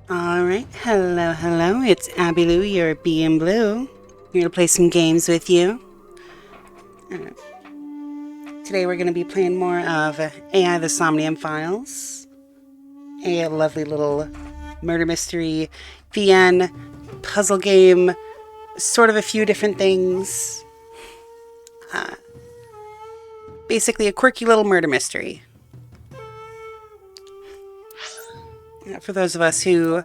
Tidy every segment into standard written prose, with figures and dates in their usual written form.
Alright, hello, it's Abby Lou, your B in Blue. Here to play some games with you. Today we're going to be playing more of AI the Somnium Files. A lovely little murder mystery, VN, puzzle game, sort of a few different things. Basically a quirky little murder mystery. For those of us who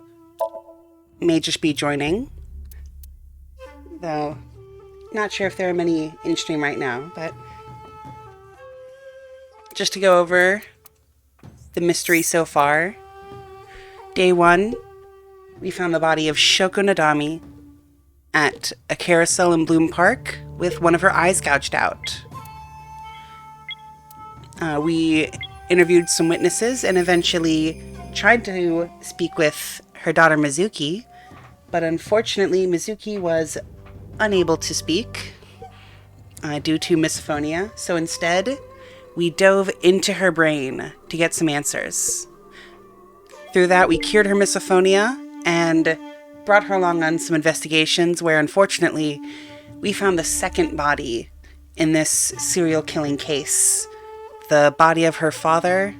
may just be joining, though not sure if there are many in stream right now, but just to go over the mystery so far. Day 1, we found the body of Shoko Nadami at a carousel in Bloom Park with one of her eyes gouged out. We interviewed some witnesses and eventually tried to speak with her daughter Mizuki, but unfortunately Mizuki was unable to speak due to misophonia, so instead we dove into her brain to get some answers. Through that, we cured her misophonia and brought her along on some investigations where unfortunately we found the second body in this serial killing case, the body of her father,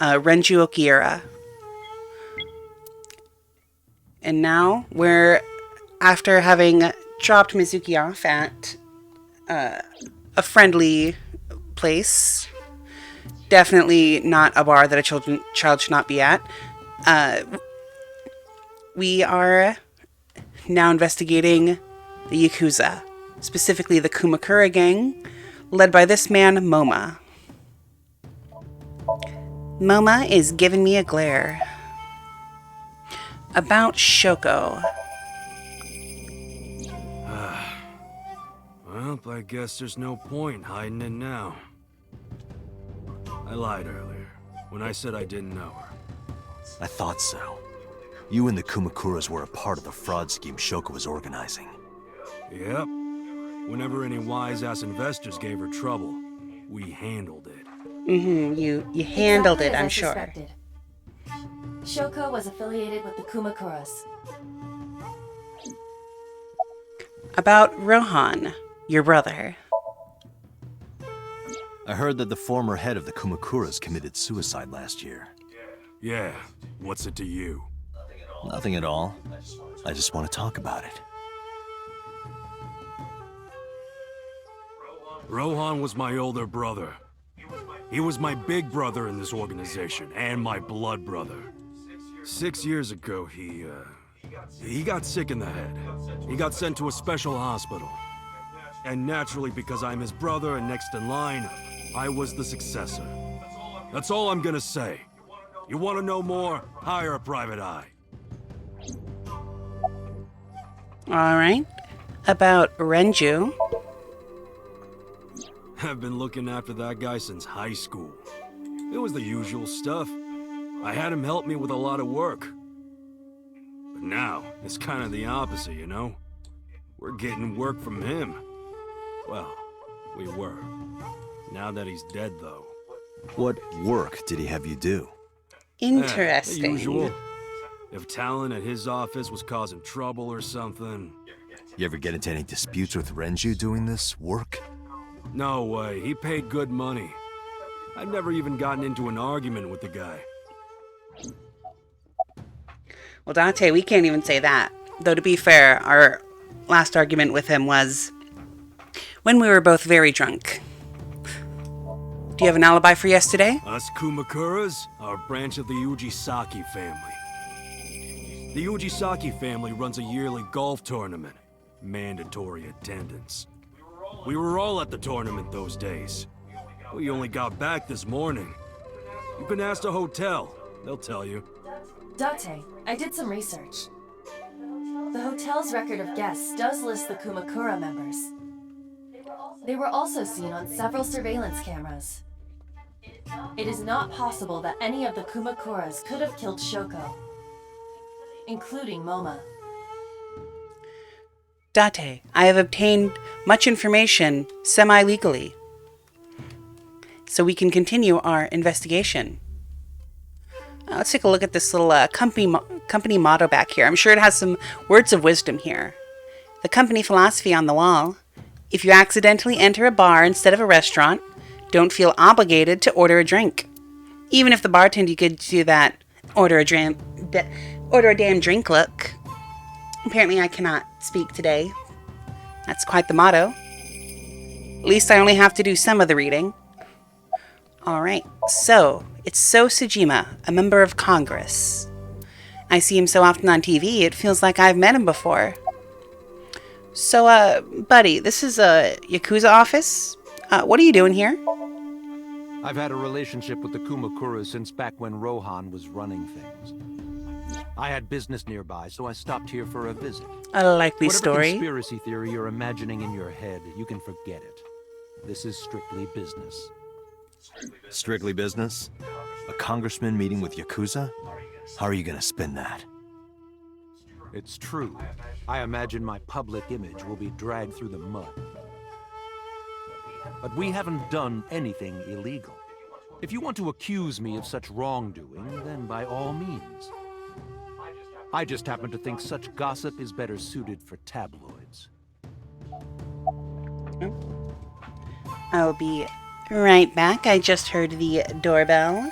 Renju Okiura. And now we're, after having dropped Mizuki off at a friendly place, definitely not a bar that a child should not be at, we are now investigating the Yakuza, specifically the Kumakura gang, led by this man, Moma. Moma is giving me a glare. About Shoko. Well, I guess there's no point hiding it now. I lied earlier when I said I didn't know her. I thought so. You and the Kumakuras were a part of the fraud scheme Shoko was organizing. Yep. Whenever any wise-ass investors gave her trouble, we handled it. You handled Exactly it, as I'm I sure. suspected. Shoko was affiliated with the Kumakuras. About Rohan, your brother. I heard that the former head of the Kumakuras committed suicide last year. Yeah, what's it to you? Nothing at all. I just want to talk about it. Rohan was my older brother. He was my big brother in this organization, and my blood brother. 6 years ago, he got sick in the head. He got sent to a special hospital. And naturally, because I'm his brother and next in line, I was the successor. That's all I'm gonna say. You want to know more? Hire a private eye. Alright. About Renju. I've been looking after that guy since high school. It was the usual stuff. I had him help me with a lot of work. But now, it's kind of the opposite, you know? We're getting work from him. Well, we were. Now that he's dead, though. What work did he have you do? Interesting. The usual. If talent at his office was causing trouble or something... You ever get into any disputes with Renju doing this work? No way, he paid good money. I've never even gotten into an argument with the guy. Well, Dante, we can't even say that. Though to be fair, our last argument with him was when we were both very drunk. Do you have an alibi for yesterday? Us Kumakuras are a branch of the Ujisaki family. The Ujisaki family runs a yearly golf tournament. Mandatory attendance. We were all at the tournament those days. We only got back this morning. You can ask the hotel. They'll tell you. Date, I did some research. The hotel's record of guests does list the Kumakura members. They were also seen on several surveillance cameras. It is not possible that any of the Kumakuras could have killed Shoko, including Moma. Date, I have obtained much information semi-legally, so we can continue our investigation. Let's take a look at this little company motto back here. I'm sure it has some words of wisdom here. The company philosophy on the wall. If you accidentally enter a bar instead of a restaurant, don't feel obligated to order a drink. Even if the bartender gives you that order a damn drink look. Apparently I cannot speak today. That's quite the motto. At least I only have to do some of the reading. Alright, so it's So Sejima, a member of Congress. I see him so often on TV, it feels like I've met him before. So, buddy, this is a Yakuza office? What are you doing here? I've had a relationship with the Kumakura since back when Rohan was running things. I had business nearby, so I stopped here for a visit. A likely Whatever story. conspiracy theory you're imagining in your head, you can forget it. This is strictly business. Strictly business? A congressman meeting with Yakuza? How are you gonna spin that? It's true. I imagine my public image will be dragged through the mud. But we haven't done anything illegal. If you want to accuse me of such wrongdoing, then by all means. I just happen to think such gossip is better suited for tabloids. I'll be right back. I just heard the doorbell.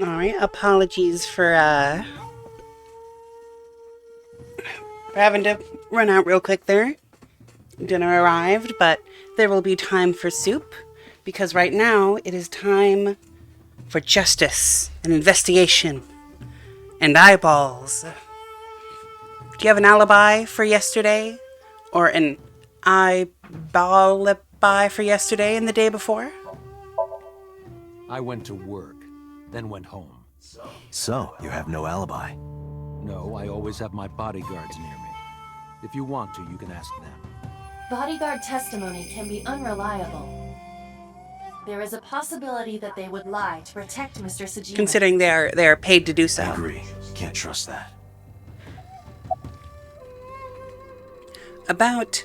Alright, apologies for having to run out real quick there. Dinner arrived, but there will be time for soup, because right now it is time for justice and investigation and eyeballs. Do you have an alibi for yesterday? Or an eyeball-alibi for yesterday and the day before? I went to work, then went home. So, you have no alibi. No, I always have my bodyguards near me. If you want to, you can ask them. Bodyguard testimony can be unreliable. There is a possibility that they would lie to protect Mr. Sajima. Considering they are paid to do so. I agree. Can't trust that. About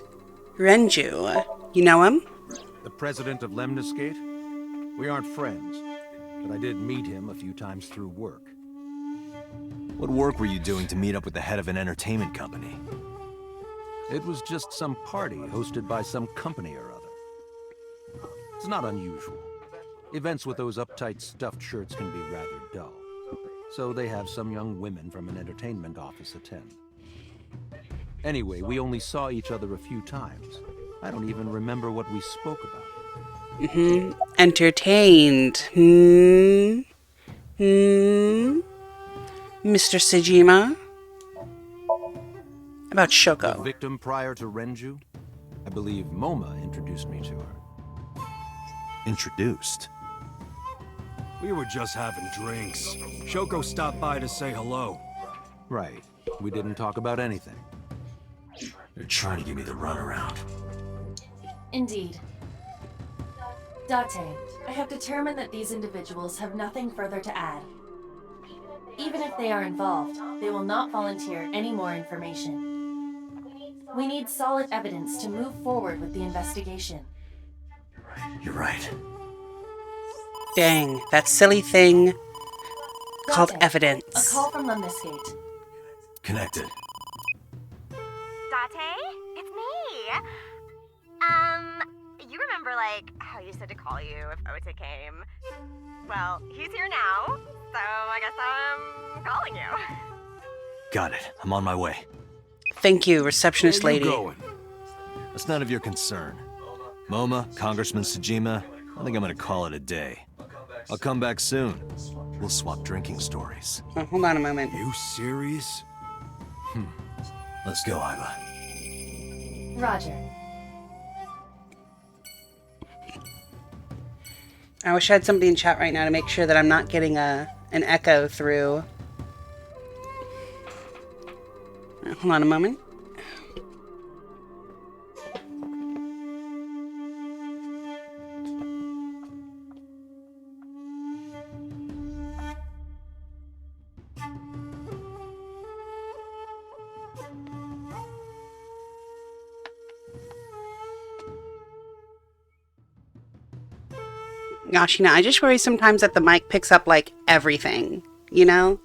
Renju, you know him? The president of Lemniscate? We aren't friends, but I did meet him a few times through work. What work were you doing to meet up with the head of an entertainment company? It was just some party hosted by some company or other. It's not unusual. Events with those uptight stuffed shirts can be rather dull. So they have some young women from an entertainment office attend. Anyway, we only saw each other a few times. I don't even remember what we spoke about. Entertained. Mr. Sajima? About The Shoko. victim prior to Renju? I believe Moma introduced me to her. Introduced? We were just having drinks. Shoko stopped by to say hello. Right. We didn't talk about anything. They're trying to give me the runaround. Indeed. Date, I have determined that these individuals have nothing further to add. Even if they are involved, they will not volunteer any more information. We need solid evidence to move forward with the investigation. You're right. Dang, that silly thing called Date, evidence. A call from Lemniscate. Connected. Date? It's me! You remember, like, how you said to call you if Ota came? Well, he's here now, so I guess I'm calling you. Got it. I'm on my way. Thank you, receptionist Where you lady. going? That's none of your concern. Moma, Congressman Sajima, I think I'm gonna call it a day. I'll come back soon. We'll swap drinking stories. Oh, hold on a moment. You serious? Let's go, Iva. Roger. I wish I had somebody in chat right now to make sure that I'm not getting an echo through. Hold on a moment. Gosh, I just worry sometimes that the mic picks up, like, everything, you know?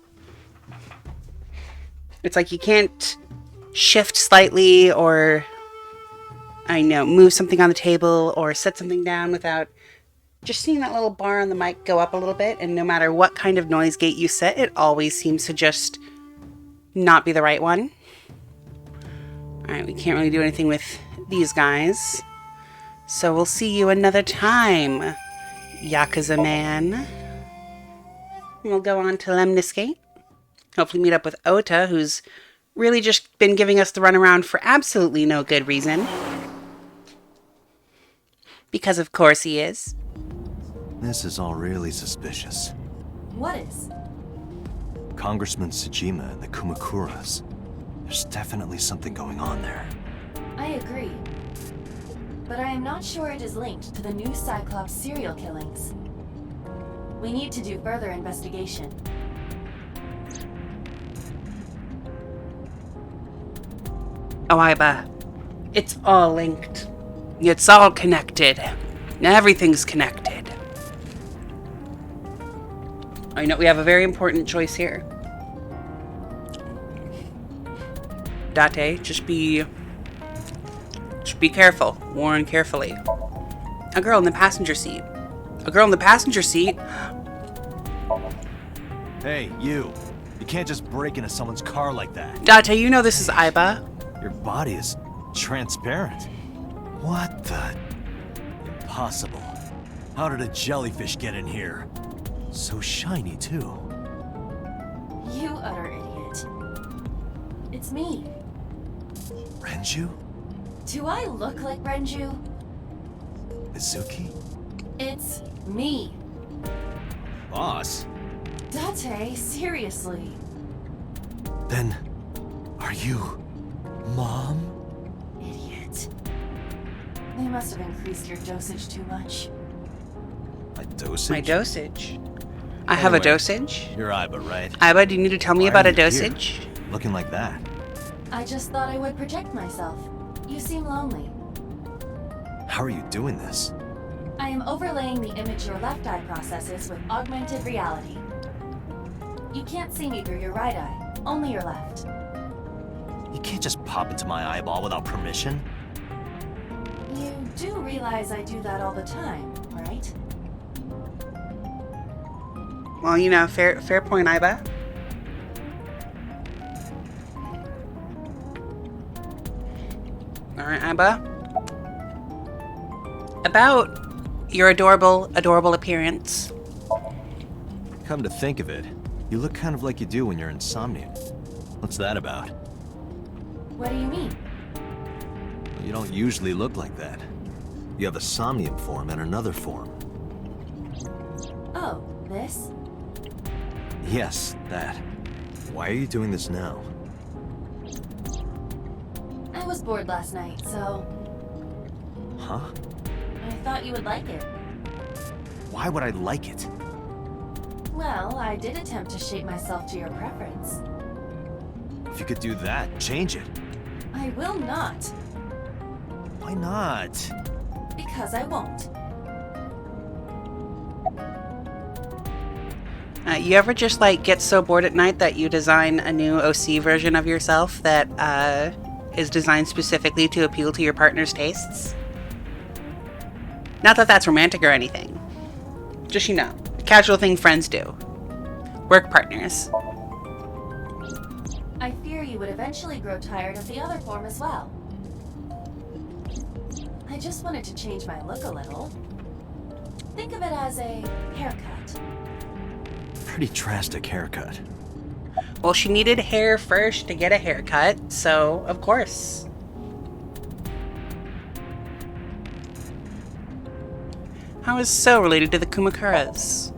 It's like you can't shift slightly or, I know, move something on the table or set something down without just seeing that little bar on the mic go up a little bit, and no matter what kind of noise gate you set, it always seems to just not be the right one. Alright, we can't really do anything with these guys. So we'll see you another time, Yakuza man. We'll go on to Lemniscate. Hopefully meet up with Ota, who's really just been giving us the runaround for absolutely no good reason. Because of course he is. This is all really suspicious. What is? Congressman Sajima and the Kumakuras. There's definitely something going on there. I agree. But I am not sure it is linked to the new Cyclops serial killings. We need to do further investigation. Oh, Iba. It's all linked. It's all connected. Everything's connected. I know we have a very important choice here. Date, just be careful. Warn carefully. A girl in the passenger seat. A girl in the passenger seat? Hey, you. You can't just break into someone's car like that. Dante, you know this is Iba. Your body is transparent. What the? Impossible. How did a jellyfish get in here? So shiny, too. You utter idiot. It's me. Renju? Do I look like Renju? Mizuki? It's me. Boss? Date, seriously. Then, are you Mom? Idiot. They must have increased your dosage too much. My dosage? My dosage. I have a Anyway, dosage. You're Iba, right? Iba, do you need to tell me Why about are a you here? dosage? Looking like that. I just thought I would protect myself. You seem lonely. How are you doing this? I am overlaying the image your left eye processes with augmented reality. You can't see me through your right eye, only your left. You can't just pop into my eyeball without permission. You do realize I do that all the time, right? Well, you know, fair point, Iba. All right, Iba. About your adorable appearance. Come to think of it, you look kind of like you do when you're in Somnium. What's that about? What do you mean? You don't usually look like that. You have a Somnium form and another form. Oh, this? Yes, that. Why are you doing this now? I was bored last night, so Huh? I thought you would like it. Why would I like it? Well, I did attempt to shape myself to your preference. If you could do that, change it. I will not, Why not? because I won't. You ever just like get so bored at night that you design a new OC version of yourself that is designed specifically to appeal to your partner's tastes? Not that that's romantic or anything. Just, you know, casual thing friends do. Work partners. I fear you would eventually grow tired of the other form as well. I just wanted to change my look a little. Think of it as a haircut. Pretty drastic haircut. Well, she needed hair first to get a haircut, so of course. How is So related to the Kumakuras?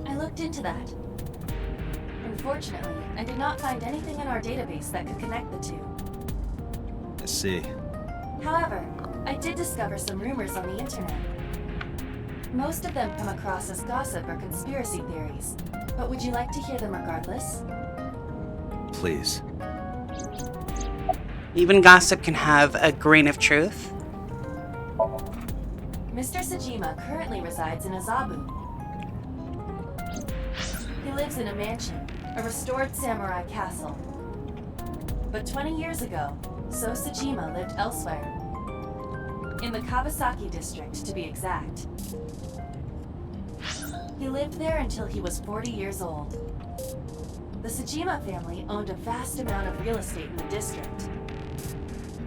I looked into that. Unfortunately, I did not find anything in our database that could connect the two. I see. However, I did discover some rumors on the internet. Most of them come across as gossip or conspiracy theories, but would you like to hear them regardless? Please. Even gossip can have a grain of truth. Mr. Sajima currently resides in Azabu. He lives in a mansion, a restored samurai castle. But 20 years ago, So Sajima lived elsewhere. In the Kawasaki district, to be exact. He lived there until he was 40 years old. The Sajima family owned a vast amount of real estate in the district.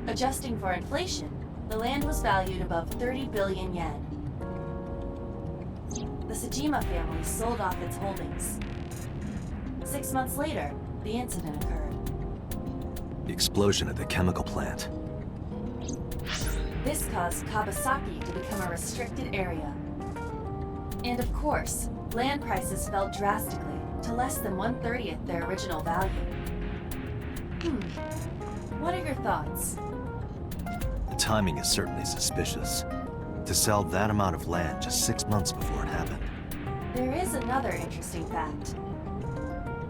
Adjusting for inflation, the land was valued above 30 billion yen. The Sajima family sold off its holdings. 6 months later, the incident occurred. The explosion at the chemical plant. This caused Kawasaki to become a restricted area. And of course, land prices fell drastically to less than 1/30th their original value. What are your thoughts? The timing is certainly suspicious. To sell that amount of land just 6 months before it happened. There is another interesting fact.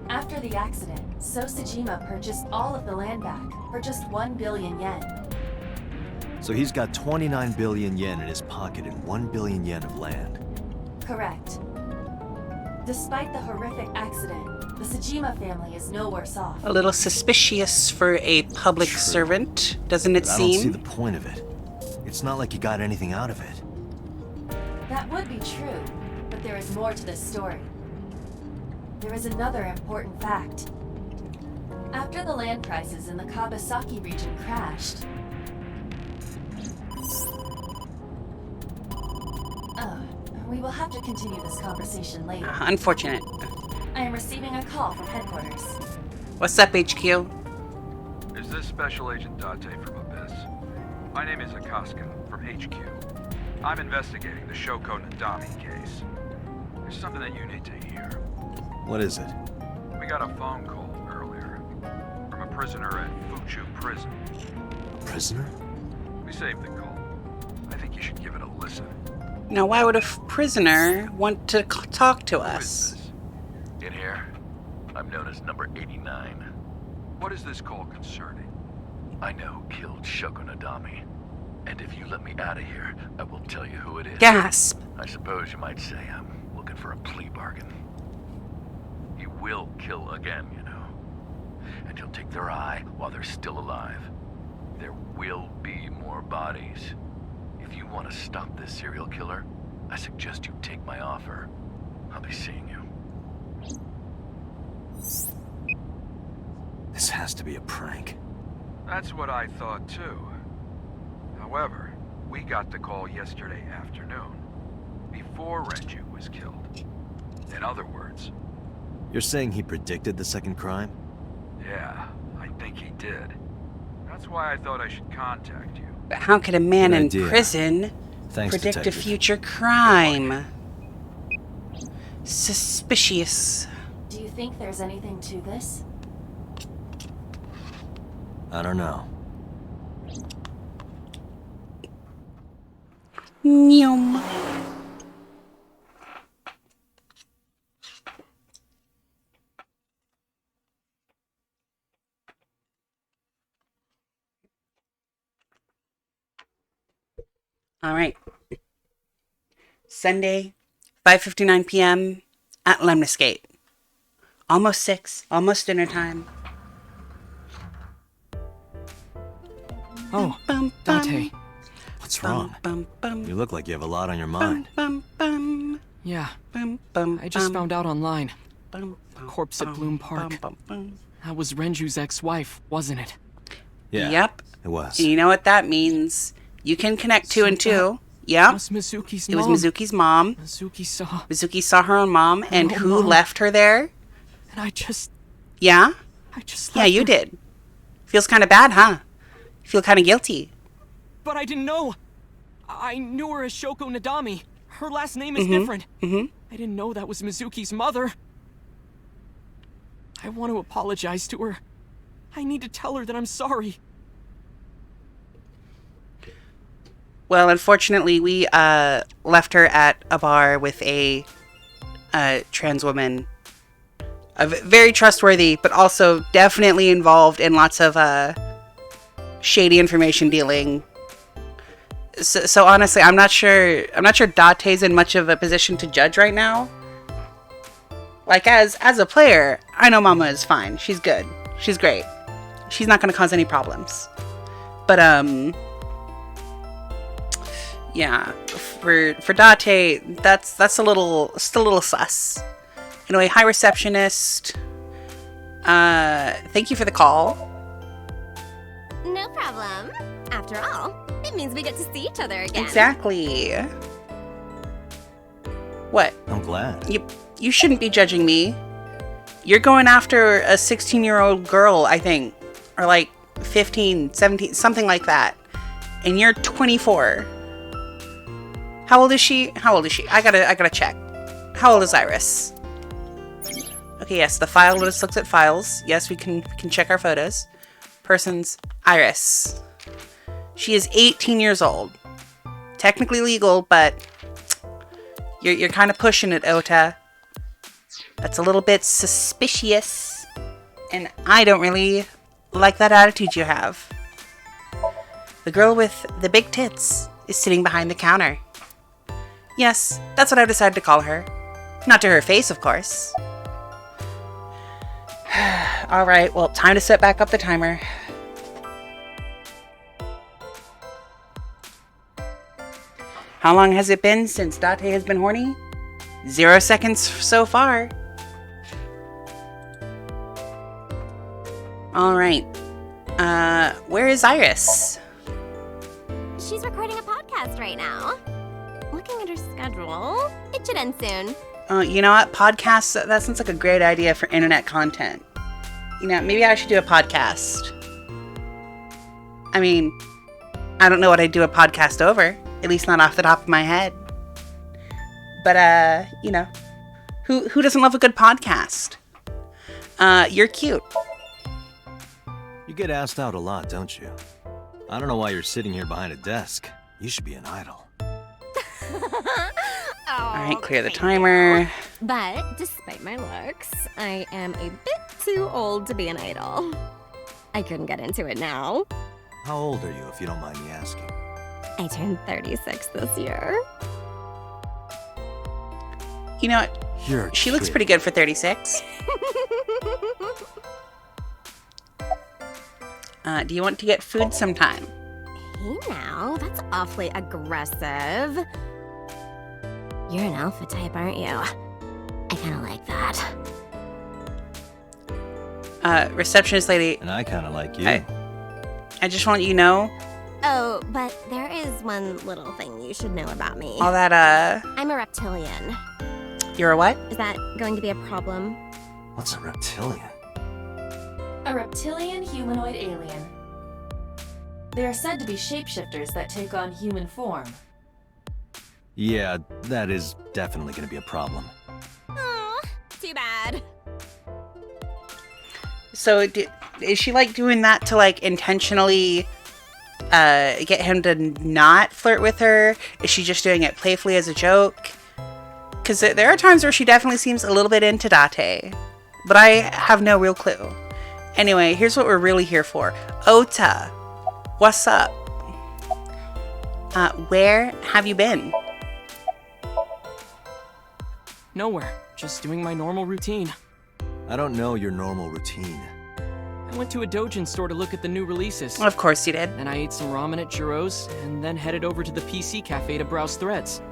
After the accident, So Sajima purchased all of the land back for just 1 billion yen. So he's got 29 billion yen in his pocket and 1 billion yen of land. Correct. Despite the horrific accident, the Sajima family is no worse off. A little suspicious for a public True. servant, doesn't it But I don't see seem? the point of it. It's not like you got anything out of it. That would be true, but there is more to this story. there is another important fact. After the land prices in the Kawasaki region crashed... Oh, we will have to continue this conversation later. Unfortunate. I am receiving a call from headquarters. What's up, HQ? Is this Special Agent Date from Abyss? My name is Akaskin from HQ. I'm investigating the Shoko Nadami case. There's something that you need to hear. What is it? We got a phone call earlier from a prisoner at Fuchu Prison. A prisoner? We saved the call. I think you should give it a listen. Now, why would a prisoner want to talk to Who is us? this? In here, I'm known as number 89. What is this call concerning? I know who killed Shoko Nadami. And if you let me out of here, I will tell you who it is. Gasp. I suppose you might say I'm looking for a plea bargain. He will kill again, you know. And he'll take their eye while they're still alive. There will be more bodies. If you want to stop this serial killer, I suggest you take my offer. I'll be seeing you. This has to be a prank. That's what I thought too. However, we got the call yesterday afternoon, before Renju was killed. In other words, You're saying he predicted the second crime? yeah, I think he did. That's why I thought I should contact you. But how could a man Good in idea. prison Thanks, predict Detective. a future crime? Suspicious. Do you think there's anything to this? I don't know. Nyum. All right. Sunday, 5:59 p.m. at Lemniscate. Almost 6, almost dinner time. Oh, Bum, bum, Date. What's bum, wrong? bum, bum, You look like you have a lot on your bum, mind. bum, bum, Yeah, bum, bum, I just bum, found out online. bum, bum, corpse at bum, Bloom Park. bum, bum. That was Renju's ex-wife, wasn't it? Yeah. Yep. It was. And you know what that means? You can connect two So and two. That Yep. was Mizuki's It was mom. Mizuki's mom. Mizuki saw, Mizuki saw her own mom, and own who mom. left her there? and I just Yeah? left Yeah, you her. did. Feels kind of bad, huh? You feel kind of guilty. But I didn't know. I knew her as Shoko Nadami. Her last name is different. I didn't know that was Mizuki's mother. I want to apologize to her. I need to tell her that I'm sorry. Well, unfortunately, we left her at a bar with a trans woman. Very trustworthy, but also definitely involved in lots of shady information dealing. So honestly, I'm not sure Date's in much of a position to judge right now. Like, as a player, I know Mama is fine. She's good. She's great. She's not going to cause any problems. But yeah, for Date, that's a little sus. Anyway, hi receptionist. Thank you for the call. No problem. After all, it means we get to see each other again. Exactly. What? I'm glad. You shouldn't be judging me. You're going after a 16-year-old girl, I think. Or like 15, 17, something like that. And you're 24. How old is she? I gotta check. How old is Iris? Okay, yes, the file list looks at files. Yes, we can check our photos. Person's Iris. She is 18 years old. Technically legal, but you're kind of pushing it, Ota. That's a little bit suspicious, and I don't really like that attitude you have. The girl with the big tits is sitting behind the counter. Yes, that's what I've decided to call her. Not to her face, of course. Alright, well, time to set back up the timer. How long has it been since Date has been horny? 0 seconds so far. All right. Where is Iris? She's recording a podcast right now. Looking at her schedule, it should end soon. You know what? Podcasts, that sounds like a great idea for internet content. You know, maybe I should do a podcast. I mean, I don't know what I'd do a podcast over. At least not off the top of my head. But, you know, who doesn't love a good podcast? You're cute. You get asked out a lot, don't you? I don't know why you're sitting here behind a desk. You should be an idol. Alright, clear the timer. But despite my looks, I am a bit too old to be an idol. I couldn't get into it now. How old are you, if you don't mind me asking? I turned 36 this year. You know what? She looks pretty good for 36. Do you want to get food sometime? Hey now, that's awfully aggressive. You're an alpha type, aren't you? I kinda like that. Receptionist lady. And I kinda like you. I just want you to know. Oh, but there is one little thing you should know about me. All that, I'm a reptilian. You're a what? Is that going to be a problem? What's a reptilian? A reptilian humanoid alien. They are said to be shapeshifters that take on human form. Yeah, that is definitely gonna be a problem. Oh, too bad. So, is she, like, doing that to, like, intentionally, get him to not flirt with her? Is she just doing it playfully as a joke? Because there are times where she definitely seems a little bit into Date. But I have no real clue. Anyway, here's what we're really here for. Ota, what's up? Where have you been? Nowhere. Just doing my normal routine. I don't know your normal routine. I went to a Dojin store to look at the new releases. Of course you did. And I ate some ramen at Jiro's, and then headed over to the PC cafe to browse threads.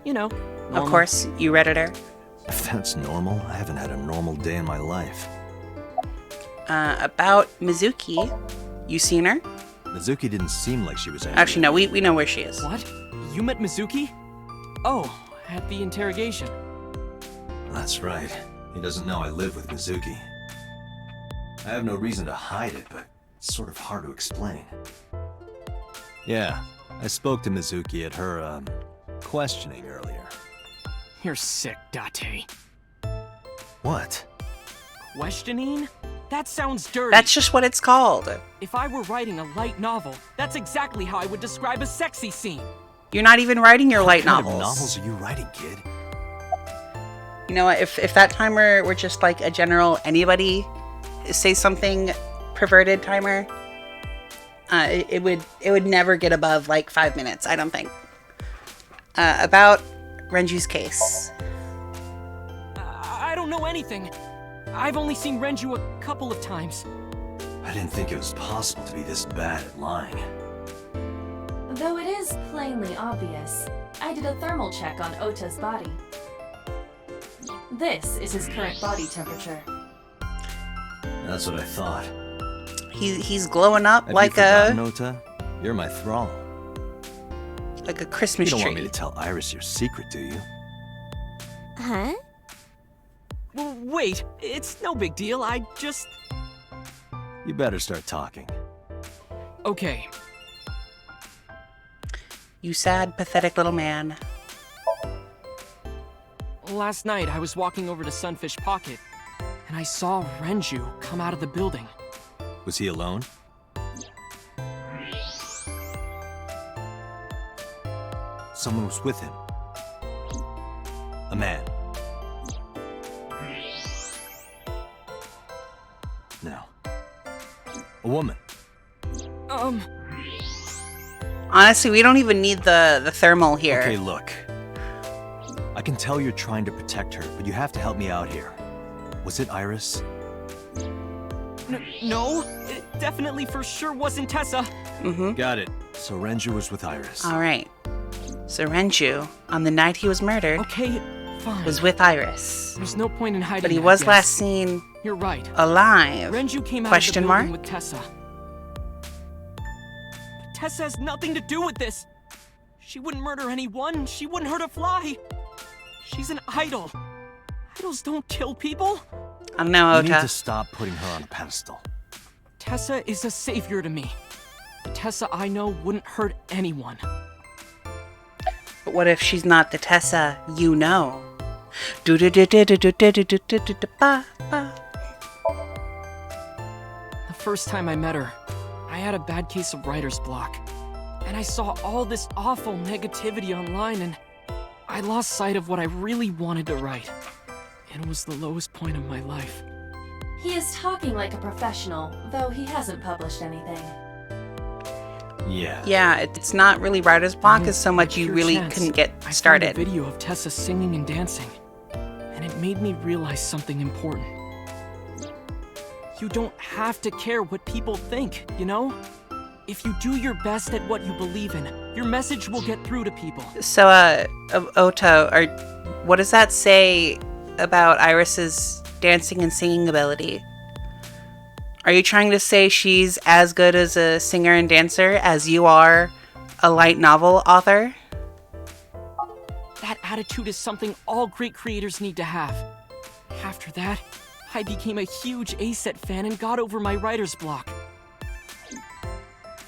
You know, normal. Of course, you Redditor. If that's normal, I haven't had a normal day in my life. About Mizuki, you seen her? Mizuki didn't seem like she was angry. Actually, no, we know where she is. What? You met Mizuki? Oh, at the interrogation. That's right. He doesn't know I live with Mizuki. I have no reason to hide it, but it's sort of hard to explain. Yeah, I spoke to Mizuki at her, questioning earlier. You're sick, Date. What? Questioning? That sounds dirty. That's just what it's called. If I were writing a light novel, that's exactly how I would describe a sexy scene. You're not even writing your light What kind novels. of novels are you writing, kid? You know what? If that timer were just like a general anybody say something perverted timer, it would never get above like 5 minutes. I don't think. About Renju's case. I don't know anything. I've only seen Renju a couple of times. I didn't think it was possible to be this bad at lying. Though it is plainly obvious, I did a thermal check on Ota's body. This is his current body temperature. That's what I thought. He's glowing up Have like you forgotten, a Ota? You're my thrall. Christmas You don't tree. want me to tell Iris your secret, do you? Huh? Well, wait, it's no big deal. I just... You better start talking. Okay. You sad, pathetic little man. Last night, I was walking over to Sunfish Pocket, and I saw Renju come out of the building. Was he alone? Someone was with him. A man. No. A woman. Honestly, we don't even need the thermal here. Okay, look. I can tell you're trying to protect her, but you have to help me out here. Was it Iris? No, it definitely for sure wasn't Tessa. Got it. So Renju was with Iris. All right. So Renju, on the night he was murdered. Okay, Fine. was with Iris. There's no point in hiding. But he that, was yes. last seen You're right. alive. Renju came out Question of the building mark? with Tessa. But Tessa has nothing to do with this. She wouldn't murder anyone. She wouldn't hurt a fly. She's an idol. Idols don't kill people. I don't know, You need to Ota. stop putting her on a pedestal. Tessa is a savior to me. The Tessa I know wouldn't hurt anyone. But what if she's not the Tessa you know? Ba. The first time I met her, I had a bad case of writer's block. And I saw all this awful negativity online, and I lost sight of what I really wanted to write. It was the lowest point of my life. He is talking like a professional, though he hasn't published anything. Yeah. Yeah, it's not really writer's block And as so much by you pure really chance, couldn't get I started. found a video of Tessa singing and dancing, and it made me realize something important. You don't have to care what people think, you know? If you do your best at what you believe in, your message will get through to people. So, Ota, what does that say about Iris's dancing and singing ability? Are you trying to say she's as good as a singer and dancer as you are a light novel author? That attitude is something all great creators need to have. After that, I became a huge ASET fan and got over my writer's block.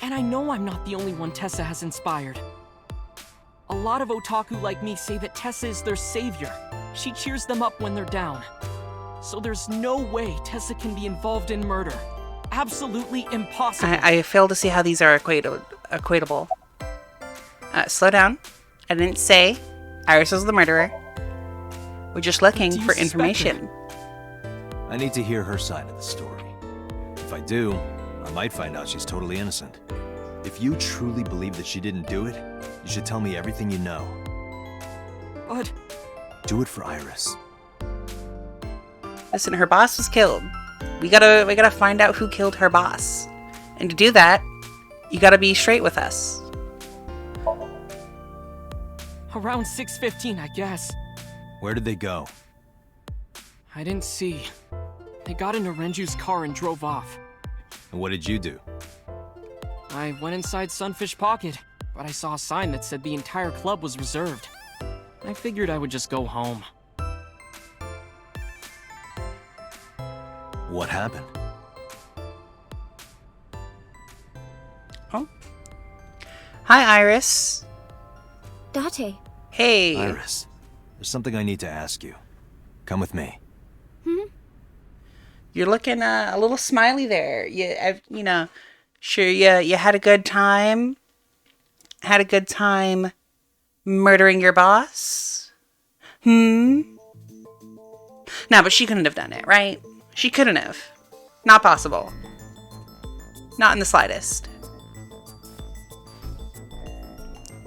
And I know I'm not the only one Tessa has inspired. A lot of otaku like me say that Tessa is their savior. She cheers them up when they're down. So there's no way Tessa can be involved in murder. Absolutely impossible. I fail to see how these are equatable. Slow down. I didn't say Iris was the murderer. We're just looking do you for suspect information. I need to hear her side of the story. If I do, I might find out she's totally innocent. If you truly believe that she didn't do it, you should tell me everything you know. But Do it for Iris. Listen, her boss was killed. We gotta find out who killed her boss. And to do that, you gotta be straight with us. around 6:15, I guess. Where did they go? I didn't see. They got into Renju's car and drove off. And what did you do? I went inside Sunfish Pocket, but I saw a sign that said the entire club was reserved. I figured I would just go home. What happened? Oh. Hi, Iris. Date. Hey. Iris, there's something I need to ask you. Come with me. You're looking a little smiley there. Sure, you had a good time. Had a good time murdering your boss? No, but she couldn't have done it, right? She couldn't have. Not possible. Not in the slightest.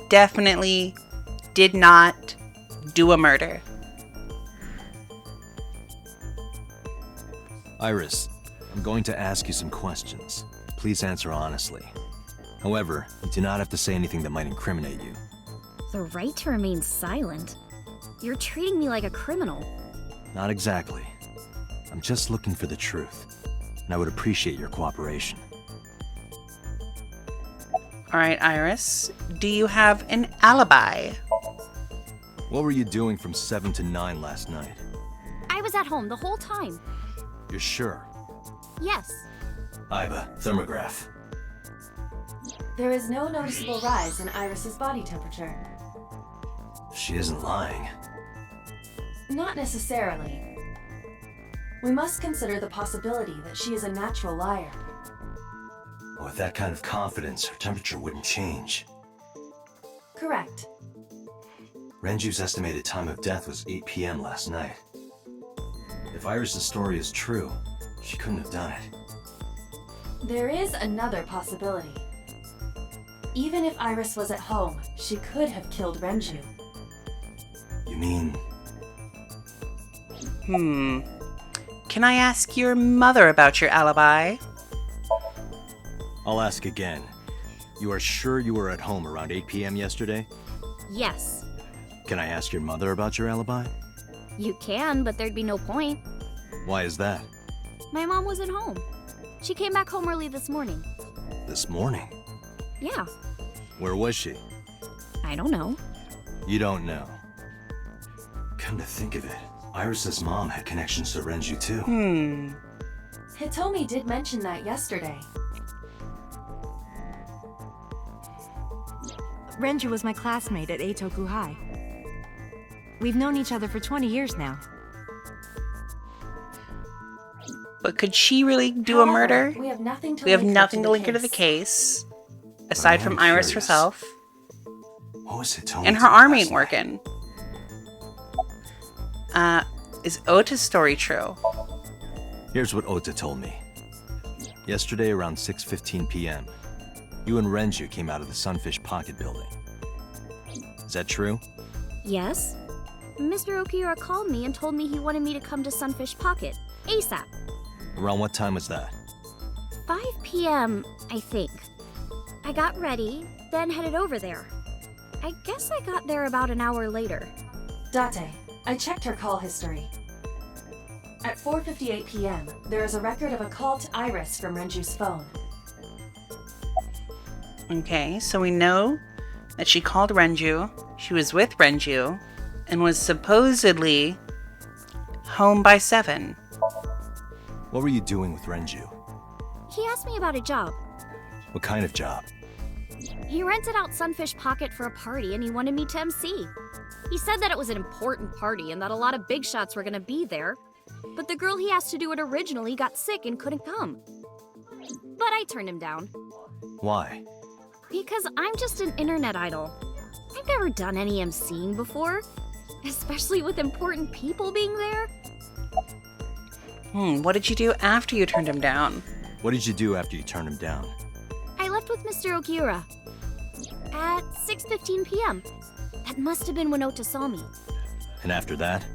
Definitely did not do a murder. Iris, I'm going to ask you some questions. Please answer honestly. However, you do not have to say anything that might incriminate you. The right to remain silent? You're treating me like a criminal. Not exactly. I'm just looking for the truth, and I would appreciate your cooperation. All right, Iris. Do you have an alibi? What were you doing from 7 to 9 last night? I was at home the whole time. You're sure? Yes. Iba, thermograph. There is no noticeable rise in Iris's body temperature. She isn't lying. Not necessarily. We must consider the possibility that she is a natural liar. With that kind of confidence, her temperature wouldn't change. Correct. Renju's estimated time of death was 8 p.m. last night. If Iris' story is true, she couldn't have done it. There is another possibility. Even if Iris was at home, she could have killed Renju. You mean... Can I ask your mother about your alibi? I'll ask again. You are sure you were at home around 8 p.m. yesterday? Yes. Can I ask your mother about your alibi? You can, but there'd be no point. Why is that? My mom wasn't home. She came back home early this morning. This morning? Yeah, Where was she? I don't know. You don't know. Come to think of it, Iris's mom had connections to Renju too. Hitomi did mention that yesterday. Renju was my classmate at Eitoku High. We've known each other for 20 years now. But could she really do However, a murder? We have nothing to We have link her nothing to to the link her to the case, aside I from am Iris curious. herself. What was Hitomi And her doing arm last ain't night? working. Is Ota's story true? Here's what Ota told me. Yesterday around 6:15 p.m., you and Renju came out of the Sunfish Pocket building. Is that true? Yes? Mr. Okiura called me and told me he wanted me to come to Sunfish Pocket, ASAP. Around what time was that? 5 p.m., I think. I got ready, then headed over there. I guess I got there about an hour later. Date, I checked her call history. At 4:58 p.m., there is a record of a call to Iris from Renju's phone. Okay, so we know that she called Renju, she was with Renju, and was supposedly home by 7. What were you doing with Renju? He asked me about a job. What kind of job? He rented out Sunfish Pocket for a party and he wanted me to MC. He said that it was an important party and that a lot of big shots were gonna be there. But the girl he asked to do it originally got sick and couldn't come. But I turned him down. Why? Because I'm just an internet idol. I've never done any MCing before, especially with important people being there. What did you do after you turned him down? What did you do after you turned him down? I left with Mr. Okiura at 6:15 p.m. That must have been when Ota saw me. And after that?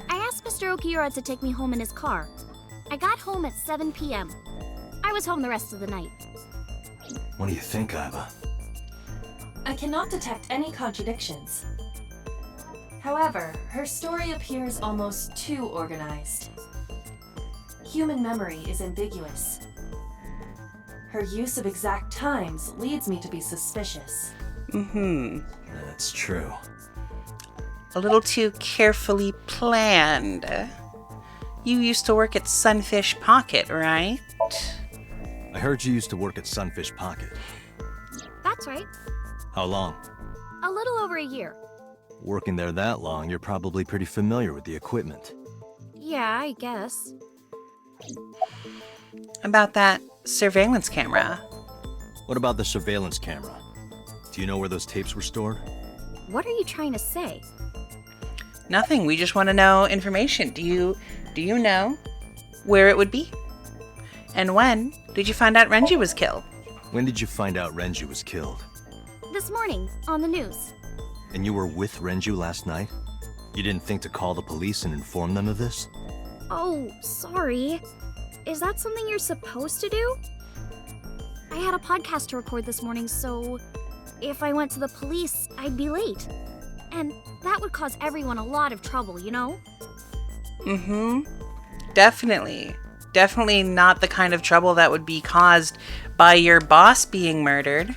I asked Mr. Okiura to take me home in his car. I got home at 7 p.m. I was home the rest of the night. What do you think, Aiba? I cannot detect any contradictions. However, her story appears almost too organized. Human memory is ambiguous. Her use of exact times leads me to be suspicious. That's true. A little too carefully planned. You used to work at Sunfish Pocket, right? I heard you used to work at Sunfish Pocket. That's right. How long? A little over a year. Working there that long, you're probably pretty familiar with the equipment. Yeah, I guess. About that surveillance camera. What about the surveillance camera? Do you know where those tapes were stored? What are you trying to say? Nothing. We just want to know information. Do you know where it would be? And when did you find out Renju was killed? When did you find out Renju was killed? This morning, on the news. And you were with Renju last night? You didn't think to call the police and inform them of this? Oh, sorry. Is that something you're supposed to do? I had a podcast to record this morning, so if I went to the police, I'd be late. And that would cause everyone a lot of trouble, you know? Definitely. Definitely not the kind of trouble that would be caused by your boss being murdered.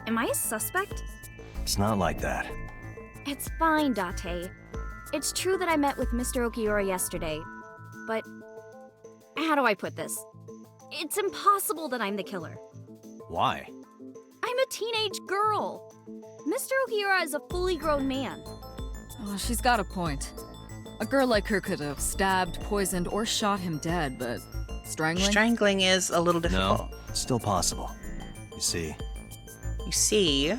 Am I a suspect? It's not like that. It's fine, Date. It's true that I met with Mr. Okiura yesterday, but how do I put this? It's impossible that I'm the killer. Why? I'm a teenage girl. Mr. Okiura is a fully grown man. Oh, she's got a point. A girl like her could have stabbed, poisoned, or shot him dead, but strangling? Strangling is a little difficult. No, it's still possible. You see,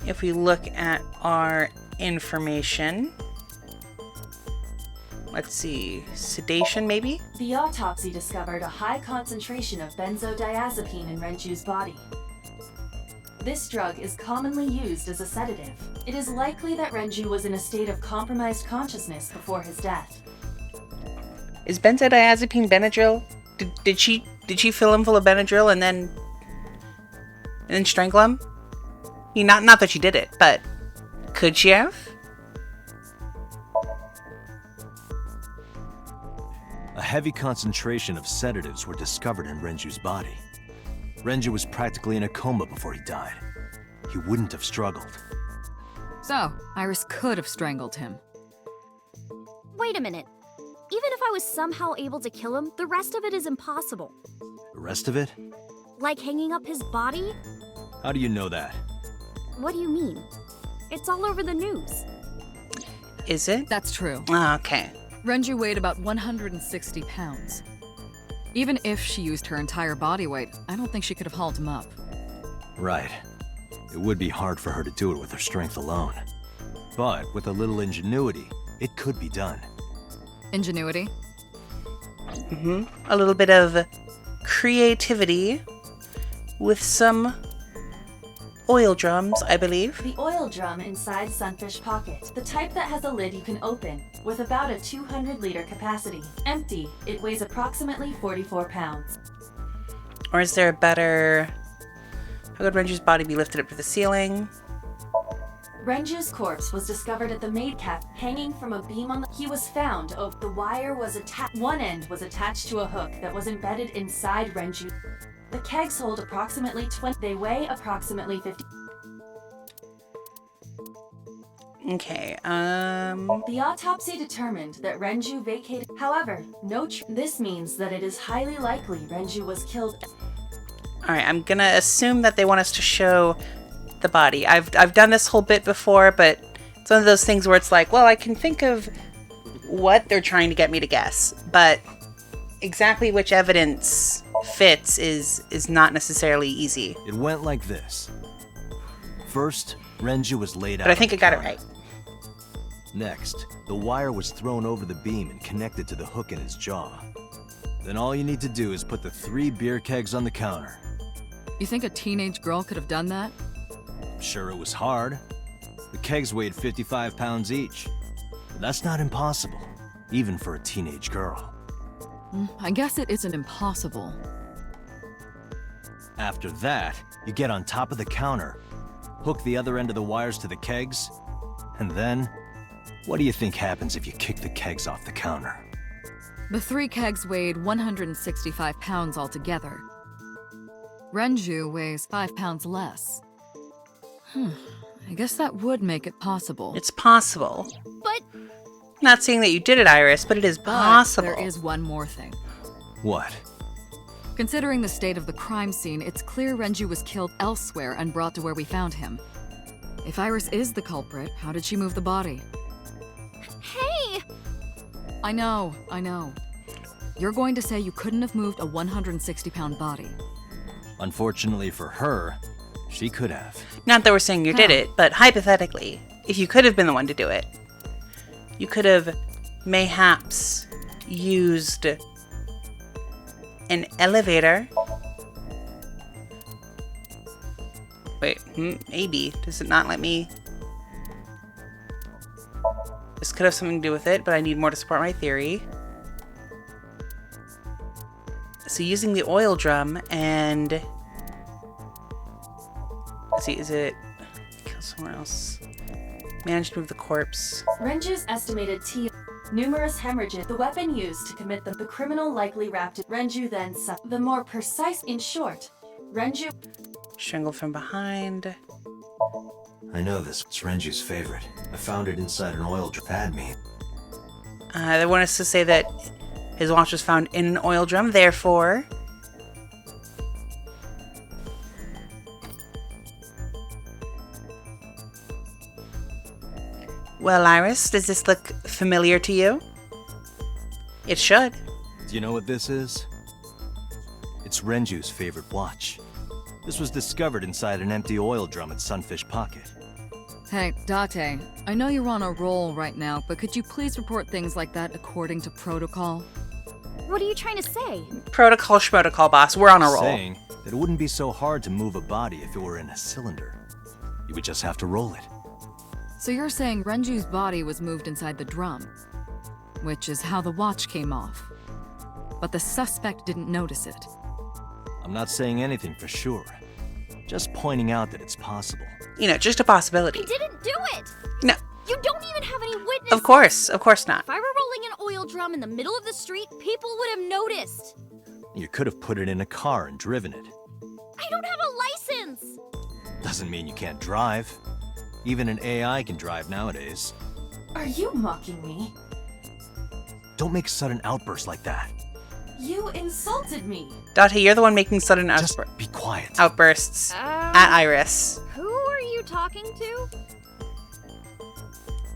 If we look at our information, let's see, sedation maybe? The autopsy discovered a high concentration of benzodiazepine in Renju's body. This drug is commonly used as a sedative. It is likely that Renju was in a state of compromised consciousness before his death. Is benzodiazepine Benadryl? Did she fill him full of Benadryl and then and then strangle him? Not that she did it, but could she have? A heavy concentration of sedatives were discovered in Renju's body. Renju was practically in a coma before he died. He wouldn't have struggled. So, Iris could have strangled him. Wait a minute. Even if I was somehow able to kill him, the rest of it is impossible. The rest of it? Like hanging up his body? How do you know that? What do you mean? It's all over the news. Is it? That's true. Ah, okay. Renju weighed about 160 pounds. Even if she used her entire body weight, I don't think she could have hauled him up. Right. It would be hard for her to do it with her strength alone. But with a little ingenuity, it could be done. Ingenuity? A little bit of creativity with some oil drums, I believe. The oil drum inside Sunfish Pocket, the type that has a lid you can open, with about a 200-liter capacity. Empty, it weighs approximately 44 pounds. Or is there a better... How could Renju's body be lifted up to the ceiling? Renju's corpse was discovered at the maid cafe, hanging from a beam on the... He was found. The wire was attached. One end was attached to a hook that was embedded inside Renju. The kegs hold approximately 20. They weigh approximately 50. Okay, The autopsy determined that Renju vacated. However, this means that it is highly likely Renju was killed. Alright, I'm gonna assume that they want us to show the body. I've done this whole bit before, but it's one of those things where it's like, well, I can think of what they're trying to get me to guess, but exactly which evidence fits is not necessarily easy. It went like this. First, Renju was laid out. But I think I on the got it counter. right. Next, the wire was thrown over the beam and connected to the hook in his jaw. Then all you need to do is put the 3 beer kegs on the counter. You think a teenage girl could have done that? Sure, it was hard. The kegs weighed 55 pounds each. But that's not impossible, even for a teenage girl. I guess it isn't impossible. After that, you get on top of the counter, hook the other end of the wires to the kegs, and then, what do you think happens if you kick the kegs off the counter? The 3 kegs weighed 165 pounds altogether. Renju weighs 5 pounds less. I guess that would make it possible. It's possible. But Not saying that you did it, Iris, but it is possible. There is one more thing. What? Considering the state of the crime scene, it's clear Renju was killed elsewhere and brought to where we found him. If Iris is the culprit, how did she move the body? hey! I know. You're going to say you couldn't have moved a 160-pound body. Unfortunately for her, she could have. Not that we're saying you did it, but hypothetically, if you could have been the one to do it, you could have mayhaps used an elevator. Wait, maybe. Does it not let me? This could have something to do with it, but I need more to support my theory. So using the oil drum and... Let's see, is it... Kill somewhere else. Managed to move the corpse. Renju's estimated numerous hemorrhages. The weapon used to commit the criminal likely wrapped it. Renju then the more precise. In short, Renju Strangled from behind. I know this. It's Renju's favorite. I found it inside an oil drum. Had me. They want us to say that his watch was found in an oil drum, therefore... Well, Iris, does this look familiar to you? It should. Do you know what this is? It's Renju's favorite watch. This was discovered inside an empty oil drum at Sunfish Pocket. Hey, Date, I know you're on a roll right now, but could you please report things like that according to protocol? What are you trying to say? Protocol schmotocol, boss. We're on a roll. Saying that it wouldn't be so hard to move a body if it were in a cylinder. You would just have to roll it. So you're saying Renju's body was moved inside the drum, which is how the watch came off. But the suspect didn't notice it. I'm not saying anything for sure, Just pointing out that it's possible. You know, just a possibility. I didn't do it! No, You don't even have any witnesses! of course not. If I were rolling an oil drum in the middle of the street, people would have noticed. You could have put it in a car and driven it. I don't have a license! Doesn't mean you can't drive. Even an AI can drive nowadays. Are you mocking me? Don't make sudden outbursts like that. You insulted me. Date, you're the one making sudden Just be quiet. outbursts at Iris. Who are you talking to?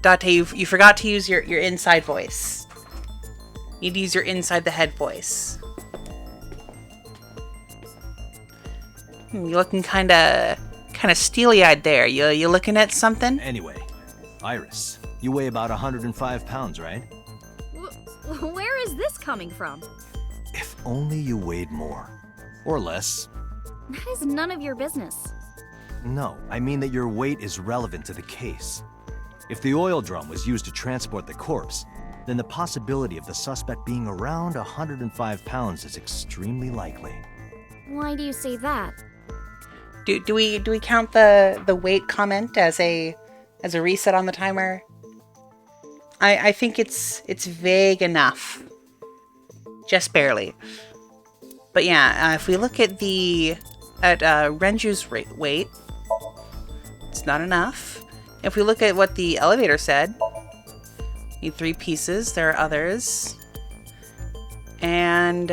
Date, you forgot to use your inside voice. You need to use your inside the head voice. You're looking kind of steely-eyed there. You looking at something? Anyway, Iris, you weigh about 105 pounds, right? Where is this coming from? If only you weighed more. Or less. That is none of your business. No, I mean that your weight is relevant to the case. If the oil drum was used to transport the corpse, then the possibility of the suspect being around 105 pounds is extremely likely. Why do you say that? Do we count the weight comment as a reset on the timer? I think it's vague enough. Just barely. But yeah, if we look at Renju's weight, it's not enough. If we look at what the elevator said, need 3 pieces. There are others. And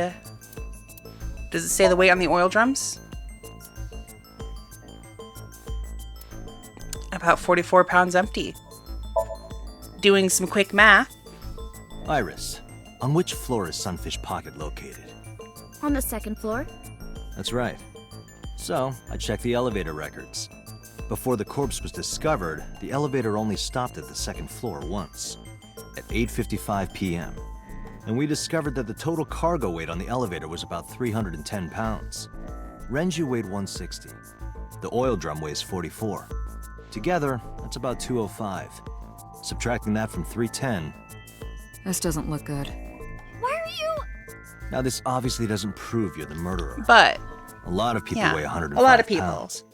does it say the weight on the oil drums? About 44 pounds empty. Doing some quick math. Iris, on which floor is Sunfish Pocket located? On the 2nd floor. That's right. So, I checked the elevator records. Before the corpse was discovered, the elevator only stopped at the 2nd floor once, at 8:55 p.m. And we discovered that the total cargo weight on the elevator was about 310 pounds. Renju weighed 160. The oil drum weighs 44. Together, that's about 205. Subtracting that from 310. This doesn't look good. Why are you... Now, this obviously doesn't prove you're the murderer. But a lot of people yeah, weigh 105 a lot of people. pounds.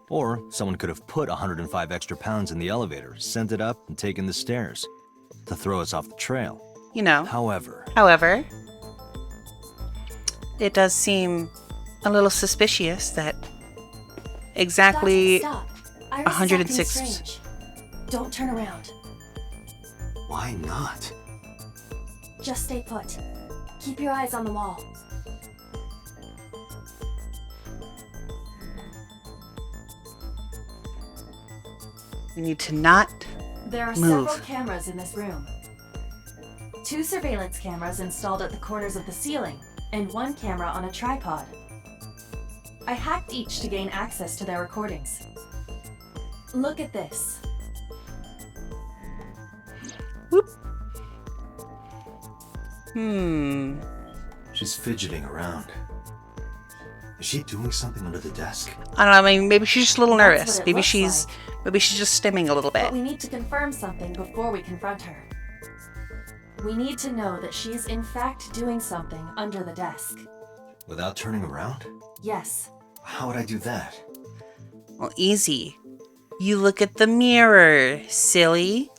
Or someone could have put 105 extra pounds in the elevator, sent it up, and taken the stairs to throw us off the trail. You know. However, it does seem a little suspicious that exactly Stop. 106. Don't turn around. why not? Just stay put. Keep your eyes on the wall. We need to not There are move. several cameras in this room. 2 surveillance cameras installed at the corners of the ceiling, and 1 camera on a tripod. I hacked each to gain access to their recordings. Look at this. She's fidgeting around. Is she doing something under the desk? I don't know, I mean, maybe she's just a little That's nervous. what it looks Maybe she's just stimming a little bit. But we need to confirm something before we confront her. We need to know that she is in fact doing something under the desk. Without turning around? Yes. How would I do that? Well, easy. You look at the mirror, silly.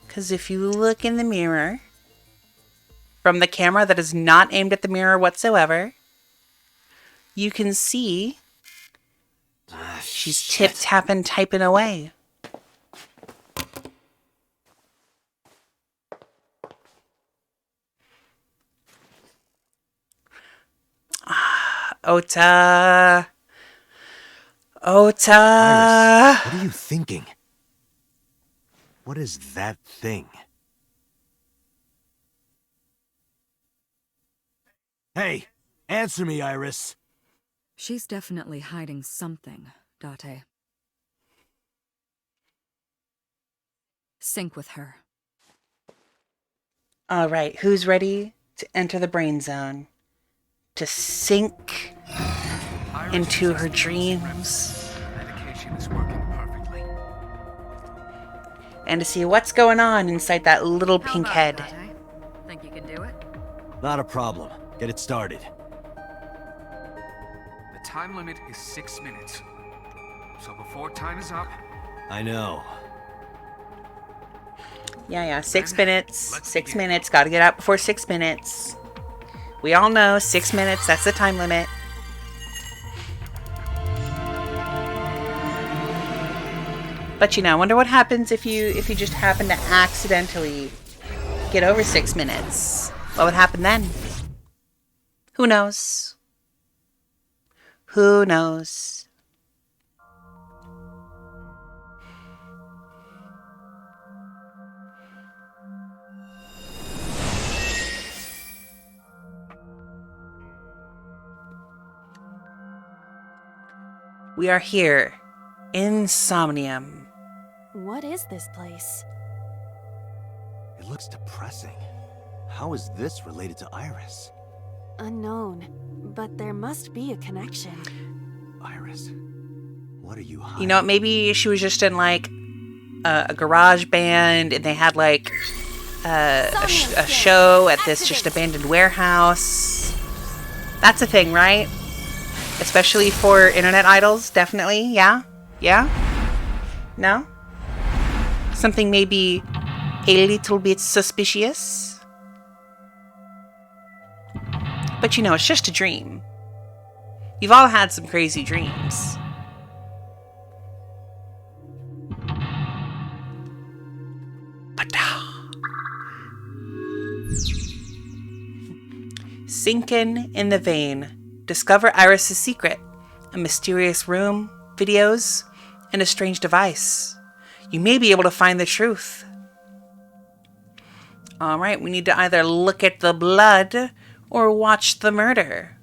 Because if you look in the mirror, from the camera that is not aimed at the mirror whatsoever, you can see she's tip-tapping, typing away. Ota. Iris, what are you thinking? What is that thing? Hey, answer me, Iris. She's definitely hiding something, Date. Sync with her. All right, who's ready to enter the brain zone? To sink into her dreams? Medication is working perfectly. And to see what's going on inside that little pink head. Think you can do it? Not a problem. Get it started. The time limit is 6 minutes. So before time is up... I know. Yeah, 6 minutes. 6 minutes. Gotta get out before 6 minutes. We all know 6 minutes, that's the time limit. But you know, I wonder what happens if you just happen to accidentally get over 6 minutes. What would happen then? Who knows? Who knows? We are here in Somnium. What is this place? It looks depressing. How is this related to Iris? Unknown, but there must be a connection. Iris, what are you hiding? You know, maybe she was just in like a garage band and they had like a show at this just abandoned warehouse. That's a thing, right? Especially for internet idols, definitely. Yeah? Yeah? No? Something maybe a little bit suspicious? But you know, it's just a dream. You've all had some crazy dreams. Sinking in the vein. Discover Iris' secret. A mysterious room, videos, and a strange device. You may be able to find the truth. Alright, we need to either look at the blood or watch the murder.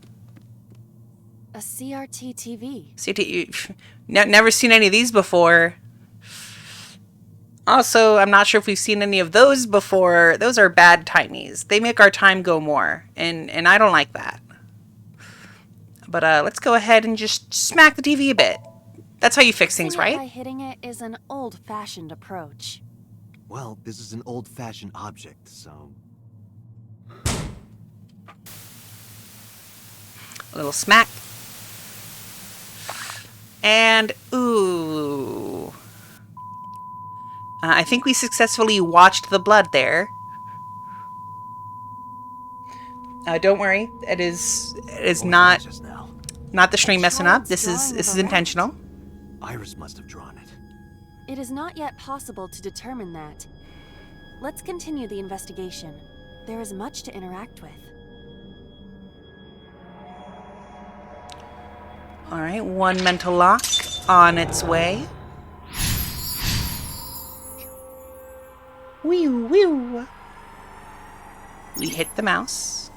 A CRT TV. CRT, never seen any of these before. Also, I'm not sure if we've seen any of those before. Those are bad timies. They make our time go more, and I don't like that. But let's go ahead and just smack the TV a bit. That's how you fix things, right? By hitting it is an old-fashioned approach. Well, this is an old-fashioned object, so... A little smack. And, ooh. I think we successfully watched the blood there. Don't worry, it is not the stream messing up. This is intentional. Iris must have drawn it. It is not yet possible to determine that. Let's continue the investigation. There is much to interact with. All right, one mental lock on its way. Whew, whew. We hit the mouse.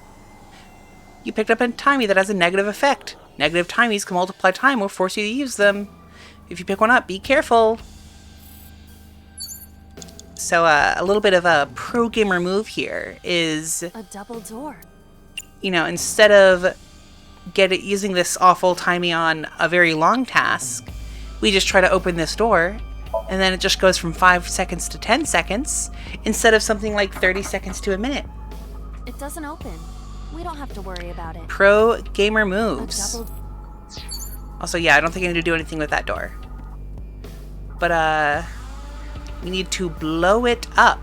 You picked up a timey that has a negative effect. Negative timies can multiply time or force you to use them. If you pick one up, be careful. So a little bit of a pro gamer move here is... a double door. You know, instead of using this awful timey on a very long task, we just try to open this door, and then it just goes from 5 seconds to 10 seconds, instead of something like 30 seconds to a minute. It doesn't open. We don't have to worry about it. Pro gamer moves. Also, yeah, I don't think I need to do anything with that door. But, we need to blow it up.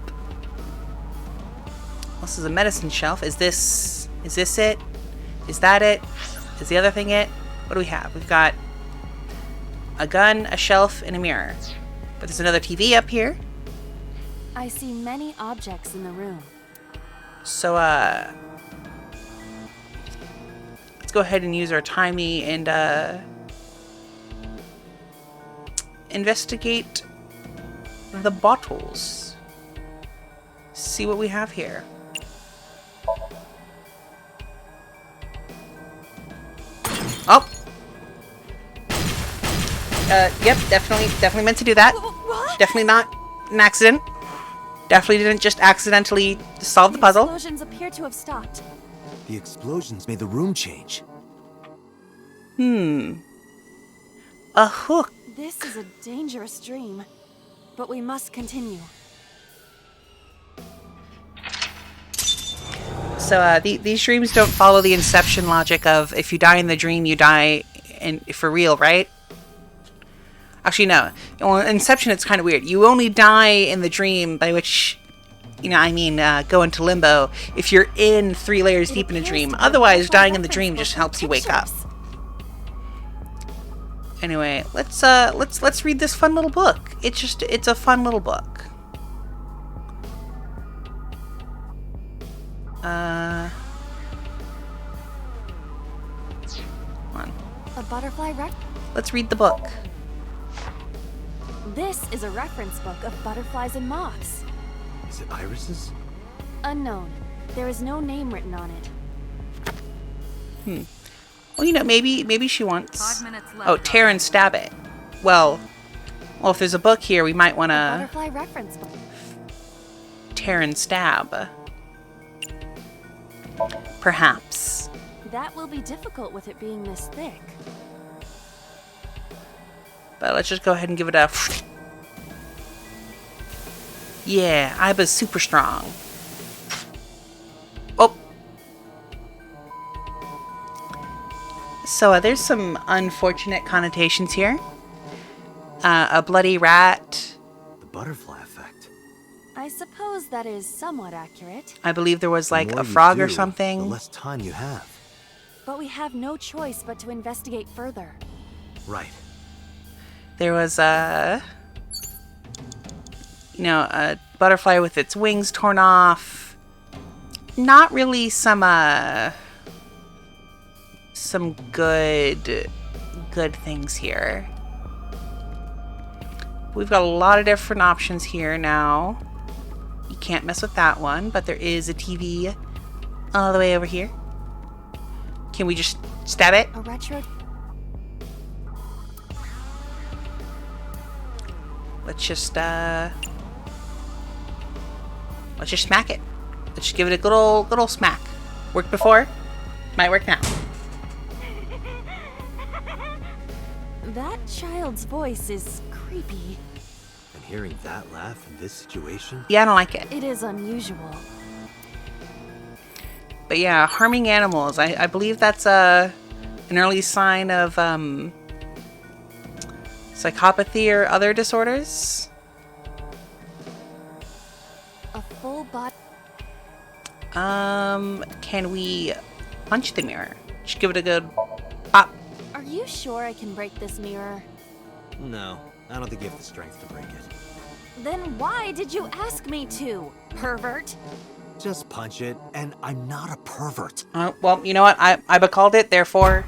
This is a medicine shelf. Is this it? Is that it? Is the other thing it? What do we have? We've got a gun, a shelf, and a mirror. But there's another TV up here. I see many objects in the room. So, let's go ahead and use our timey and, investigate the bottles. See what we have here. Oh! Yep, definitely meant to do that. What? Definitely not an accident. Definitely didn't just accidentally solve the puzzle. Explosions appear to have stopped. The explosions made the room change. A hook. This is a dangerous dream, but we must continue. So these dreams don't follow the Inception logic of if you die in the dream, you die for real, right? Actually, no. Well, in Inception, it's kind of weird. You only die in the dream, by which, go into limbo, if you're in 3 layers deep in a dream. Otherwise, dying in the dream just helps you wake up. Anyway, let's read this fun little book. It's a fun little book. Come on. A butterfly Let's read the book. This is a reference book of butterflies and moths. Is it irises? Unknown. There is no name written on it. Well, maybe she wants... 5 minutes left. Oh, tear and stab it. Well, if there's a book here, we might want to... Butterfly reference book. Tear and stab. Perhaps. That will be difficult with it being this thick. But let's just go ahead and give it a... Yeah, Iba's super strong. Oh. So there's some unfortunate connotations here. A bloody rat. The butterfly effect. I suppose that is somewhat accurate. I believe there was like The more a you frog or do, something. The less time you have. But we have no choice but to investigate further. Right. There was a butterfly with its wings torn off. Not really some good things here. We've got a lot of different options here now. You can't mess with that one, but there is a TV all the way over here. Can we just stab it? A retro... Let's just smack it. Let's just give it a good old smack. Worked before? Might work now. That child's voice is creepy. And hearing that laugh in this situation? Yeah, I don't like it. It is unusual. But yeah, harming animals. I believe that's an early sign of psychopathy or other disorders. A full body. Can we punch the mirror? Just give it a good pop. Are you sure I can break this mirror? No, I don't think you have the strength to break it. Then why did you ask me to, pervert? Just punch it, and I'm not a pervert. Well, you know what? I called it, therefore...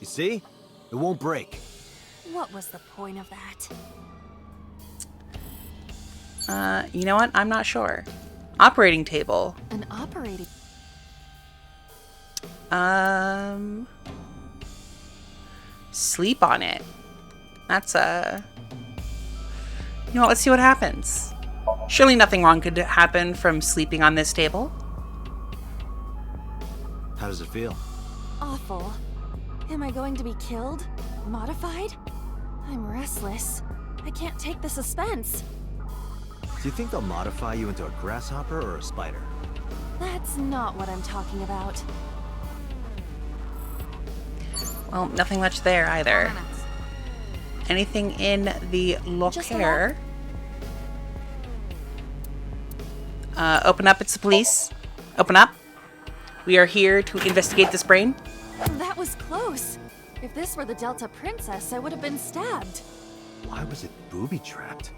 You see? It won't break. What was the point of that? You know what? I'm not sure. Operating table. An operating... Sleep on it. That's You know what? Let's see what happens. Surely nothing wrong could happen from sleeping on this table. How does it feel? Awful. Am I going to be killed? Modified? I'm restless. I can't take the suspense. Do you think they'll modify you into a grasshopper or a spider? That's not what I'm talking about. Well, nothing much there either. Anything in the locker? Open up, it's the police. Open up. We are here to investigate this brain. That was close. If this were the Delta Princess, I would have been stabbed. Why was it booby-trapped?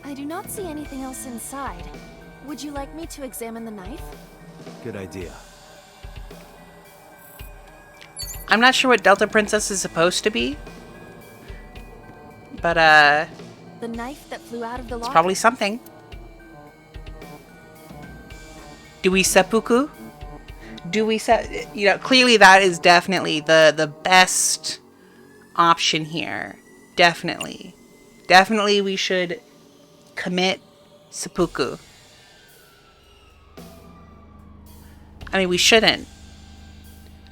I do not see anything else inside. Would you like me to examine the knife? Good idea. I'm not sure what Delta Princess is supposed to be. But, The knife that flew out of the locker? it's probably something. Do we seppuku? Clearly that is definitely the best option here. Definitely. Definitely we should commit seppuku. I mean, we shouldn't.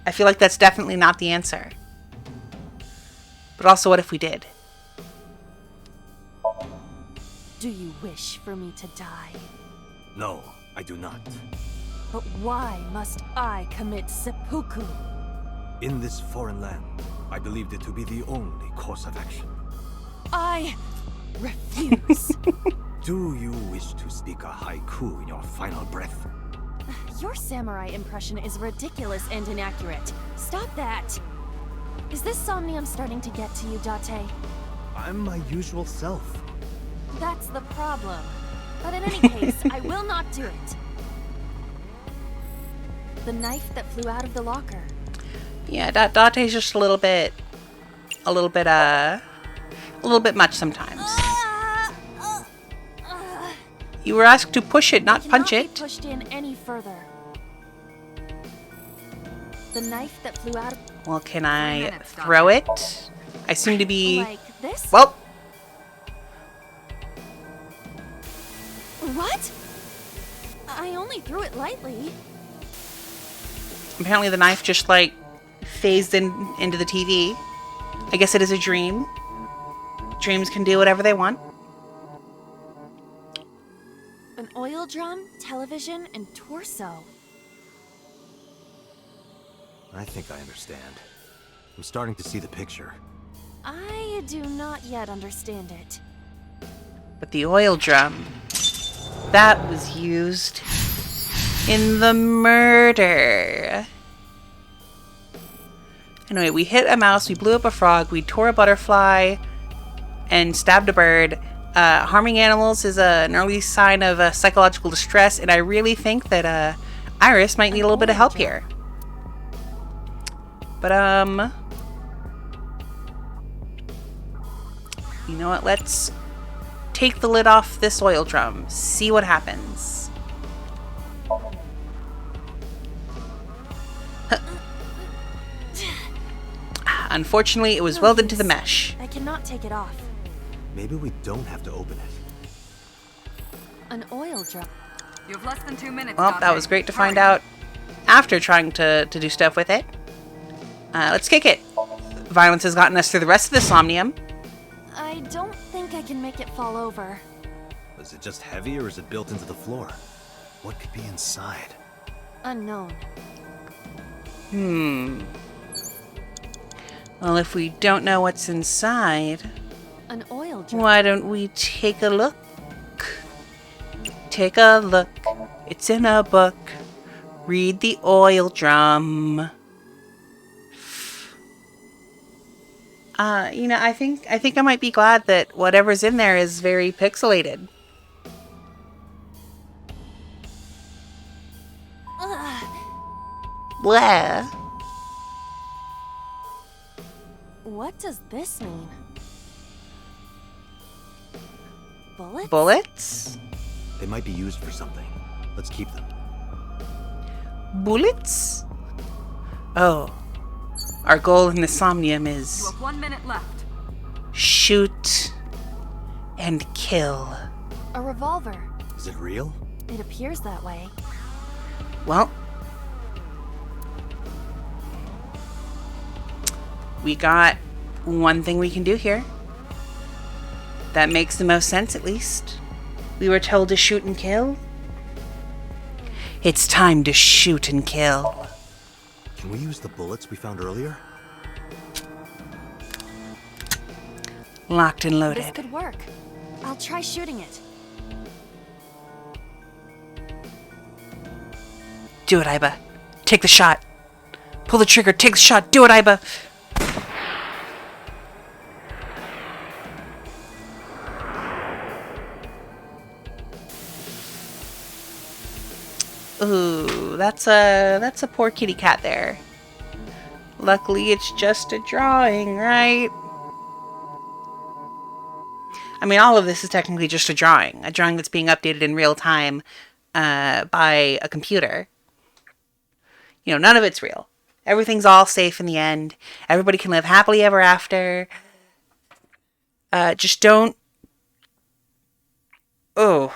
I feel like that's definitely not the answer. But also, what if we did? Do you wish for me to die? No, I do not. But why must I commit seppuku? In this foreign land, I believed it to be the only course of action. I refuse. Do you wish to speak a haiku in your final breath? Your samurai impression is ridiculous and inaccurate. Stop that! Is this Somnium starting to get to you, Date? I'm my usual self. That's the problem. But in any case, I will not do it. The knife that flew out of the locker. Yeah, Date's just a little bit much sometimes. You were asked to push it, not punch it. Be pushed in any further. The knife that flew out of... Well, can I throw it? I seem to be... Like this? Well... What? I only threw it lightly. Apparently the knife just, like, phased into the TV. I guess it is a dream. Dreams can do whatever they want. An oil drum, television, and torso. I think I understand. I'm starting to see the picture. I do not yet understand it. But the oil drum, that was used in the murder. Anyway, we hit a mouse, we blew up a frog, we tore a butterfly, and stabbed a bird. Harming animals is an early sign of psychological distress, and I really think that Iris might need a little bit of help here. But, you know what? Let's take the lid off this oil drum. See what happens. Unfortunately, it was welded to the mesh. I cannot take it off. Maybe we don't have to open it. An oil drum. You have less than 2 minutes. Well, that was great to find out after trying to do stuff with it. Let's kick it. Violence has gotten us through the rest of the Somnium. I don't think I can make it fall over. Is it just heavy or is it built into the floor? What could be inside? Unknown. Well, if we don't know what's inside, An oil drum. why don't we take a look? Take a look. It's in a book. Read the oil drum. You know, I think I might be glad that whatever's in there is very pixelated. Blah. What does this mean? Bullets? Bullets? They might be used for something. Let's keep them. Bullets? Oh. Our goal in the Somnium is... You have 1 minute left. shoot and kill. A revolver. Is it real? It appears that way. Well, we got one thing we can do here. That makes the most sense, at least. We were told to shoot and kill. It's time to shoot and kill. Can we use the bullets we found earlier? Locked and This loaded. could work. I'll try shooting it. Do it, Iba. Take the shot. Pull the trigger. Take the shot. Do it, Iba. Ooh, that's a poor kitty cat there. Luckily, it's just a drawing, right? I mean, all of this is technically just a drawing that's being updated in real time by a computer. You know, none of it's real. Everything's all safe in the end. Everybody can live happily ever after. Just don't... Oh.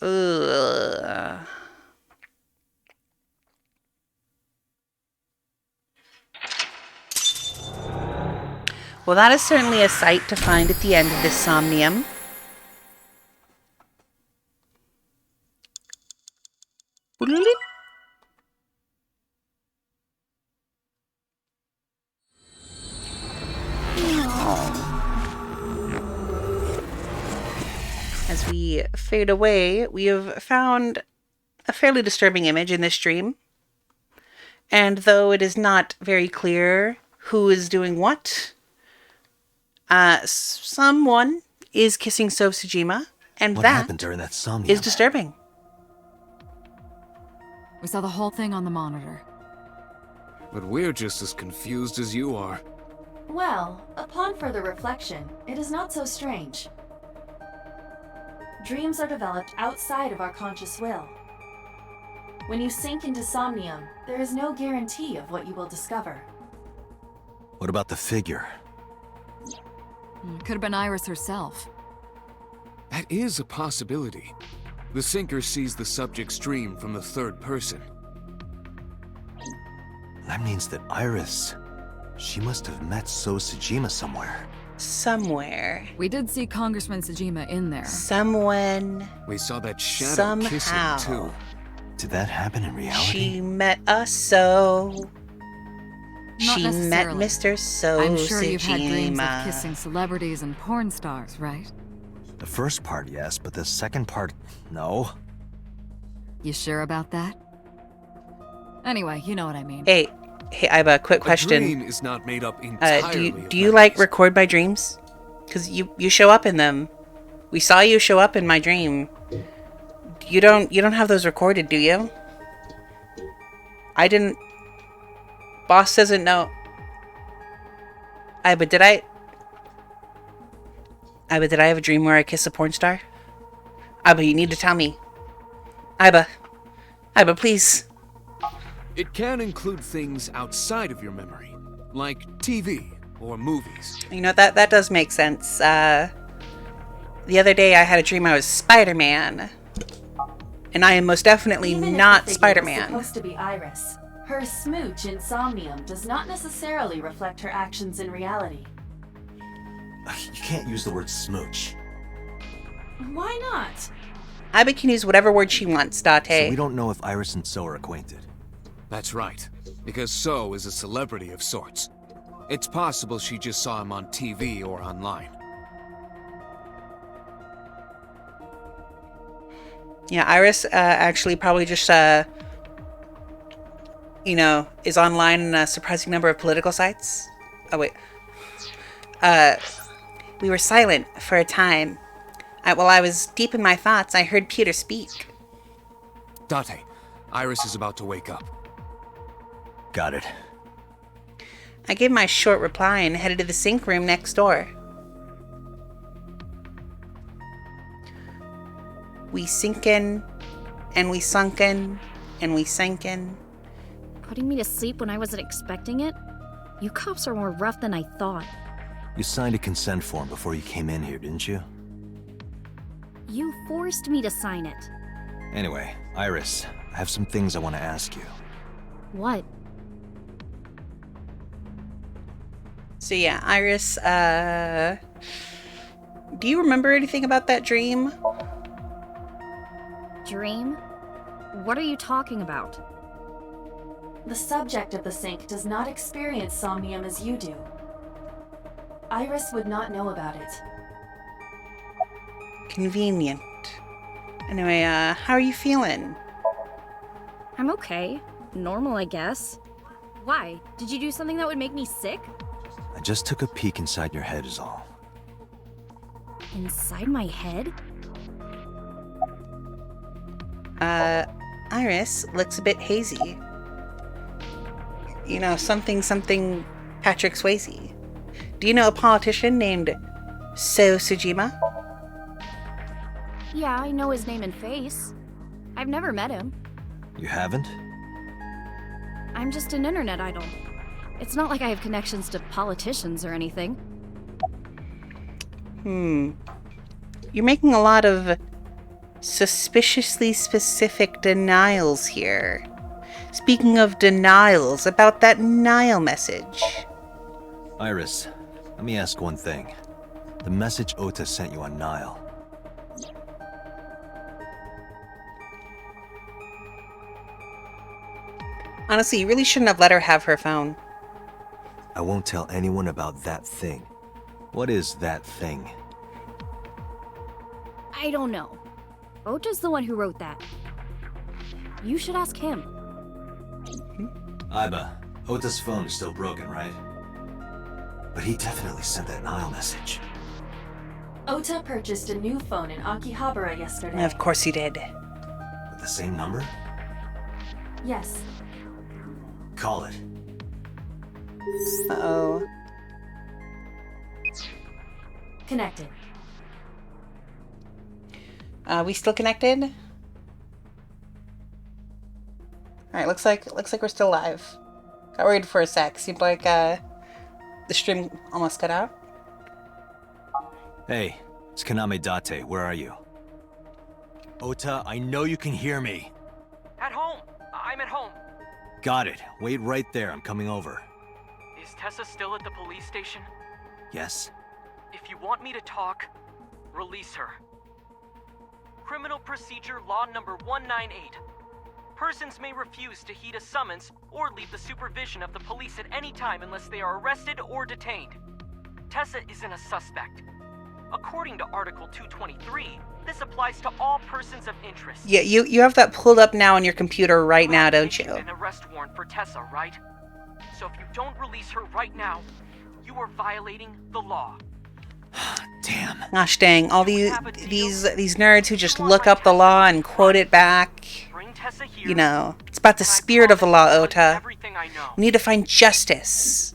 Ugh. Well, that is certainly a sight to find at the end of this Somnium. fade away, we have found a fairly disturbing image in this dream. And though it is not very clear who is doing what, someone is kissing So Tsujima, and What that happened during that Somnium? is disturbing. We saw the whole thing on the monitor. But we're just as confused as you are. Well, upon further reflection, it is not so strange. Dreams are developed outside of our conscious will. When you sink into Somnium, there is no guarantee of what you will discover. What about the figure? Could have been Iris herself. That is a possibility. The sinker sees the subject's dream from the third person. That means that Iris... She must have met So Tsujima somewhere. Somewhere. We did see Congressman Tsujima in there. Someone. We saw that shadow kissing Somehow. too. Did that happen in reality? She met us, So. Not She met necessarily. Mr. So I'm sure you've had dreams of Tsujima. kissing celebrities and porn stars, right? The first part, yes, but the second part, no. You sure about that? Anyway, you know what I mean. Hey, I have a quick A question. dream is not made up entirely Do of you like memories. record my dreams? Because you show up in them. We saw you show up in my dream. You don't have those recorded, do you? I didn't. Boss doesn't know. But did I have a dream where I kiss a porn star? But you need to tell me. Iba, please. It can include things outside of your memory, like TV or movies. You know, that does make sense. The other day I had a dream I was Spider-Man. And I am most definitely Even not if the figure Spider-Man. is supposed to be Iris, her smooch in Somnium does not necessarily reflect her actions in reality. You can't use the word smooch. Why not? Iba can use whatever word she wants, Date. So we don't know if Iris and So are acquainted. That's right, because So is a celebrity of sorts. It's possible she just saw him on TV or online. Yeah, Iris actually probably just, is online in a surprising number of political sites. Oh, wait. We were silent for a time. While I was deep in my thoughts, I heard Peter speak. Date, Iris is about to wake up. Got it. I gave my short reply and headed to the sink room next door. We sinkin', and we sunken, and we sankin'. Putting me to sleep when I wasn't expecting it? You cops are more rough than I thought. You signed a consent form before you came in here, didn't you? You forced me to sign it. Anyway, Iris, I have some things I want to ask you. What? So yeah, Iris, do you remember anything about that dream? Dream? What are you talking about? The subject of the sink does not experience Somnium as you do. Iris would not know about it. Convenient. Anyway, how are you feeling? I'm okay. Normal, I guess. Why? Did you do something that would make me sick? I just took a peek inside your head is all. Inside my head? Iris looks a bit hazy. You know, something Patrick Swayze. Do you know a politician named So Tsujima? Yeah, I know his name and face. I've never met him. You haven't? I'm just an internet idol. It's not like I have connections to politicians or anything. You're making a lot of suspiciously specific denials here. Speaking of denials, about that Nile message. Iris, let me ask one thing. The message Ota sent you on Nile. Honestly, you really shouldn't have let her have her phone. I won't tell anyone about that thing. What is that thing? I don't know. Ota's the one who wrote that. You should ask him. Aiba, Ota's phone is still broken, right? But he definitely sent that Nile message. Ota purchased a new phone in Akihabara yesterday. Of course he did. With the same number? Yes. Call it. Uh-oh. Connected. We still connected? Alright, looks like we're still live. Got worried for a sec. Seemed like the stream almost cut out. Hey, it's Kaname Date. Where are you? Ota, I know you can hear me. At home. I'm at home. Got it. Wait right there. I'm coming over. Is Tessa still at the police station? Yes? If you want me to talk, release her. Criminal Procedure Law number 198. Persons may refuse to heed a summons or leave the supervision of the police at any time unless they are arrested or detained. Tessa isn't a suspect. According to Article 223, this applies to all persons of interest. Yeah, you have that pulled up now on your computer right now, don't you? An arrest warrant for Tessa, right? So if you don't release her right now, you are violating the law. Damn. Gosh dang, all these nerds who just look up the law and quote it back. You know, it's about the spirit of the law, Ota. We need to find justice.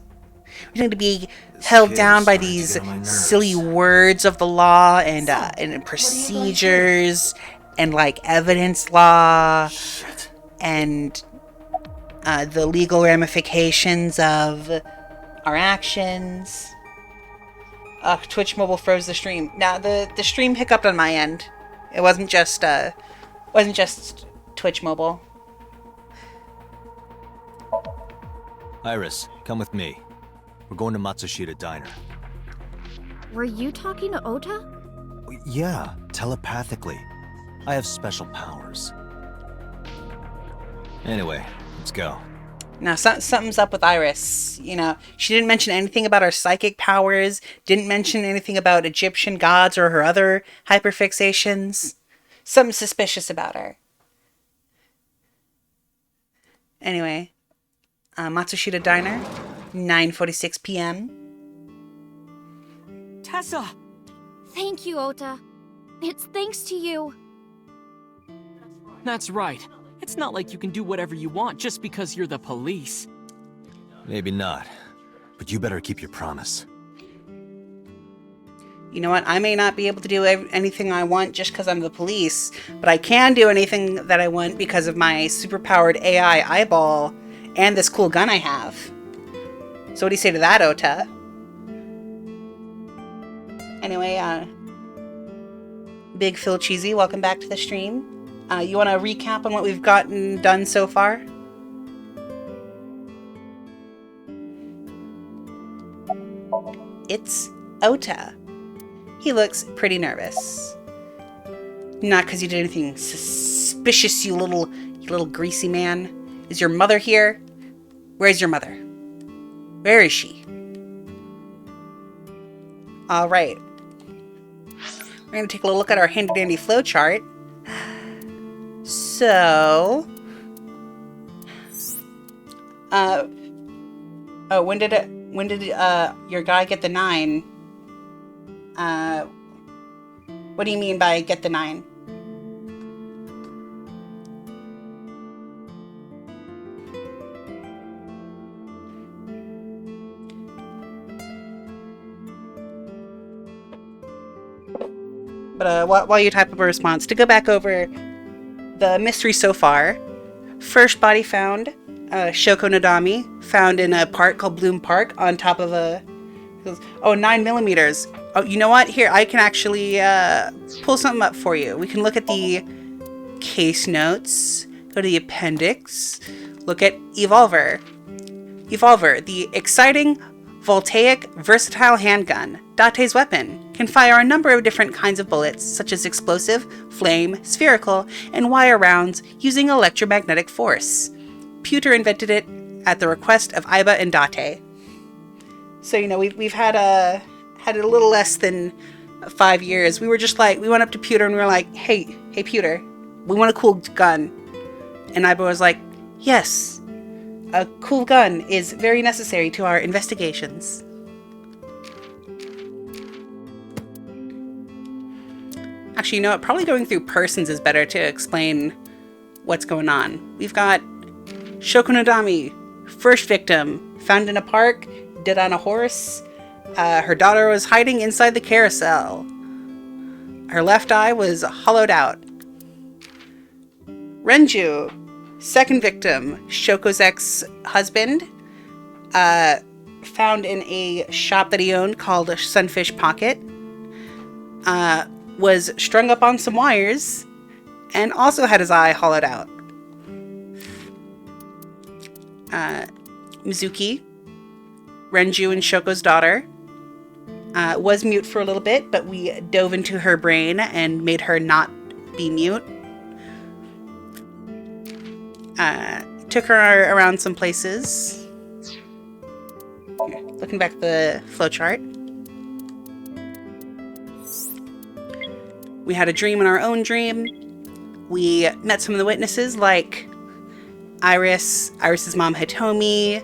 We need to be held down by these silly words of the law and procedures and like evidence law and the legal ramifications of our actions. Twitch mobile froze the stream. Now the stream hiccuped on my end. It wasn't just Twitch mobile. Iris, come with me. We're going to Matsushita Diner. Were you talking to Ota? Yeah, telepathically. I have special powers. Anyway, let's go. Now, something's up with Iris. You know, she didn't mention anything about her psychic powers, didn't mention anything about Egyptian gods or her other hyperfixations. Something suspicious about her. Anyway, Matsushita Diner, 9:46 p.m. Tessa! Thank you, Ota. It's thanks to you. That's right. It's not like you can do whatever you want just because you're the police. Maybe not, but you better keep your promise. You know what? I may not be able to do anything I want just because I'm the police, but I can do anything that I want because of my superpowered AI eyeball and this cool gun I have. So what do you say to that, Ota? Anyway, Big Phil Cheesy, welcome back to the stream. You want to recap on what we've gotten done so far? It's Ota. He looks pretty nervous. Not because you did anything suspicious, you little greasy man. Is your mother here? Where's your mother? Where is she? All right. We're going to take a look at our handy-dandy flowchart. So, when did your guy get the 9? What do you mean by get the 9? But while you type up a response, to go back over the mystery so far. First body found, Shoko Nadami, found in a park called Bloom Park on top of a... 9mm. Oh, you know what? Here, I can actually pull something up for you. We can look at the case notes, go to the appendix, look at Evolver. Evolver, the exciting, voltaic, versatile handgun, Date's weapon, can fire a number of different kinds of bullets, such as explosive, flame, spherical, and wire rounds using electromagnetic force. Pewter invented it at the request of Aiba and Date. So, you know, we've had a little less than 5 years. We were just like, we went up to Pewter and we were like, hey, hey, Pewter, we want a cool gun. And Iba was like, yes, a cool gun is very necessary to our investigations. Actually, you know what? Probably going through persons is better to explain what's going on. We've got Shoko Nodami, first victim, found in a park, dead on a horse. Her daughter was hiding inside the carousel. Her left eye was hollowed out. Renju, second victim, Shoko's ex-husband, found in a shop that he owned called Sunfish Pocket, was strung up on some wires, and also had his eye hollowed out. Mizuki, Renju and Shoko's daughter, was mute for a little bit, but we dove into her brain and made her not be mute. Took her around some places. Here, looking back at the flowchart. We had a dream in our own dream. We met some of the witnesses like Iris's mom Hitomi,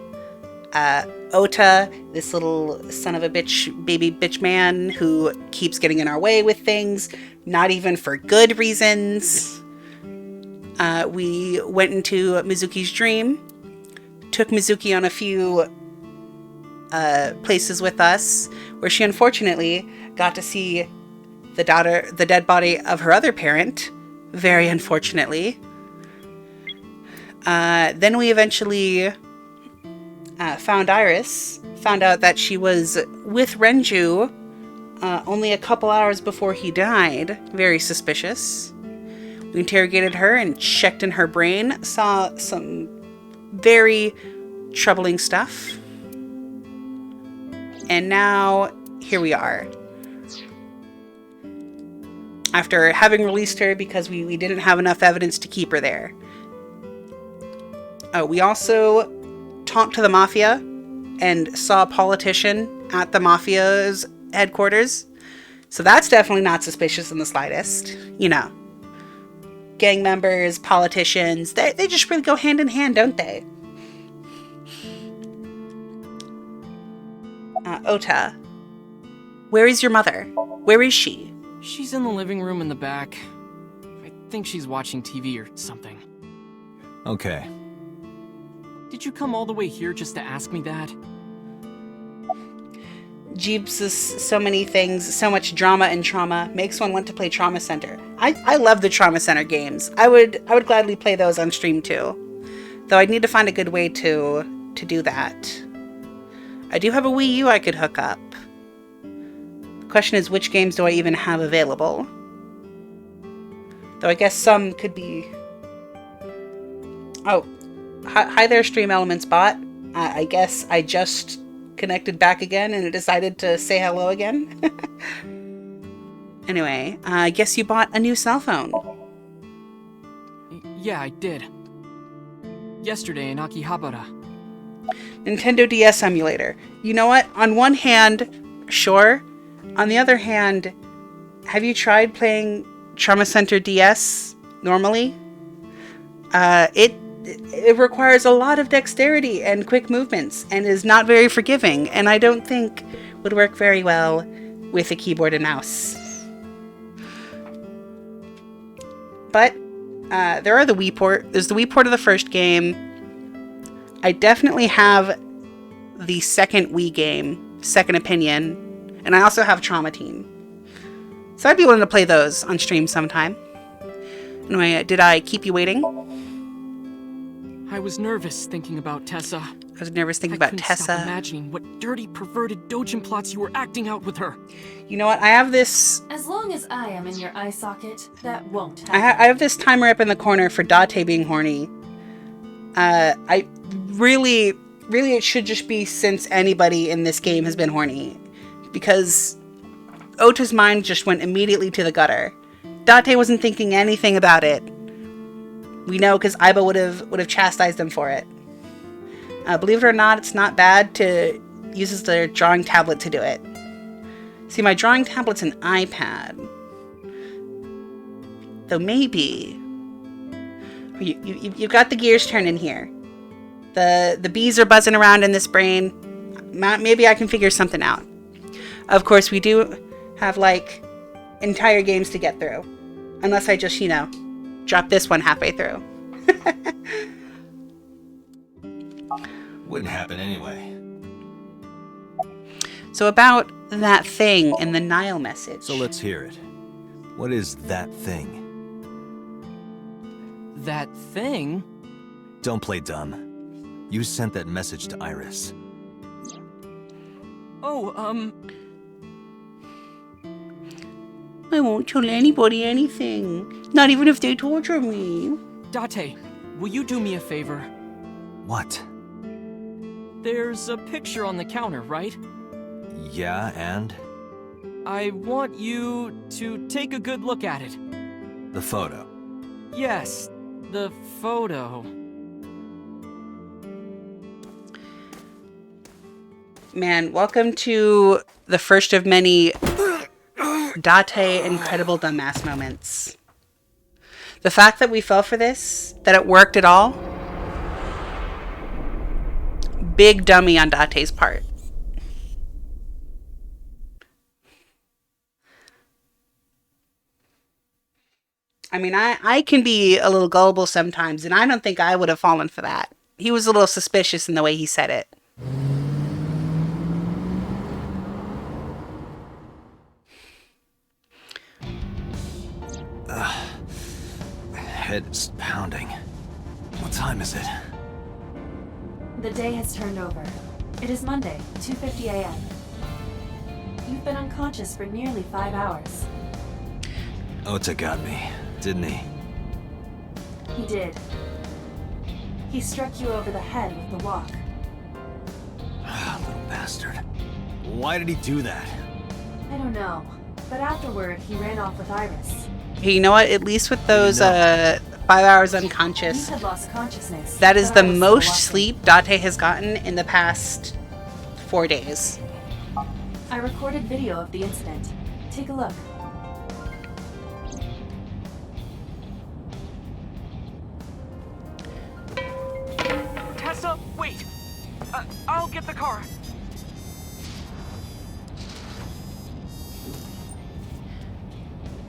Ota, this little son of a bitch, baby bitch man who keeps getting in our way with things, not even for good reasons. We went into Mizuki's dream, took Mizuki on a few places with us, where she unfortunately got to see the dead body of her other parent, very unfortunately. Then we eventually found Iris, found out that she was with Renju only a couple hours before he died. Very suspicious. We interrogated her and checked in her brain, saw some very troubling stuff. And now, here we are. After having released her because we didn't have enough evidence to keep her there. We also talked to the Mafia and saw a politician at the Mafia's headquarters. So that's definitely not suspicious in the slightest. You know, gang members, politicians, they just really go hand in hand, don't they? Ota, where is your mother? Where is she? She's in the living room in the back. I think she's watching TV or something. Okay. Did you come all the way here just to ask me that? Jeeps is so many things, so much drama and trauma, makes one want to play Trauma Center. I love the Trauma Center games. I would gladly play those on stream too. Though I'd need to find a good way to do that. I do have a Wii U I could hook up. The question is, which games do I even have available? Though I guess some could be... Oh, hi there, Stream Elements bot. I guess I just connected back again and it decided to say hello again. Anyway, I guess you bought a new cell phone. Yeah, I did. Yesterday in Akihabara. Nintendo DS emulator. You know what? On one hand, sure. On the other hand, have you tried playing Trauma Center DS normally? It requires a lot of dexterity and quick movements and is not very forgiving, and I don't think would work very well with a keyboard and mouse. But there are the Wii port. There's the Wii port of the first game. I definitely have the second Wii game, Second Opinion, and I also have Trauma Team. So I'd be willing to play those on stream sometime. Anyway, did I keep you waiting? I was nervous thinking about Tessa. I was nervous thinking about Tessa. Stop imagining what dirty, perverted dojin plots you were acting out with her. You know what? I have this... As long as I am in your eye socket, that won't happen. I have this timer up in the corner for Date being horny. I really, it should just be since anybody in this game has been horny. Because Ota's mind just went immediately to the gutter. Date wasn't thinking anything about it. We know because Aiba would have chastised him for it. Believe it or not, it's not bad to use their drawing tablet to do it. See, my drawing tablet's an iPad. Though maybe... You've got the gears turning here. The bees are buzzing around in this brain. Maybe I can figure something out. Of course, we do have, like, entire games to get through. Unless I just, drop this one halfway through. Wouldn't happen anyway. So about that thing in the Nile message. So let's hear it. What is that thing? That thing? Don't play dumb. You sent that message to Iris. Oh, I won't tell anybody anything. Not even if they torture me. Date, will you do me a favor? What? There's a picture on the counter, right? Yeah, and? I want you to take a good look at it. The photo. Yes, the photo. Man, welcome to the first of many Date incredible dumbass moments. The fact that we fell for this, that it worked at all, big dummy on Date's part. I mean, I can be a little gullible sometimes, and I don't think I would have fallen for that. He was a little suspicious in the way he said it. Head is pounding. What time is it? The day has turned over. It is Monday, 2:50 a.m. You've been unconscious for nearly 5 hours. Ota got me, didn't he? He did. He struck you over the head with the walk. Little bastard. Why did he do that? I don't know, but afterward he ran off with Iris. Hey, you know what? At least with those 5 hours unconscious, You had lost consciousness. that is but the I was still most watching. sleep Date has gotten in the past 4 days. I recorded video of the incident. Take a look. Tessa, wait! I'll get the car.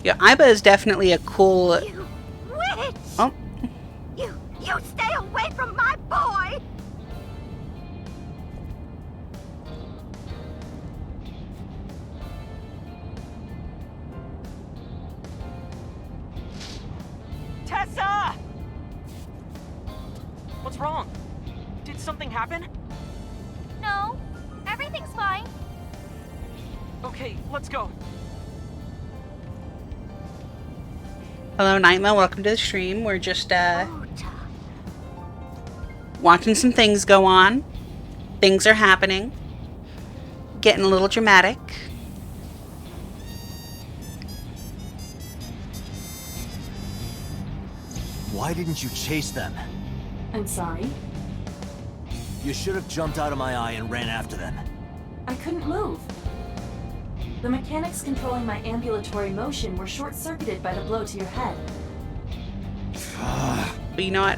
Yeah, Iba is definitely a cool... You witch! Oh, You stay away from my boy! Tessa! What's wrong? Did something happen? No, everything's fine. Okay, let's go. hello, Nightmare. Welcome to the stream. We're just, watching some things go on. Things are happening. Getting a little dramatic. Why didn't you chase them? I'm sorry. You should have jumped out of my eye and ran after them. I couldn't move. The mechanics controlling my ambulatory motion were short-circuited by the blow to your head. But you know what?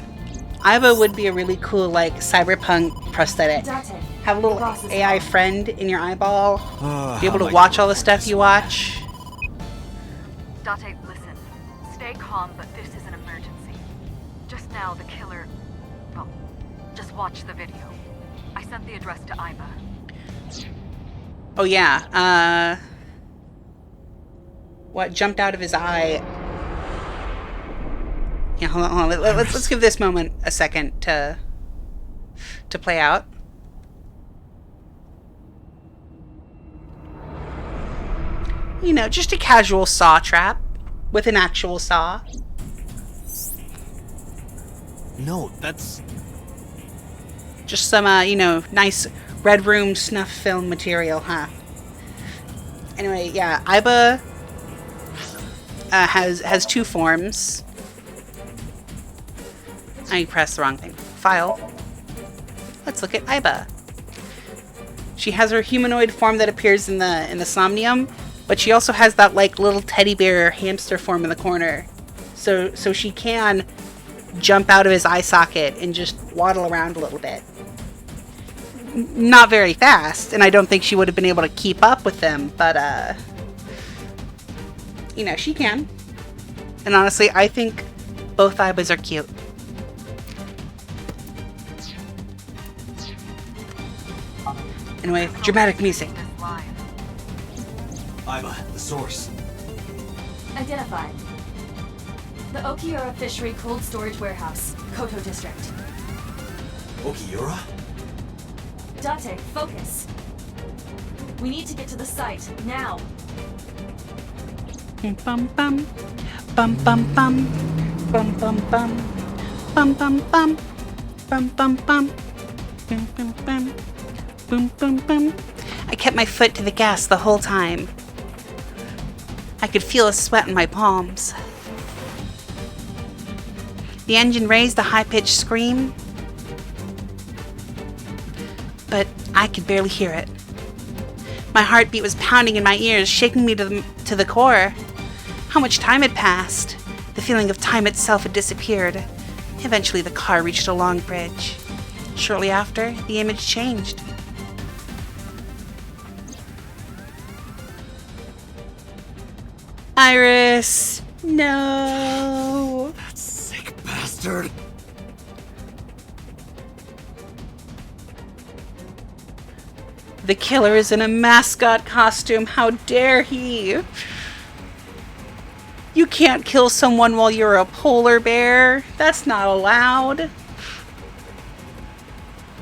Iba would be a really cool, like, cyberpunk prosthetic. Date, Have a little the boss is AI calling. friend in your eyeball. Be able how to am I watch gonna all the report stuff this you one? watch. Date, listen. Stay calm, but this is an emergency. Just now, the killer... Well, just watch the video. I sent the address to Iba. Oh, yeah. What jumped out of his eye? Yeah, hold on. Let's give this moment a second to play out. You know, just a casual saw trap with an actual saw. No, that's... Just some, you know, nice Red Room snuff film material, huh? Anyway, yeah, Iba has two forms. I pressed the wrong thing. File. Let's look at Iba. She has her humanoid form that appears in the Somnium, but she also has that like little teddy bear hamster form in the corner. So she can jump out of his eye socket and just waddle around a little bit. Not very fast, and I don't think she would have been able to keep up with them, but you know, she can. And honestly, I think both Ibas are cute. Anyway, dramatic music. Iba, the source. Identified. The Okiura Fishery Cold Storage Warehouse, Koto District. Okiura? Date, focus. We need to get to the site, now. Bum bum. Bum bum bum. Bum bum bum. Bum bum bum. Bum bum bum. Bum bum bum. Boom bum bum. I kept my foot to the gas the whole time. I could feel a sweat in my palms. The engine raised a high-pitched scream, but I could barely hear it. My heartbeat was pounding in my ears, shaking me to the core. How much time had passed? The feeling of time itself had disappeared. Eventually, the car reached a long bridge. Shortly after, the image changed. Iris! No! That sick bastard! The killer is in a mascot costume. How dare he? You can't kill someone while you're a polar bear. That's not allowed.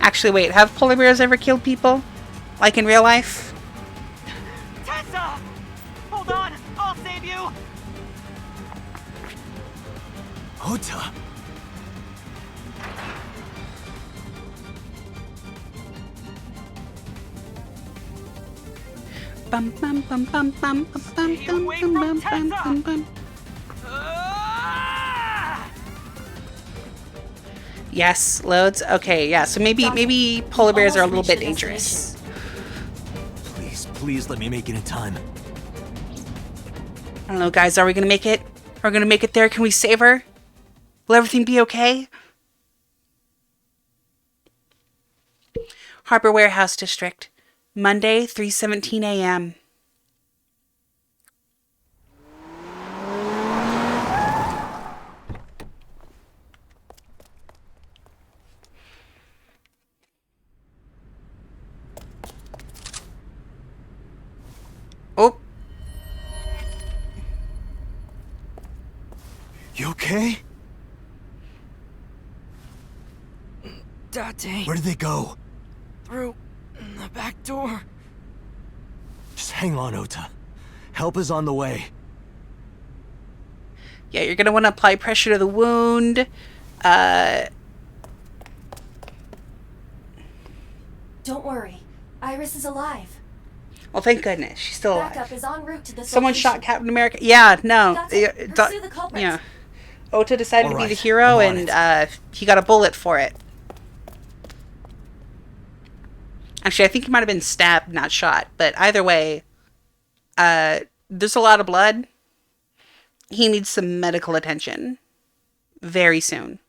Actually, wait. Have polar bears ever killed people? Like in real life? Tessa! Hold on! I'll save you! Ota! Bum bum bum bum bum bum bum bum bum bum bum bum. Yes, loads. Okay, yeah. So maybe polar bears are a little bit dangerous. Please let me make it in time. I don't know, guys. Are we gonna make it? Are we gonna make it there? Can we save her? Will everything be okay? Harbor Warehouse District, Monday, 3:17 a.m. Oh. You okay? Date. Where did they go? Through the back door. Just hang on, Ota. Help is on the way. Yeah, you're gonna want to apply pressure to the wound. Don't worry. Iris is alive. Well, thank goodness. She's still alive. Backup is en route to this Someone location. shot Captain America. Yeah, no. Pursue the culprit. Yeah. Ota decided to be Alright, the hero, I'm on and he got a bullet for it. Actually, I think he might have been stabbed, not shot. But either way, there's a lot of blood. He needs some medical attention very soon.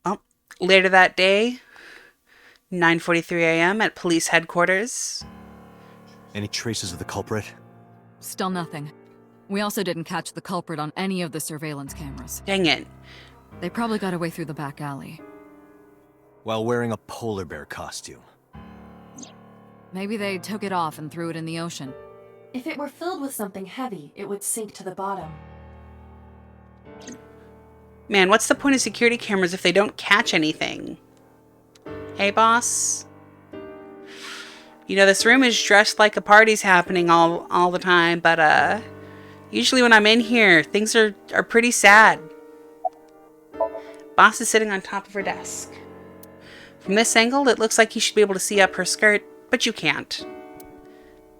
Oh, later that day, 9:43 a.m. at police headquarters. Any traces of the culprit? Still nothing. We also didn't catch the culprit on any of the surveillance cameras. Dang it. They probably got away through the back alley. While wearing a polar bear costume. Maybe they took it off and threw it in the ocean. If it were filled with something heavy, it would sink to the bottom. Man, what's the point of security cameras if they don't catch anything? Hey, boss? You know, this room is dressed like a party's happening all the time, but, usually when I'm in here, things are pretty sad. Boss is sitting on top of her desk. From this angle, it looks like you should be able to see up her skirt, but you can't.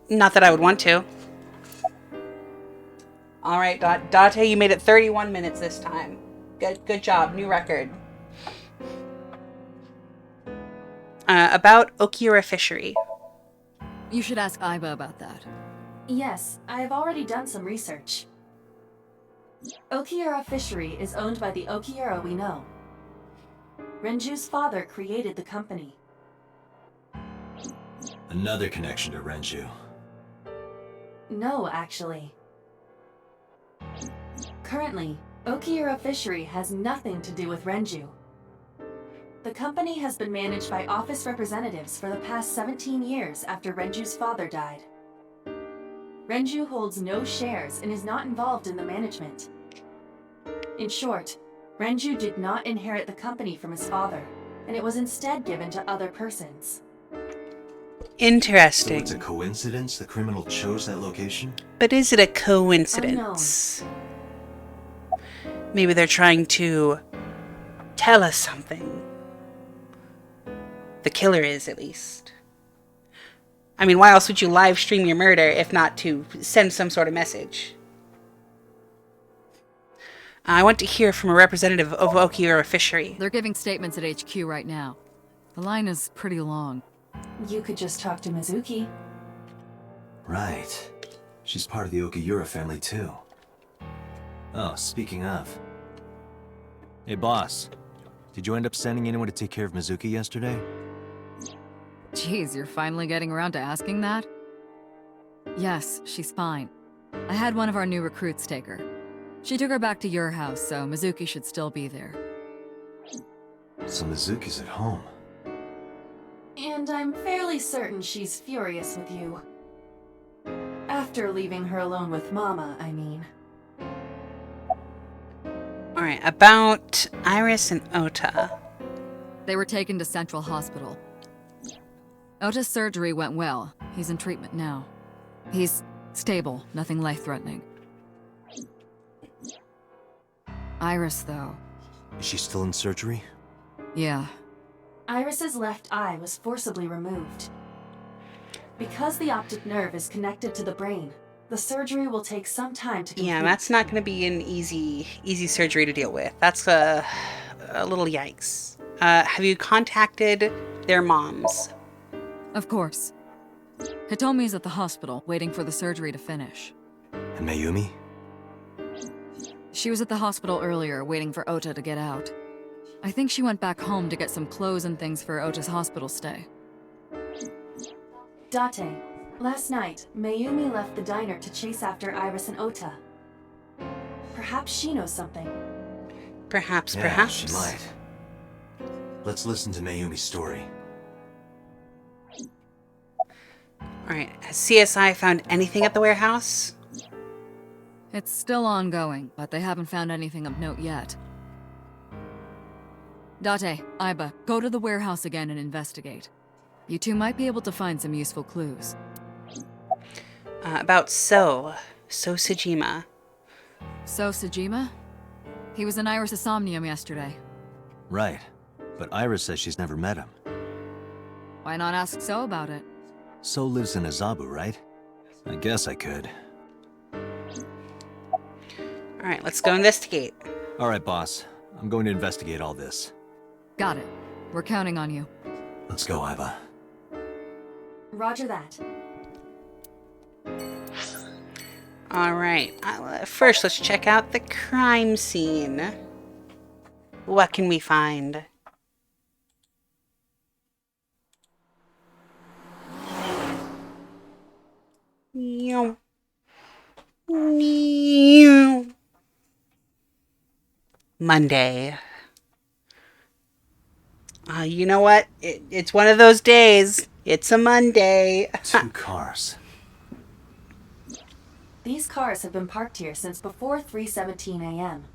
Not that I would want to. Alright, Date, you made it 31 minutes this time. Good job. New record. About Okiura Fishery. You should ask Iba about that. Yes, I have already done some research. Okiura Fishery is owned by the Okiura we know. Renju's father created the company. Another connection to Renju. No, actually. Currently, Okiura Fishery has nothing to do with Renju. The company has been managed by office representatives for the past 17 years after Renju's father died. Renju holds no shares and is not involved in the management. In short, Renju did not inherit the company from his father, and it was instead given to other persons. Interesting. So it's a coincidence the criminal chose that location? But is it a coincidence? Maybe they're trying to tell us something. The killer is, at least. I mean, why else would you live stream your murder if not to send some sort of message? I want to hear from a representative of Okiura Fishery. They're giving statements at HQ right now. The line is pretty long. You could just talk to Mizuki. Right. She's part of the Okiura family too. Oh, speaking of. Hey boss, did you end up sending anyone to take care of Mizuki yesterday? Jeez, you're finally getting around to asking that? Yes, she's fine. I had one of our new recruits take her. She took her back to your house, so Mizuki should still be there. So Mizuki's at home. And I'm fairly certain she's furious with you. After leaving her alone with Mama, I mean. Alright, about Iris and Ota. They were taken to Central Hospital. Ota's surgery went well. He's in treatment now. He's stable, nothing life-threatening. Iris, though. Is she still in surgery? Yeah. Iris's left eye was forcibly removed. Because the optic nerve is connected to the brain, the surgery will take some time to complete. Yeah, that's not going to be an easy surgery to deal with. That's a little yikes. Have you contacted their moms? Of course. Hitomi's at the hospital, waiting for the surgery to finish. And Mayumi? She was at the hospital earlier, waiting for Ota to get out. I think she went back home to get some clothes and things for Ota's hospital stay. Date, last night, Mayumi left the diner to chase after Iris and Ota. Perhaps she knows something. Perhaps. She might. Let's listen to Mayumi's story. Alright, has CSI found anything at the warehouse? It's still ongoing, but they haven't found anything of note yet. Date, Aiba, go to the warehouse again and investigate. You two might be able to find some useful clues. About So Sajima. So Sajima? He was in Iris' Somnium yesterday. Right. But Iris says she's never met him. Why not ask So about it? So lives in Azabu, right? I guess I could. Alright, let's go investigate. Alright, boss. I'm going to investigate all this. Got it. We're counting on you. Let's go, Aiba. Roger that. Alright, first let's check out the crime scene. What can we find? Monday. You know what? It's one of those days. It's a Monday. 2 cars. These cars have been parked here since before 3:17 a.m.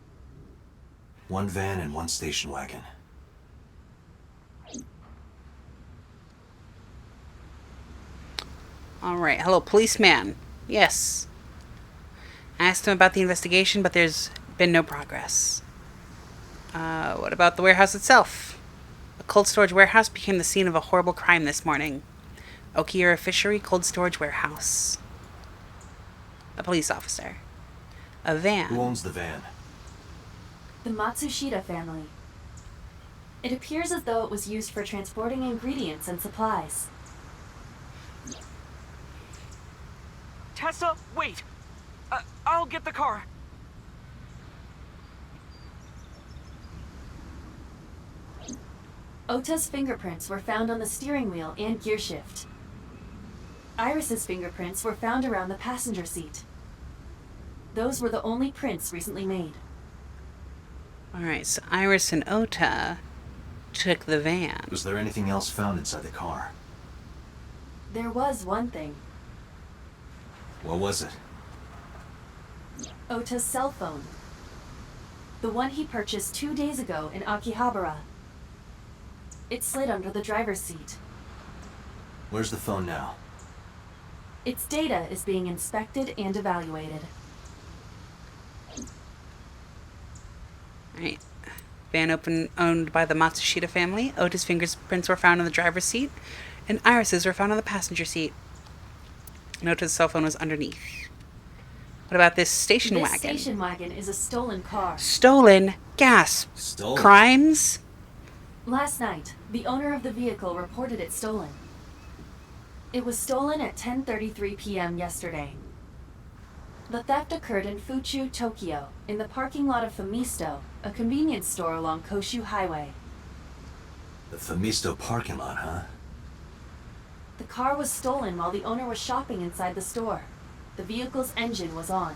1 van and 1 station wagon. Alright, hello, policeman. Yes. I asked him about the investigation, but there's been no progress. What about the warehouse itself? A cold storage warehouse became the scene of a horrible crime this morning. Okiura Fishery Cold Storage Warehouse. A police officer. A van. Who owns the van? The Matsushita family. It appears as though it was used for transporting ingredients and supplies. Tessa, wait! I'll get the car. Ota's fingerprints were found on the steering wheel and gearshift. Iris's fingerprints were found around the passenger seat. Those were the only prints recently made. Alright, so Iris and Ota took the van. Was there anything else found inside the car? There was one thing. What was it? Ota's cell phone. The one he purchased 2 days ago in Akihabara. It slid under the driver's seat. Where's the phone now? Its data is being inspected and evaluated. Alright. Van owned by the Matsushita family. Ota's fingerprints were found on the driver's seat, and Iris's were found on the passenger seat. And Ota's cell phone was underneath. What about this station This wagon? station wagon is a stolen car. Stolen? Gasp. Stolen? Crimes? Last night, the owner of the vehicle reported it stolen. It was stolen at 10:33 p.m. yesterday. The theft occurred in Fuchu, Tokyo, in the parking lot of Famisto, a convenience store along Koshu Highway. The Famisto parking lot, huh? The car was stolen while the owner was shopping inside the store. The vehicle's engine was on.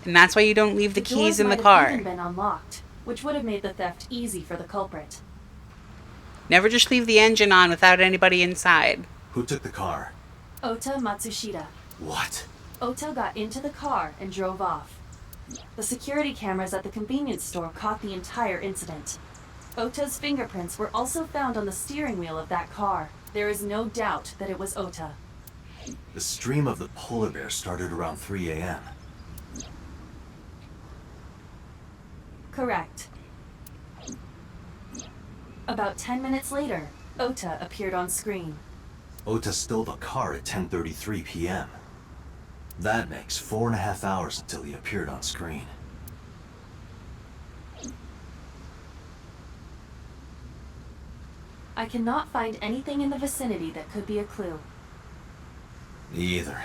And that's why you don't leave the keys doors in the might have car. even been unlocked, which would have made the theft easy for the culprit. Never just leave the engine on without anybody inside. Who took the car? Ota Matsushita. What? Ota got into the car and drove off. The security cameras at the convenience store caught the entire incident. Ota's fingerprints were also found on the steering wheel of that car. There is no doubt that it was Ota. The stream of the polar bear started around 3 a.m. Correct. About 10 minutes later, Ota appeared on screen. Ota stole the car at 10:33 p.m. That makes 4.5 hours until he appeared on screen. I cannot find anything in the vicinity that could be a clue. Me either.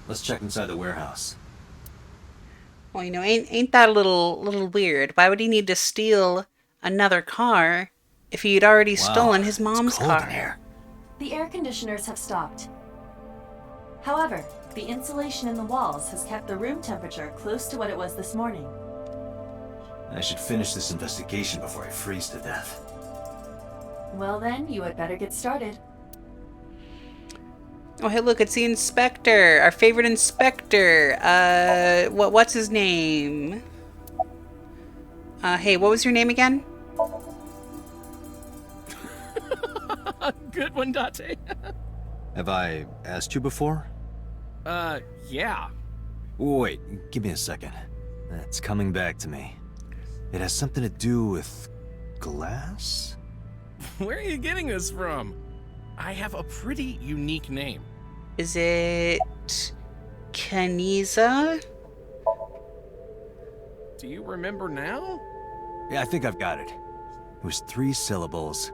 Let's check inside the warehouse. Well, you know, ain't that a little weird? Why would he need to steal another car if he'd already stolen his mom's cold car? in here. The air conditioners have stopped. However, the insulation in the walls has kept the room temperature close to what it was this morning. I should finish this investigation before I freeze to death. Well then, you had better get started. Oh, hey, look, it's the inspector. Our favorite inspector. What's his name? Hey, what was your name again? Good one, Date. Have I asked you before? Yeah. Wait, give me a second. It's coming back to me. It has something to do with glass? Where are you getting this from? I have a pretty unique name. Is it Kaniza? Do you remember now? Yeah, I think I've got it. It was 3 syllables.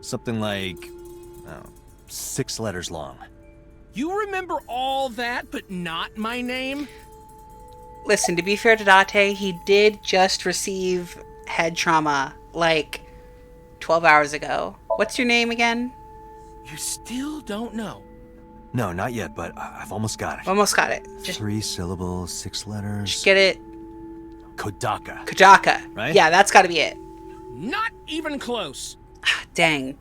Something like, 6 letters long. You remember all that, but not my name? Listen, to be fair to Date, he did just receive head trauma, like, 12 hours ago. What's your name again? You still don't know? No, not yet, but I've almost got it. Almost got it. Just 3 syllables, 6 letters. Just get it. Kodaka. Kodaka. Right? Yeah, that's gotta be it. Not even close. Dang.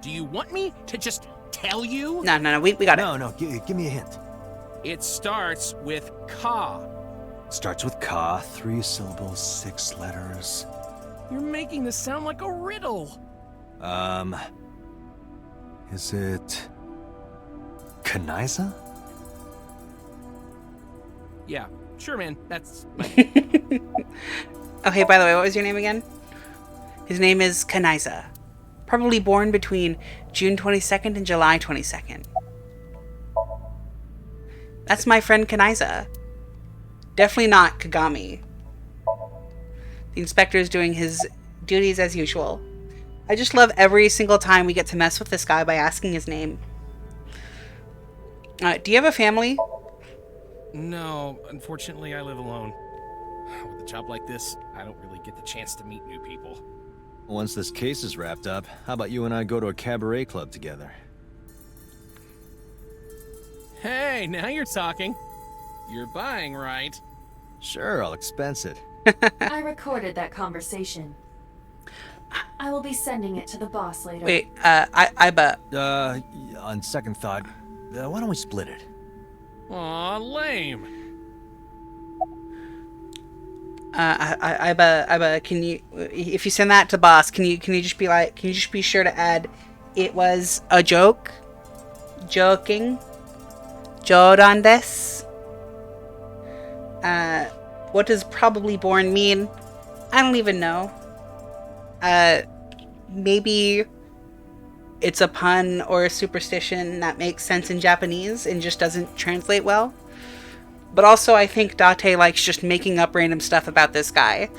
Do you want me to just tell you? No, we got it. No, give me a hint. It starts with Ka. Starts with Ka, 3 syllables, 6 letters. You're making this sound like a riddle. Is it Kaniza? Yeah, sure, man. That's my... Oh, hey, by the way, what was your name again? His name is Kaniza. Probably born between June 22nd and July 22nd. That's my friend Kaniza. Definitely not Kagami. The inspector is doing his duties as usual. I just love every single time we get to mess with this guy by asking his name. Do you have a family? No, unfortunately I live alone. With a job like this, I don't really get the chance to meet new people. Once this case is wrapped up, how about you and I go to a cabaret club together? Hey, now you're talking. You're buying, right? Sure, I'll expense it. I recorded that conversation. I will be sending it to the boss later. Wait, Iba. On second thought, why don't we split it? Aw, lame. Iba, can you, if you send that to boss, can you just be sure to add, it was a joke? Joking? Jodan des? What does probably born mean? I don't even know. Maybe it's a pun or a superstition that makes sense in Japanese and just doesn't translate well. But also, I think Date likes just making up random stuff about this guy.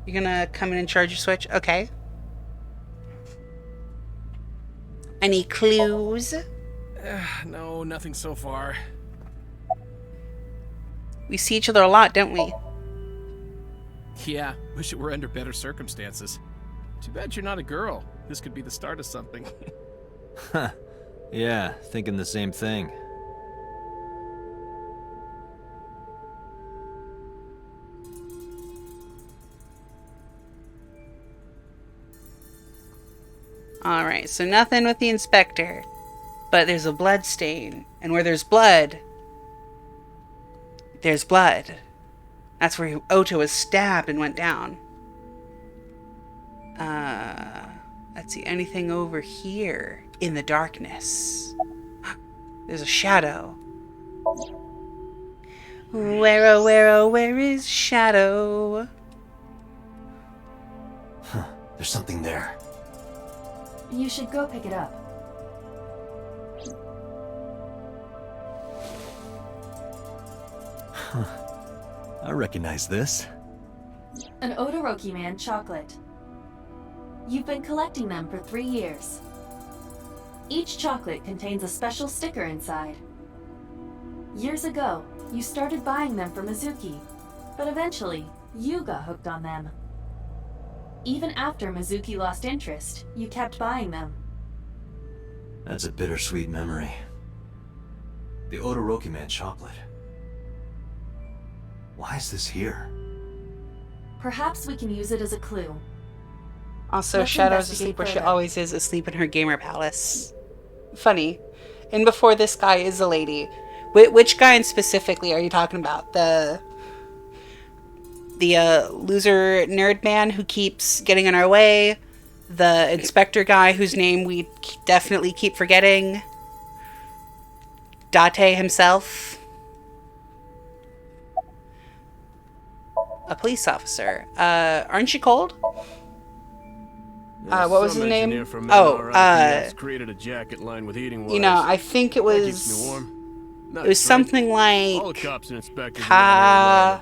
You're gonna come in and charge your switch? Okay. Any clues? No, nothing so far. We see each other a lot, don't we? Yeah, wish it were under better circumstances. Too bad you're not a girl. This could be the start of something. Huh. Yeah, thinking the same thing. Alright, so nothing with the inspector. But there's a blood stain. And where there's blood, there's blood. That's where Oto was stabbed and went down. Let's see, anything over here in the darkness? There's a shadow. Where is shadow? Huh, there's something there. You should go pick it up. Huh. I recognize this. An Odoroki Man chocolate. You've been collecting them for 3 years. Each chocolate contains a special sticker inside. Years ago, you started buying them for Mizuki, but eventually, you got hooked on them. Even after Mizuki lost interest, you kept buying them. That's a bittersweet memory. The Odoroki Man chocolate. Why is this here? Perhaps we can use it as a clue. Also, Let's Shadow's investigate asleep where she further. always is, asleep in her gamer palace. Funny. And before this guy is a lady. Which guy specifically are you talking about? The loser nerd man who keeps getting in our way? The inspector guy whose name we definitely keep forgetting? Date himself? A police officer. Aren't you cold? What was his name? Created a jacket lined with heating wires. You know, I think it was. That keeps me warm. It Nice, was right? something like All the cops and inspectors around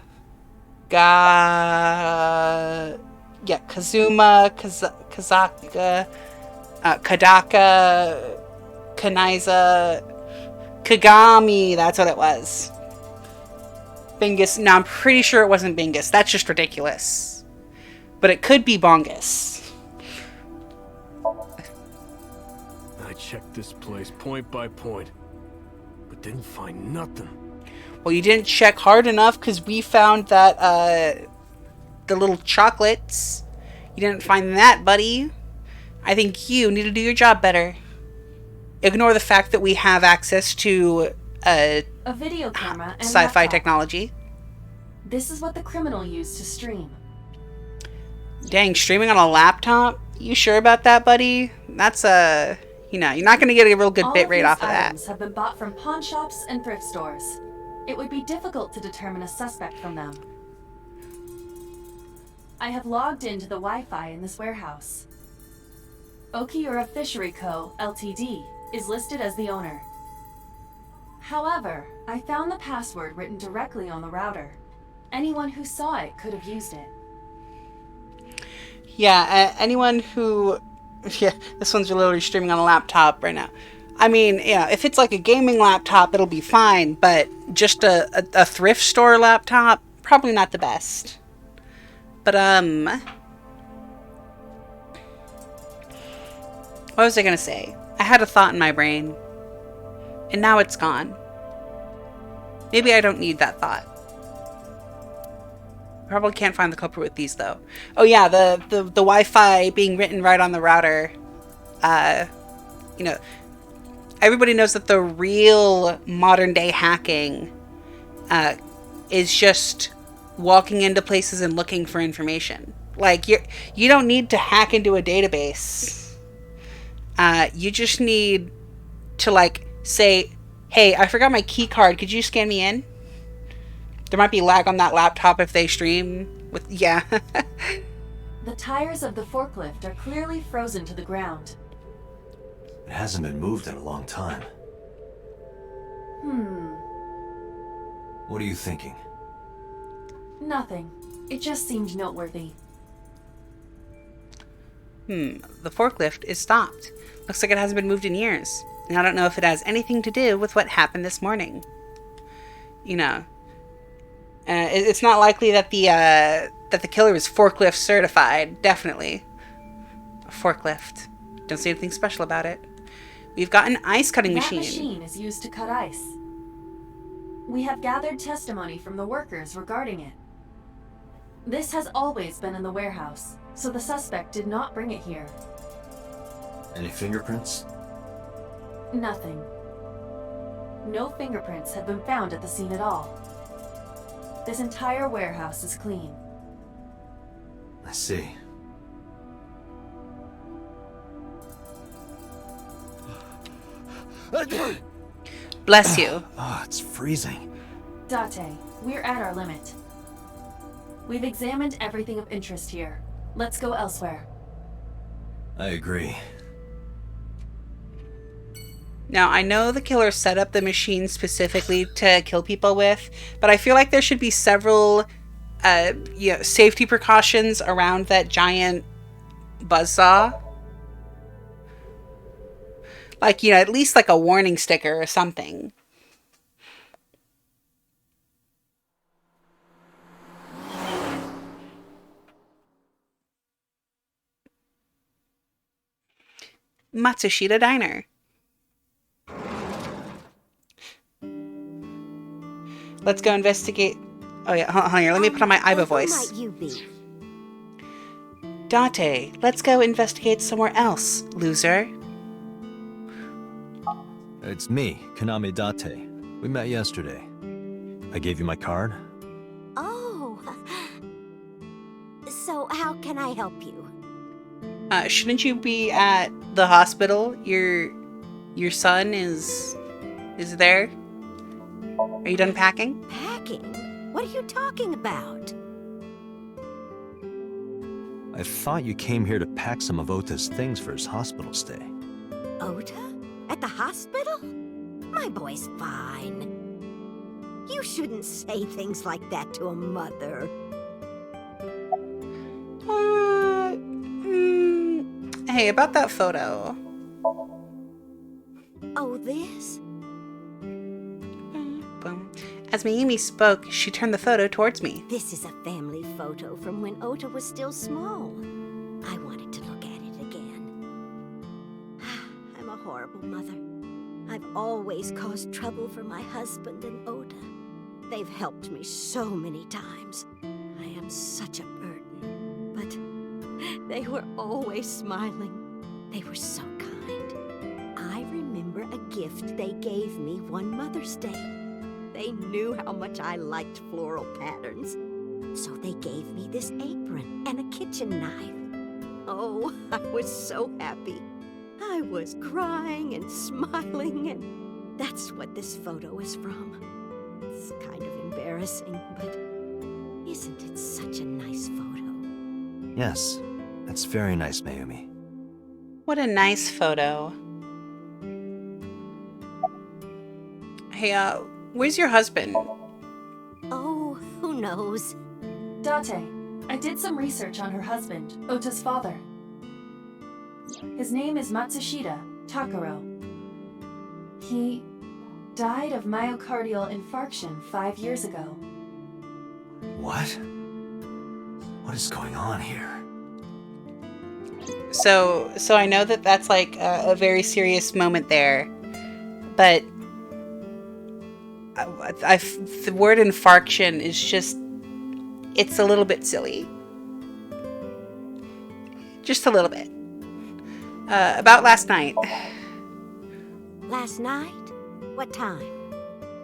Kazuma, Kazaka, Kadaka, Kanaiza, Kagami. That's what it was. Bingus. No, I'm pretty sure it wasn't Bingus. That's just ridiculous. But it could be Bongus. I checked this place point by point, but didn't find nothing. Well, you didn't check hard enough because we found that, the little chocolates. You didn't find that, buddy. I think you need to do your job better. Ignore the fact that we have access to, A video camera and sci-fi laptop. technology. This is what the criminal used to stream. Dang, streaming on a laptop? You sure about that, buddy? That's you know, you're not going to get a real good All bit rate these off of that. items have been bought from pawn shops and thrift stores. It would be difficult to determine a suspect from them. I have logged into the Wi-Fi in this warehouse. Okiura Fishery Co., Ltd. is listed as the owner. However, I found the password written directly on the router. Anyone who saw it could have used it. Yeah, anyone who... Yeah, this one's literally streaming on a laptop right now. I mean, yeah, if it's like a gaming laptop, it'll be fine, but just a thrift store laptop, probably not the best. But, what was I gonna say? I had a thought in my brain, and now it's gone. Maybe I don't need that thought. Probably can't find the culprit with these, though. Oh yeah, the Wi-Fi being written right on the router. You know, everybody knows that the real modern-day hacking is just walking into places and looking for information. Like, you don't need to hack into a database. You just need to, like, say, hey, I forgot my key card. Could you scan me in? There might be lag on that laptop if they stream with... Yeah. The tires of the forklift are clearly frozen to the ground. It hasn't been moved in a long time. What are you thinking? Nothing. It just seemed noteworthy. The forklift is stopped. Looks like it hasn't been moved in years. And I don't know if it has anything to do with what happened this morning. You know, it's not likely that the killer was forklift certified. Definitely. A forklift. Don't see anything special about it. We've got an ice cutting machine. That machine is used to cut ice. We have gathered testimony from the workers regarding it. This has always been in the warehouse, so the suspect did not bring it here. Any fingerprints? Nothing. No fingerprints have been found at the scene at all. This entire warehouse is clean. I see. Bless you. Oh, it's freezing. Date, we're at our limit. We've examined everything of interest here. Let's go elsewhere. I agree. Now, I know the killer set up the machine specifically to kill people with, but I feel like there should be several safety precautions around that giant buzzsaw. Like, you know, at least like a warning sticker or something. Matsushita Diner. Let's go investigate. Oh yeah, hold on here. Let me put on my Aiba voice. Who might you be? Date, let's go investigate somewhere else, loser. It's me, Kaname Date. We met yesterday. I gave you my card. Oh. So how can I help you? Shouldn't you be at the hospital? Your son is there? Are you done packing? Packing? What are you talking about? I thought you came here to pack some of Ota's things for his hospital stay. Ota? At the hospital? My boy's fine. You shouldn't say things like that to a mother. Hey, about that photo. Oh, this? As Mayumi spoke, she turned the photo towards me. This is a family photo from when Ota was still small. I wanted to look at it again. I'm a horrible mother. I've always caused trouble for my husband and Ota. They've helped me so many times. I am such a burden. But they were always smiling. They were so kind. I remember a gift they gave me one Mother's Day. They knew how much I liked floral patterns. So they gave me this apron and a kitchen knife. Oh, I was so happy. I was crying and smiling, and that's what this photo is from. It's kind of embarrassing, but isn't it such a nice photo? Yes, that's very nice, Mayumi. What a nice photo. Hey, where's your husband? Oh, who knows? Date, I did some research on her husband, Ota's father. His name is Matsushita Takaro. He died of myocardial infarction 5 years ago. What? What is going on here? So I know that that's like a very serious moment there, but the word infarction is just, it's a little bit silly. Just a little bit. About last night. Last night? What time?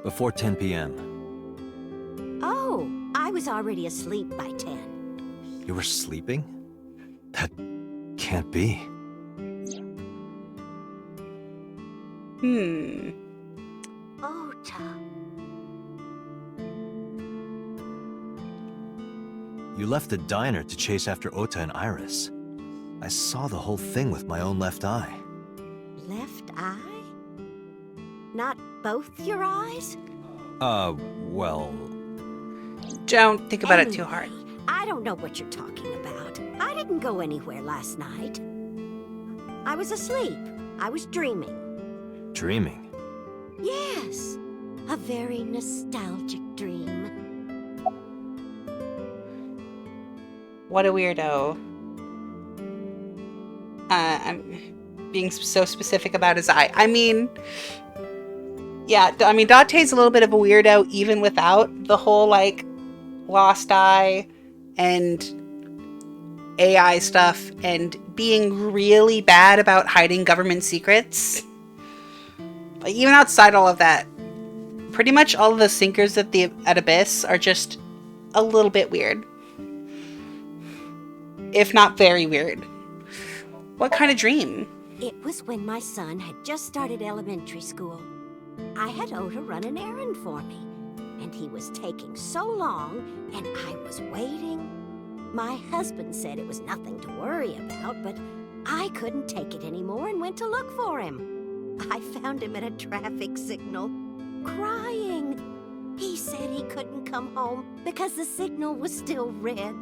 Before 10 p.m. Oh, I was already asleep by 10. You were sleeping? That can't be. Ota. You left the diner to chase after Ota and Iris. I saw the whole thing with my own left eye. Left eye? Not both your eyes? Well... Don't think about it too hard. I don't know what you're talking about. I didn't go anywhere last night. I was asleep. I was dreaming. Dreaming? Yes. A very nostalgic dream. What a weirdo. I'm being so specific about his eye. I mean, yeah, I mean, Dante's a little bit of a weirdo even without the whole, like, lost eye and AI stuff and being really bad about hiding government secrets. Like, even outside all of that, pretty much all of the sinkers at Abyss are just a little bit weird. If not very weird. What kind of dream? It was when my son had just started elementary school. I had Ota run an errand for me, and he was taking so long, and I was waiting. My husband said it was nothing to worry about, but I couldn't take it anymore and went to look for him. I found him at a traffic signal, crying. He said he couldn't come home because the signal was still red.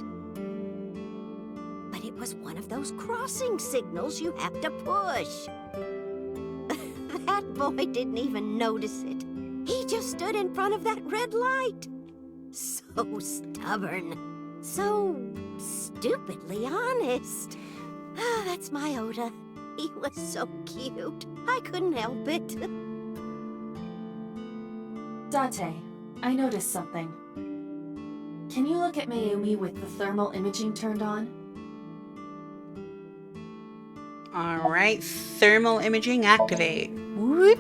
But it was one of those crossing signals you have to push. That boy didn't even notice it. He just stood in front of that red light. So stubborn. So stupidly honest. Ah, that's my Ota. He was so cute. I couldn't help it. Dante, I noticed something. Can you look at Mayumi with the thermal imaging turned on? Alright, thermal imaging activate. Whoop.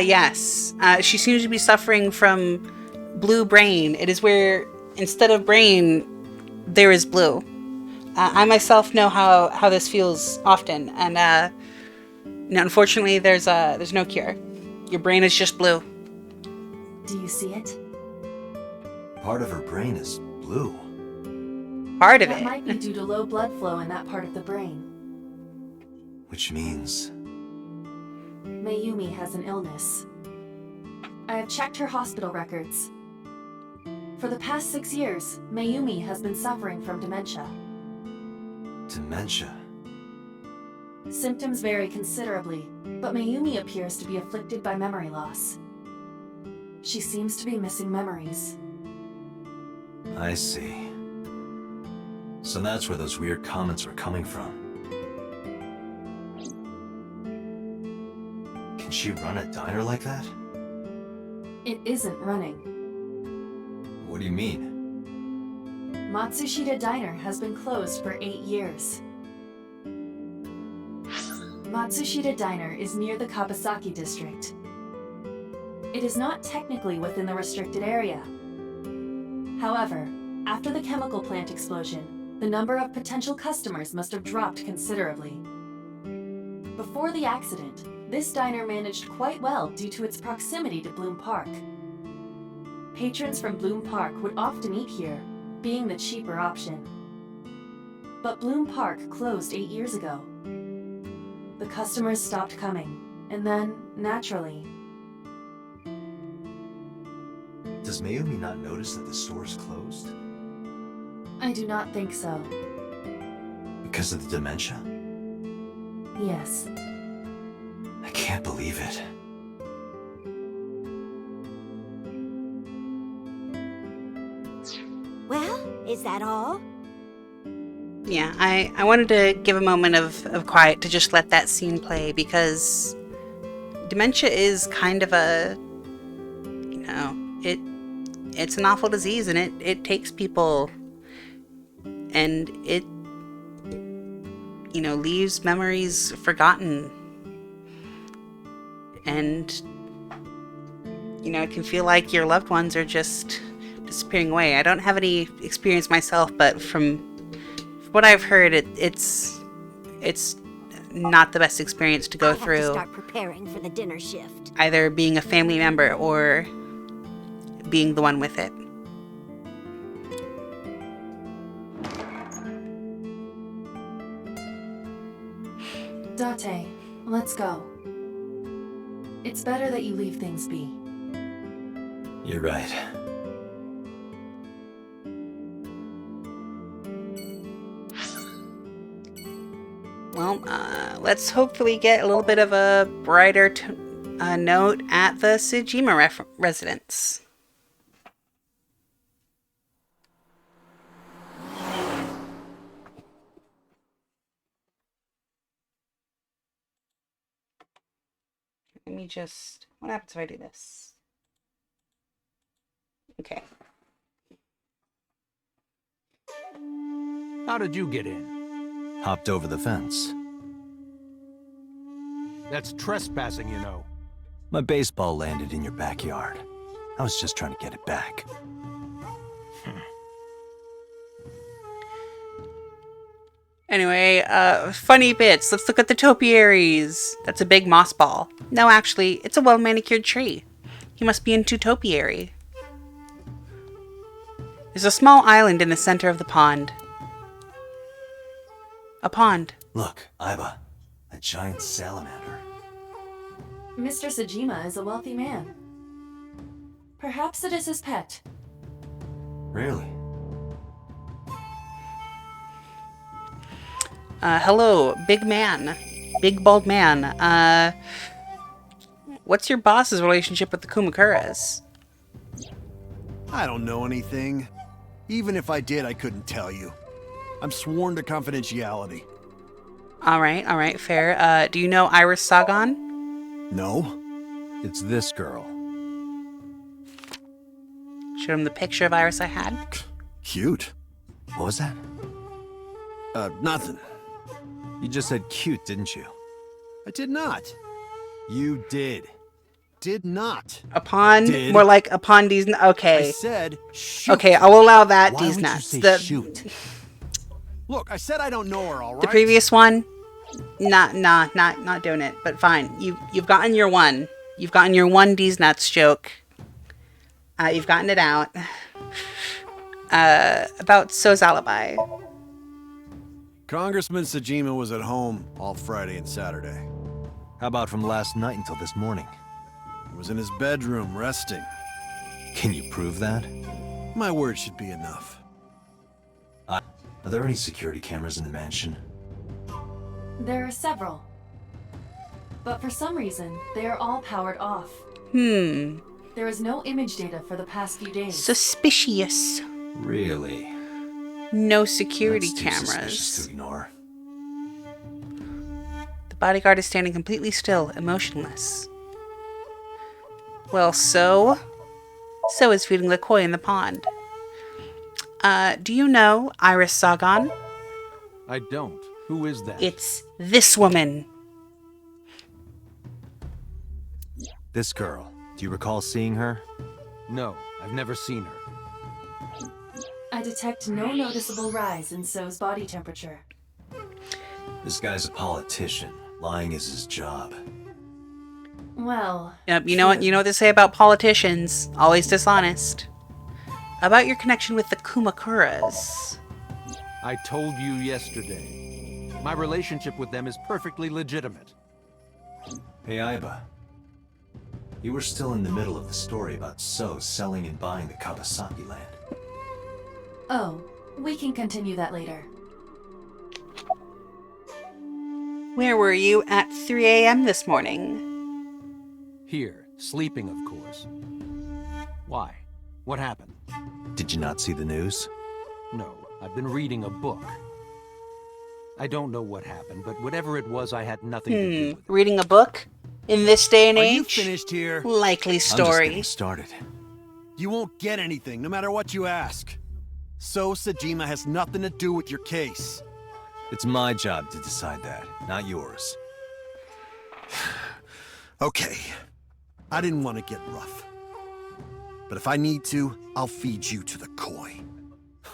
Yes. She seems to be suffering from blue brain. It is where, instead of brain, there is blue. I myself know how this feels often, and unfortunately, there's no cure. Your brain is just blue. Do you see it? Part of her brain is blue. Part of that it. Might be due to low blood flow in that part of the brain. Which means... Mayumi has an illness. I have checked her hospital records. For the past 6 years, Mayumi has been suffering from dementia. Dementia? Symptoms vary considerably, but Mayumi appears to be afflicted by memory loss. She seems to be missing memories. I see. So that's where those weird comments were coming from. Can she run a diner like that? It isn't running. What do you mean? Matsushita Diner has been closed for 8 years. Matsushita Diner is near the Kabasaki district. It is not technically within the restricted area. However, after the chemical plant explosion, the number of potential customers must have dropped considerably. Before the accident, this diner managed quite well due to its proximity to Bloom Park. Patrons from Bloom Park would often eat here, being the cheaper option. But Bloom Park closed 8 years ago. The customers stopped coming, and then, naturally... Does Mayumi not notice that the store is closed? I do not think so. Because of the dementia? Yes. I can't believe it. Well, is that all? Yeah, I wanted to give a moment of quiet to just let that scene play, because dementia is kind of a, you know, it's an awful disease, and it takes people, and it, you know, leaves memories forgotten. And, you know, it can feel like your loved ones are just disappearing away. I don't have any experience myself, but from what I've heard, it's not the best experience to go through. I have to start preparing for the dinner shift. Either being a family member or being the one with it. Date, let's go. It's better that you leave things be. You're right. Well, let's hopefully get a little bit of a brighter note at the Sejima residence. Let me just... What happens if I do this? Okay. How did you get in? Hopped over the fence. That's trespassing, you know. My baseball landed in your backyard. I was just trying to get it back. Anyway, funny bits. Let's look at the topiaries. That's a big moss ball. No, actually, it's a well-manicured tree. He must be into topiary. There's a small island in the center of the pond. A pond. Look, Aiba. A giant salamander. Mr. Sejima is a wealthy man. Perhaps it is his pet. Really? Hello, big man. Big bald man. What's your boss's relationship with the Kumakuras? I don't know anything. Even if I did, I couldn't tell you. I'm sworn to confidentiality. Alright, fair. Do you know Iris Sagan? No. It's this girl. Showed him the picture of Iris I had. Cute. What was that? Nothing. You just said cute, didn't you? I did not. You did. Did not. Upon? Did. More like upon these... Okay. I said shoot. Okay, I'll allow that, Why these would you nuts. say shoot? Look, I said I don't know her, all right? The previous one? Not doing it, but fine. You've gotten your one. You've gotten your one D's nuts joke. You've gotten it out. About So's alibi. Congressman Sejima was at home all Friday and Saturday. How about from last night until this morning? He was in his bedroom, resting. Can you prove that? My word should be enough. Are there any security cameras in the mansion? There are several. But for some reason, they are all powered off. There is no image data for the past few days. Suspicious. Really? No security That's too cameras. suspicious to ignore. The bodyguard is standing completely still, emotionless. Well, So is feeding the koi in the pond. Do you know Iris Sagan? I don't. Who is that? It's this woman. This girl. Do you recall seeing her? No, I've never seen her. I detect no noticeable rise in So's body temperature. This guy's a politician. Lying is his job. Well... Yep, you know what they say about politicians. Always dishonest. About your connection with the Kumakuras. I told you yesterday. My relationship with them is perfectly legitimate. Hey, Aiba. You were still in the middle of the story about So selling and buying the Kawasaki land. Oh, we can continue that later. Where were you at 3 a.m. this morning? Here, sleeping, of course. Why? What happened? Did you not see the news? No, I've been reading a book. I don't know what happened, but whatever it was, I had nothing to do with it. Reading a book? In this day and age? Are you finished here? Likely story. I'm just getting started. You won't get anything, no matter what you ask. So Sejima has nothing to do with your case. It's my job to decide that, not yours. Okay. I didn't want to get rough. But if I need to, I'll feed you to the koi.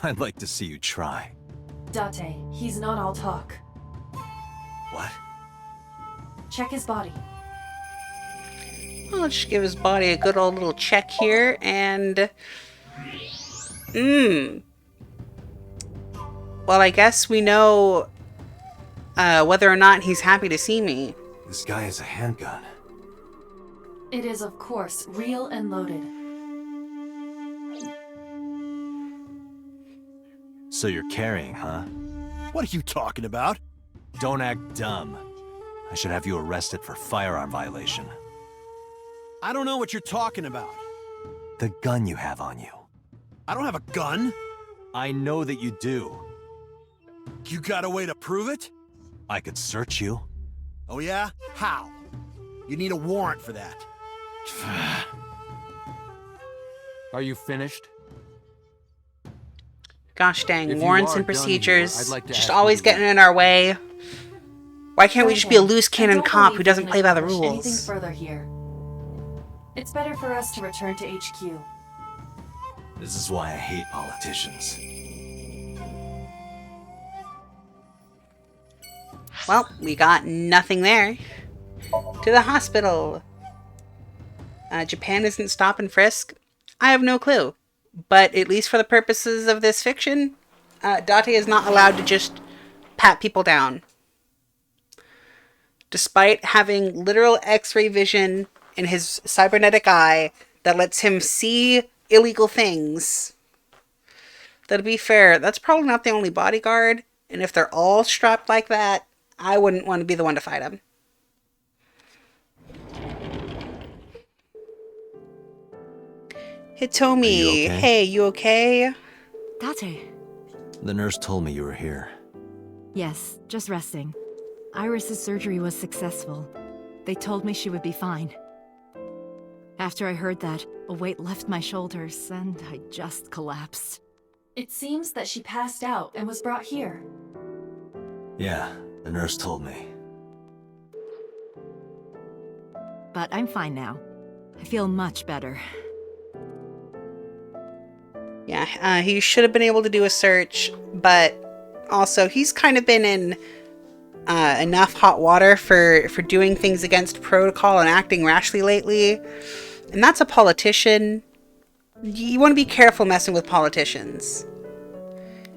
I'd like to see you try. Date, he's not all talk. What? Check his body. Well, let's just give his body a good old little check here, and... Well, I guess we know whether or not he's happy to see me. This guy has a handgun. It is, of course, real and loaded. So you're carrying, huh? What are you talking about? Don't act dumb. I should have you arrested for firearm violation. I don't know what you're talking about. The gun you have on you. I don't have a gun. I know that you do. You got a way to prove it? I could search you. Oh yeah? How? You need a warrant for that. Are you finished? Gosh dang, If you warrants are and done procedures. here, I'd like to Just ask always you to getting in our way. Why can't we just be a loose cannon cop who doesn't play by the Anything rules? further here. It's better for us to return to HQ. This is why I hate politicians. Well, we got nothing there. To the hospital. Japan isn't stop and frisk. I have no clue. But at least for the purposes of this fiction, Date is not allowed to just pat people down. Despite having literal X-ray vision in his cybernetic eye that lets him see illegal things. Though to be fair, that's probably not the only bodyguard. And if they're all strapped like that, I wouldn't want to be the one to fight him. Hitomi, hey, you okay? Date. The nurse told me you were here. Yes, just resting. Iris's surgery was successful. They told me she would be fine. After I heard that, a weight left my shoulders, and I just collapsed. It seems that she passed out and was brought here. Yeah, the nurse told me. But I'm fine now. I feel much better. Yeah, he should have been able to do a search, but also he's kind of been in enough hot water for doing things against protocol and acting rashly lately. And that's a politician. You want to be careful messing with politicians.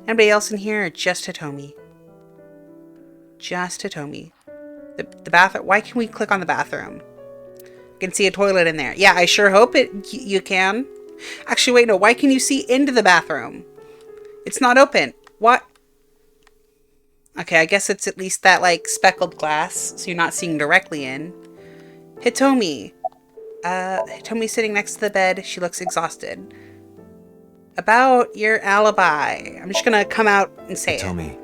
Anybody else in here or just Hitomi? Just Hitomi. The bathroom. Why can we click on the bathroom? I can see a toilet in there. Yeah, I sure hope you can. Actually, wait, no. Why can you see into the bathroom? It's not open. What? Okay, I guess it's at least that, like, speckled glass, so you're not seeing directly in. Hitomi. Hitomi's sitting next to the bed. She looks exhausted. About your alibi. I'm just gonna come out and say Hitomi,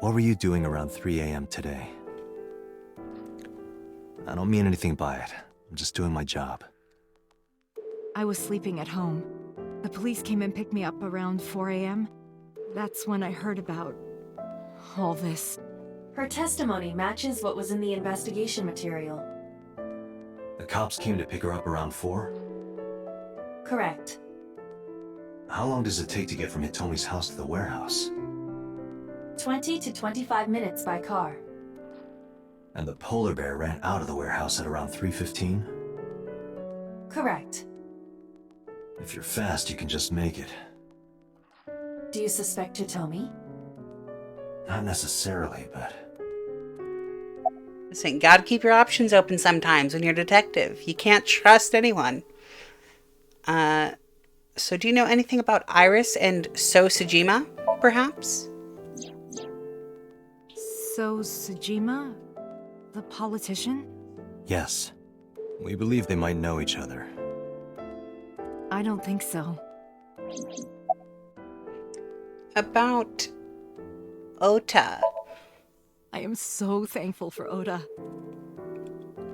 what were you doing around 3 a.m. today? I don't mean anything by it. I'm just doing my job. I was sleeping at home. The police came and picked me up around 4 a.m. That's when I heard about all this. Her testimony matches what was in the investigation material. The cops came to pick her up around 4? Correct. How long does it take to get from Hitomi's house to the warehouse? 20 to 25 minutes by car. And the polar bear ran out of the warehouse at around 3:15? Correct. If you're fast, you can just make it. Do you suspect Hitomi? Not necessarily, but... Listen, gotta keep your options open sometimes when you're a detective. You can't trust anyone. So do you know anything about Iris and So Sejima, perhaps? So, Sejima? The politician? Yes. We believe they might know each other. I don't think so. About Ota. I am so thankful for Ota.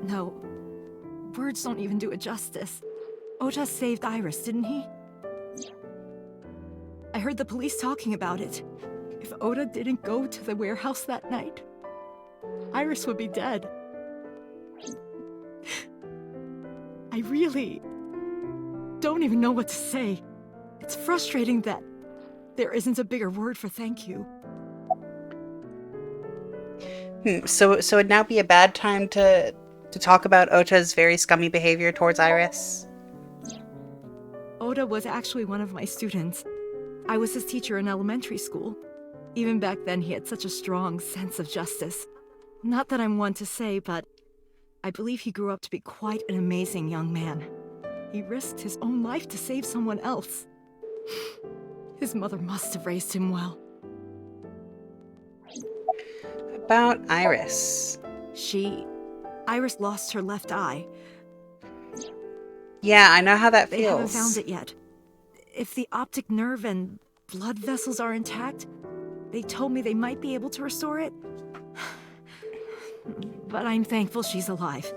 No, words don't even do it justice. Ota saved Iris, didn't he? I heard the police talking about it. If Ota didn't go to the warehouse that night, Iris would be dead. I really don't even know what to say. It's frustrating that there isn't a bigger word for thank you. So it'd now be a bad time to talk about Ota's very scummy behavior towards Iris? Ota was actually one of my students. I was his teacher in elementary school. Even back then, he had such a strong sense of justice. Not that I'm one to say, but I believe he grew up to be quite an amazing young man. He risked his own life to save someone else. His mother must have raised him well. About Iris. Iris lost her left eye. Yeah, I know how that feels. They haven't found it yet. If the optic nerve and blood vessels are intact, they told me they might be able to restore it. But I'm thankful she's alive.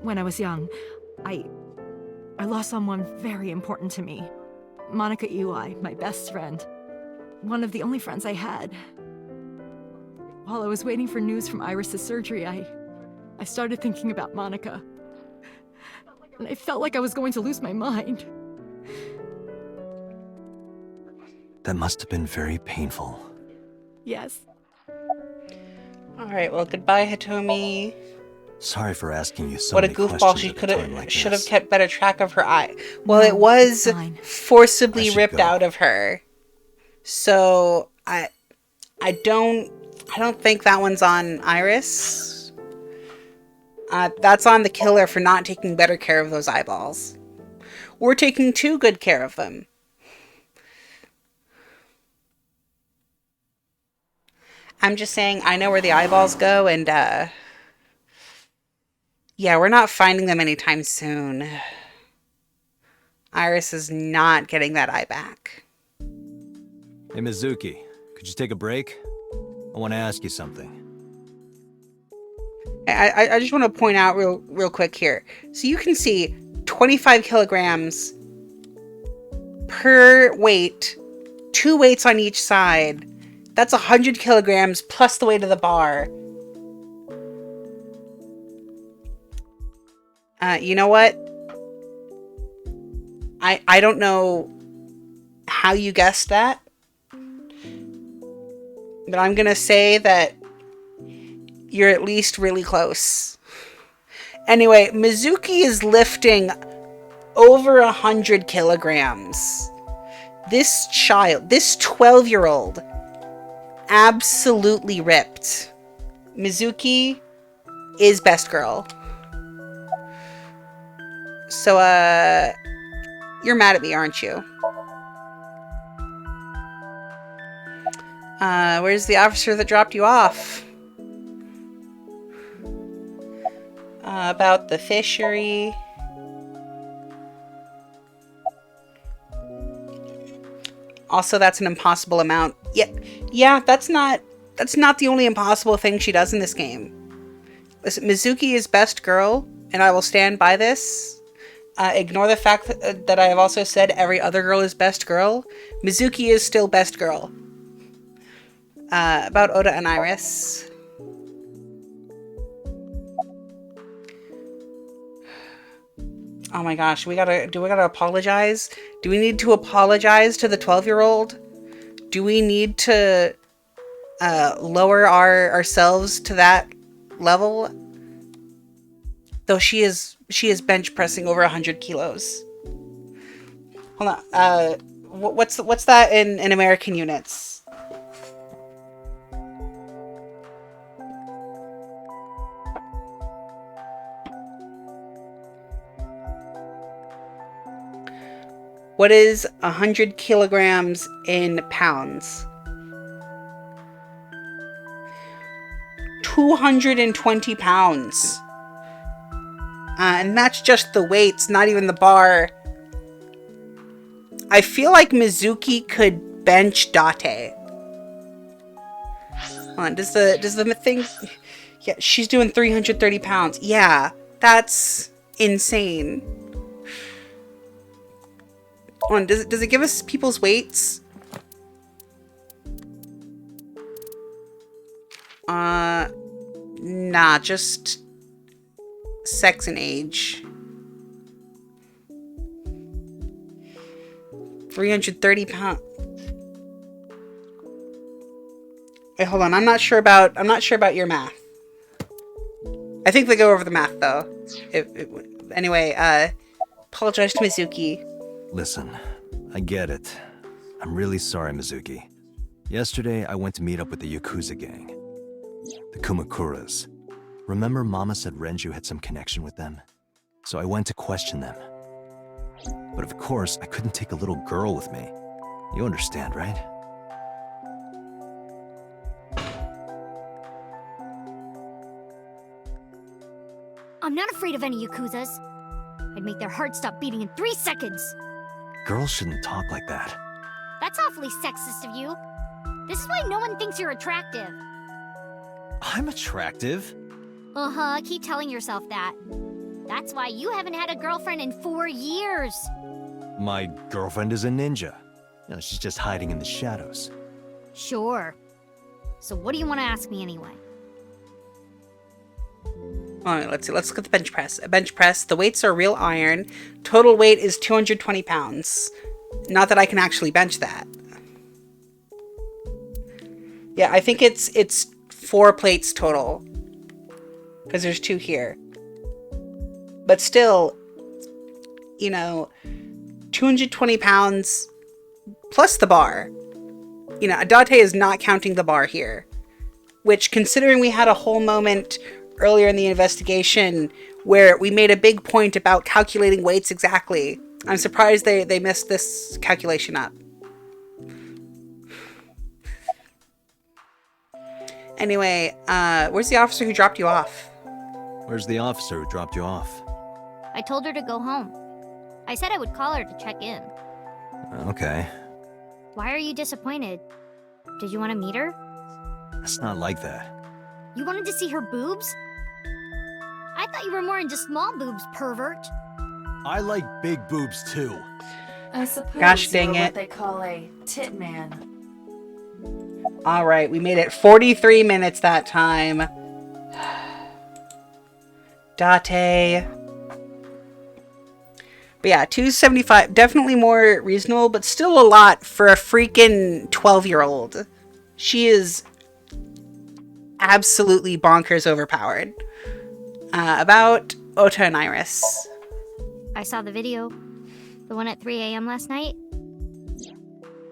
When I was young, I lost someone very important to me. Monica Iwai, my best friend. One of the only friends I had. While I was waiting for news from Iris' surgery, I started thinking about Monica. And I felt like I was going to lose my mind. That must have been very painful. Yes. Alright, well, goodbye, Hitomi. Sorry for asking you so what a many goofball! questions She at a time like should have this. kept better track of her eye. Well, No, it was it's fine. forcibly I should ripped go. out of her, so I don't think that one's on Iris. That's on the killer for not taking better care of those eyeballs, or taking too good care of them. I'm just saying, I know where the eyeballs go, and yeah, we're not finding them anytime soon. Iris is not getting that eye back. Hey, Mizuki, could you take a break? I want to ask you something. I just want to point out real quick here. So you can see 25 kilograms per weight, 2 weights on each side. That's 100 kilograms plus the weight of the bar. You know what? I don't know how you guessed that, but I'm gonna say that you're at least really close. Anyway, Mizuki is lifting over 100 kilograms. This child, this 12-year-old, absolutely ripped. Mizuki is best girl. So, you're mad at me, aren't you? Where's the officer that dropped you off? About the fishery. Also, that's an impossible amount. Yeah, that's not the only impossible thing she does in this game. Listen, Mizuki is best girl, and I will stand by this. Ignore the fact that I have also said every other girl is best girl. Mizuki is still best girl. About Ota and Iris. Oh my gosh, do we gotta apologize? Do we need to apologize to the 12-year-old? Do we need to lower ourselves to that level? Though she is bench pressing over 100 kilos. Hold on. What's that in American units? What is 100 kilograms in pounds? 220 pounds. And that's just the weights, not even the bar. I feel like Mizuki could bench Date. Hold on, does the thing... Yeah, she's doing 330 pounds. Yeah, that's insane. Hold on, does it give us people's weights? Nah, just sex and age. 330 pounds. Wait, hold on. I'm not sure about your math. I think they go over the math though. Anyway, apologize to Mizuki. Listen, I get it. I'm really sorry, Mizuki. Yesterday, I went to meet up with the Yakuza gang. The Kumakuras. Remember Mama said Renju had some connection with them? So I went to question them. But of course, I couldn't take a little girl with me. You understand, right? I'm not afraid of any Yakuzas. I'd make their hearts stop beating in 3 seconds. Girls shouldn't talk like that. That's awfully sexist of you. This is why no one thinks you're attractive. I'm attractive. Uh-huh, keep telling yourself that. That's why you haven't had a girlfriend in 4 years. My girlfriend is a ninja. You know, she's just hiding in the shadows. Sure. So what do you want to ask me anyway? Alright, let's see. Let's look at the bench press. A bench press, the weights are real iron. Total weight is 220 pounds. Not that I can actually bench that. Yeah, I think it's 4 plates total. Because there's 2 here. But still, you know, 220 pounds plus the bar. You know, Date is not counting the bar here. Which, considering we had a whole moment earlier in the investigation where we made a big point about calculating weights exactly, I'm surprised they messed this calculation up. Anyway, where's the officer who dropped you off? Where's the officer who dropped you off? I told her to go home. I said I would call her to check in. Okay. Why are you disappointed? Did you want to meet her? It's not like that. You wanted to see her boobs? I thought you were more into small boobs, pervert. I like big boobs too. I suppose Gosh dang you're it. what they call a tit man. Alright, we made it 43 minutes that time. Date. But yeah, 275, definitely more reasonable, but still a lot for a freaking 12-year-old. She is absolutely bonkers overpowered. About Ota and Iris. I saw the video. The one at 3 a.m. last night.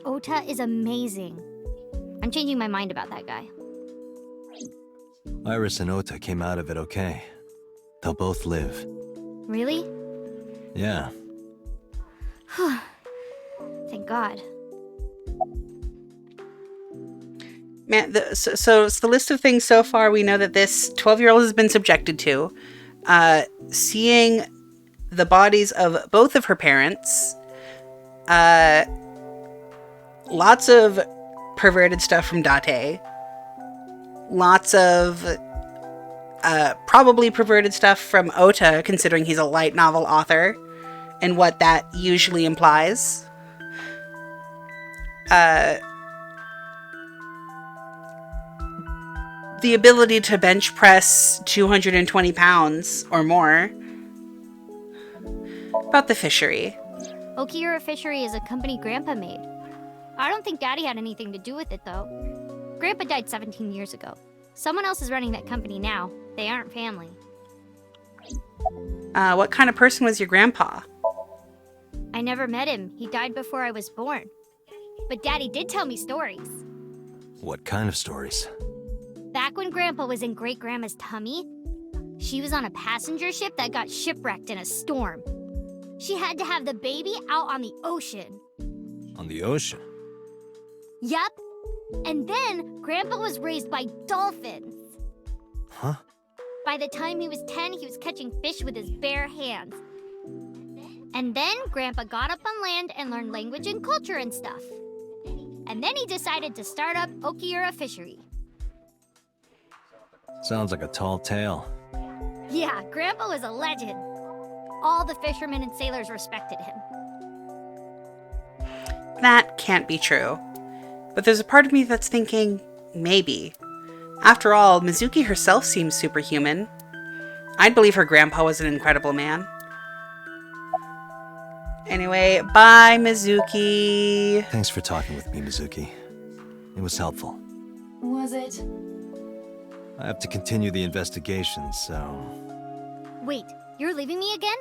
Ota is amazing. I'm changing my mind about that guy. Iris and Ota came out of it okay. They'll both live. Really? Yeah. Thank God. Man, so it's the list of things so far we know that this 12-year-old has been subjected to. Seeing the bodies of both of her parents. Lots of perverted stuff from Date. Lots of probably perverted stuff from Ota, considering he's a light novel author, and what that usually implies. The ability to bench press 220 pounds or more. About the fishery. Okira Fishery is a company Grandpa made. I don't think Daddy had anything to do with it, though. Grandpa died 17 years ago. Someone else is running that company now. They aren't family. What kind of person was your grandpa? I never met him. He died before I was born. But Daddy did tell me stories. What kind of stories? Back when Grandpa was in Great-Grandma's tummy, she was on a passenger ship that got shipwrecked in a storm. She had to have the baby out on the ocean. On the ocean? Yep. And then Grandpa was raised by dolphins. Huh? By the time he was 10, he was catching fish with his bare hands. And then Grandpa got up on land and learned language and culture and stuff. And then he decided to start up Okiura Fishery. Sounds like a tall tale. Yeah, Grandpa was a legend. All the fishermen and sailors respected him. That can't be true. But there's a part of me that's thinking, maybe. After all, Mizuki herself seems superhuman. I'd believe her grandpa was an incredible man. Anyway, bye, Mizuki. Thanks for talking with me, Mizuki. It was helpful. Was it? I have to continue the investigation, so... Wait, you're leaving me again?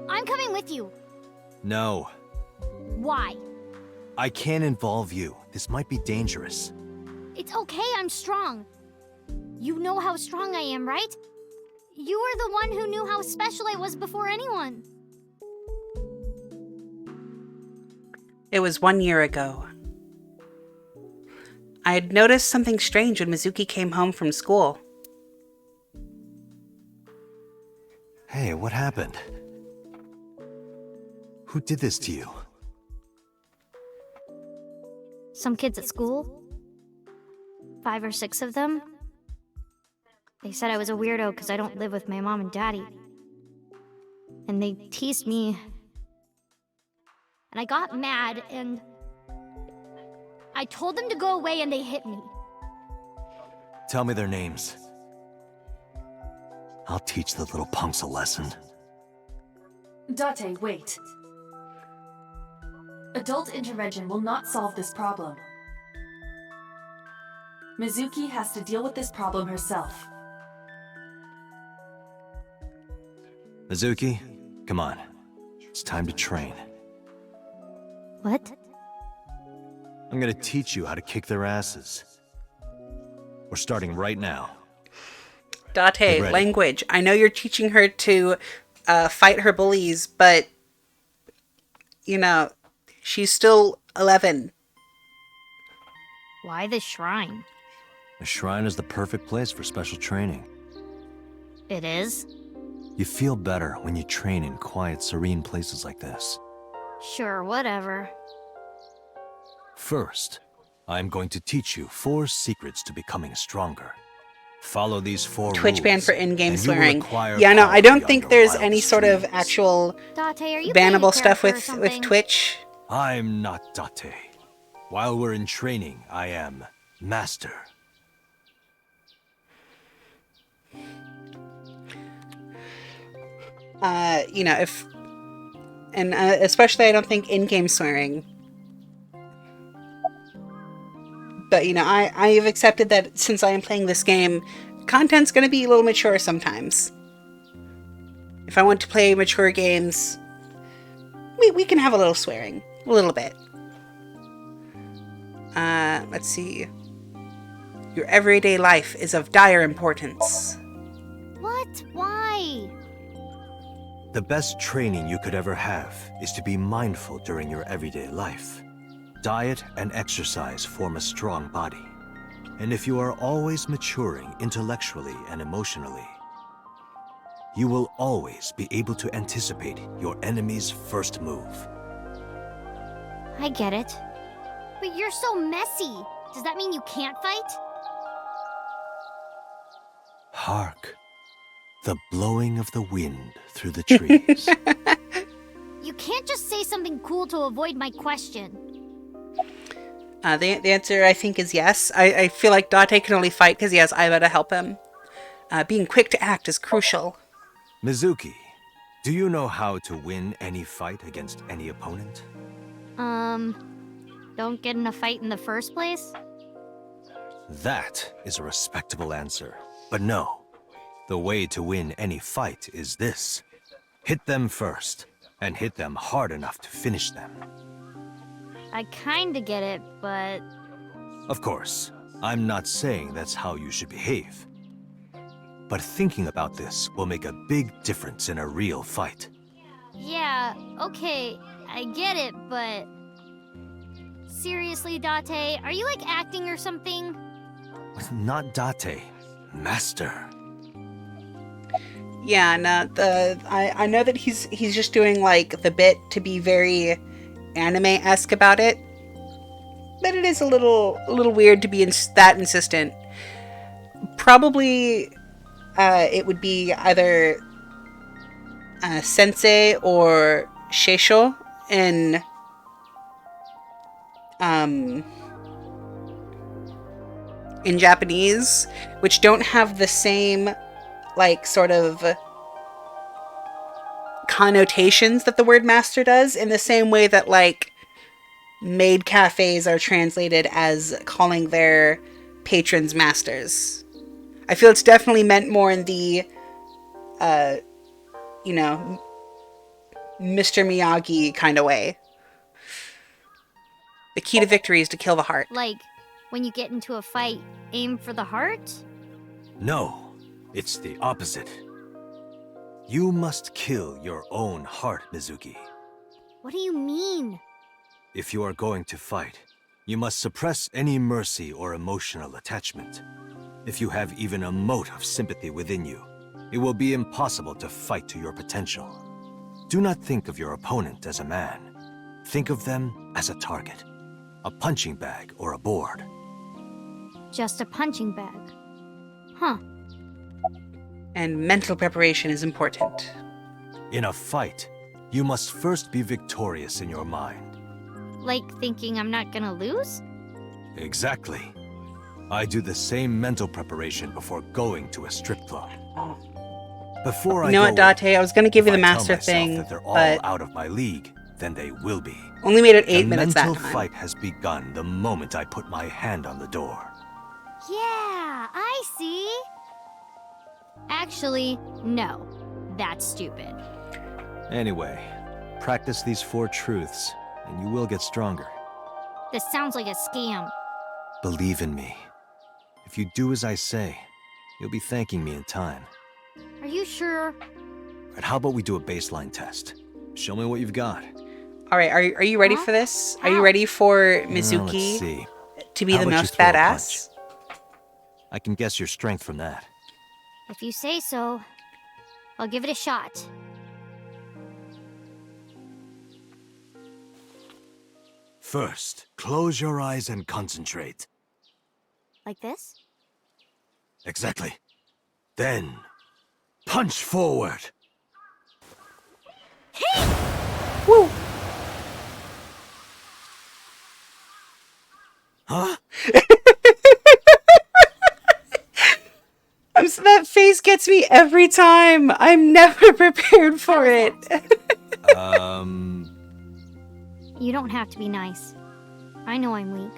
I'm coming with you. No. Why? I can't involve you. This might be dangerous. It's okay, I'm strong. You know how strong I am, right? You were the one who knew how special I was before anyone. It was 1 year ago. I had noticed something strange when Mizuki came home from school. Hey, what happened? Who did this to you? Some kids at school. 5 or 6 of them. They said I was a weirdo because I don't live with my mom and daddy. And they teased me. And I got mad and... I told them to go away and they hit me. Tell me their names. I'll teach the little punks a lesson. Date, wait. Adult intervention will not solve this problem. Mizuki has to deal with this problem herself. Mizuki, come on. It's time to train. What? I'm gonna teach you how to kick their asses. We're starting right now. Date, language. I know you're teaching her to fight her bullies, but, you know, she's still 11. Why the shrine? The shrine is the perfect place for special training. It is? You feel better when you train in quiet, serene places like this. Sure, whatever. First, I'm going to teach you 4 secrets to becoming stronger. Follow these 4 Twitch rules, ban for in-game and you will swearing. acquire Yeah, no, power I don't beyond think your there's wildest any sort of dreams. actual Date, are you playing a bannable stuff character or with something? Twitch. I'm not Date. While we're in training, I am Master. You know, if... And especially I don't think in-game swearing. But, you know, I have accepted that since I am playing this game, content's going to be a little mature sometimes. If I want to play mature games, we can have a little swearing. A little bit. Let's see. Your everyday life is of dire importance. What? Why? The best training you could ever have is to be mindful during your everyday life. Diet and exercise form a strong body. And if you are always maturing intellectually and emotionally, you will always be able to anticipate your enemy's first move. I get it. But you're so messy. Does that mean you can't fight? Hark, the blowing of the wind through the trees. You can't just say something cool to avoid my question. The answer, I think, is yes. I feel like Date can only fight because he has Aiba to help him. Being quick to act is crucial. Mizuki, do you know how to win any fight against any opponent? Don't get in a fight in the first place? That is a respectable answer. But no, the way to win any fight is this. Hit them first, and hit them hard enough to finish them. I kinda get it, but... Of course, I'm not saying that's how you should behave. But thinking about this will make a big difference in a real fight. Yeah, okay, I get it, but... Seriously, Date, are you like acting or something? Not Date. Master. Yeah, no, I know that he's just doing like the bit to be very anime-esque about it, but it is a little weird to be that insistent. Probably, it would be either sensei or sheisho in Japanese, which don't have the same like sort of connotations that the word master does, in the same way that like maid cafes are translated as calling their patrons masters. I feel it's definitely meant more in the you know, Mr. Miyagi kind of way. The key to victory is to kill the heart. Like, when you get into a fight, aim for the heart? No, it's the opposite. You must kill your own heart, Mizuki. What do you mean? If you are going to fight, you must suppress any mercy or emotional attachment. If you have even a mote of sympathy within you, it will be impossible to fight to your potential. Do not think of your opponent as a man. Think of them as a target, a punching bag or a board. Just a punching bag. Huh. And mental preparation is important. In a fight, you must first be victorious in your mind. Like thinking I'm not gonna lose? Exactly. I do the same mental preparation before going to a strip club. Before You know what, Date? I was gonna give you the master thing, that they're all but out of my league, then they will be. only made it 8 minutes that The time. mental fight has begun the moment I put my hand on the door. Yeah, I see. Actually, no. That's stupid. Anyway, practice these 4 truths, and you will get stronger. This sounds like a scam. Believe in me. If you do as I say, you'll be thanking me in time. Are you sure? Right, how about we do a baseline test? Show me what you've got. All right, are you ready for this? Are you ready for Let's Mizuki see. to be How the about you most throw a badass? I can guess your strength from that. If you say so, I'll give it a shot. First, close your eyes and concentrate. Like this? Exactly. Then, punch forward. Woo! Huh? That face gets me every time. I'm never prepared for it. You don't have to be nice. I know I'm weak.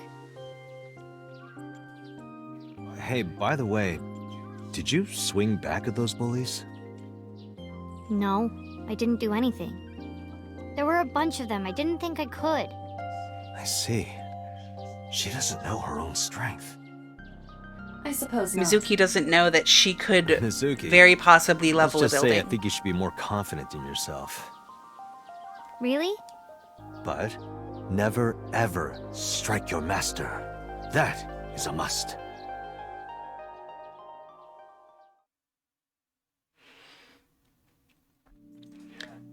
Hey, by the way, did you swing back at those bullies? No, I didn't do anything. There were a bunch of them. I didn't think I could. I see. She doesn't know her own strength. I suppose not. Mizuki doesn't know that she could Mizuki, very possibly level a let's just building. say I think you should be more confident in yourself. Really? But never ever strike your master. That is a must.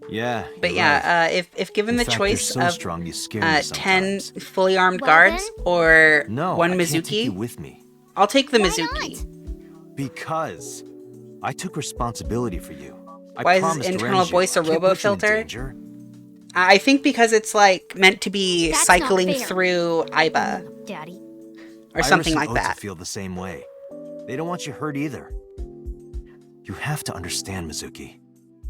Yeah. But you're yeah, right. if given In the fact, choice you're so of strong, you scare me 10 sometimes. fully armed Well guards or No, one I can't take Mizuki, you with me. I'll take the Why Mizuki. Because I took responsibility for you. I Why is promised his internal Renji voice a I can't robo put you in filter? danger. I think because it's like meant to be That's not cycling fair. through Aiba Daddy. or something Iris like and Ota that. feel the same way. They don't want you hurt either. You have to understand, Mizuki.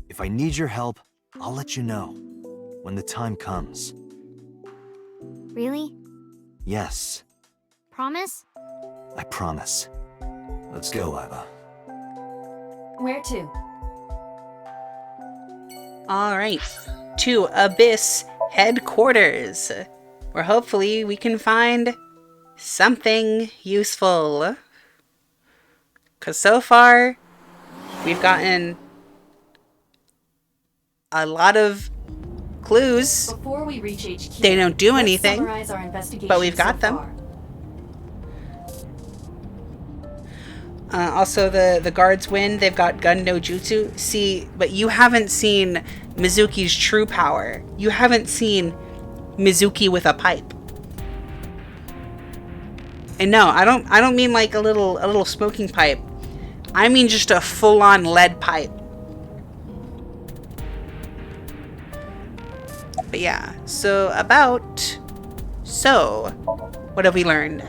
If I need your help, I'll let you know. When the time comes. Really? Yes, Promise? I promise. Let's go, Aiba. Where to? All right, to Abyss headquarters, where hopefully we can find something useful. Because so far, we've gotten a lot of clues. Before we reach HQ, They don't do let's anything, summarize our investigation but we've so got them. far. Also, the guards win. They've got gun no jutsu. See, but you haven't seen Mizuki's true power. You haven't seen Mizuki with a pipe. And no, I don't mean like a little smoking pipe. I mean just a full-on lead pipe. But yeah, what have we learned?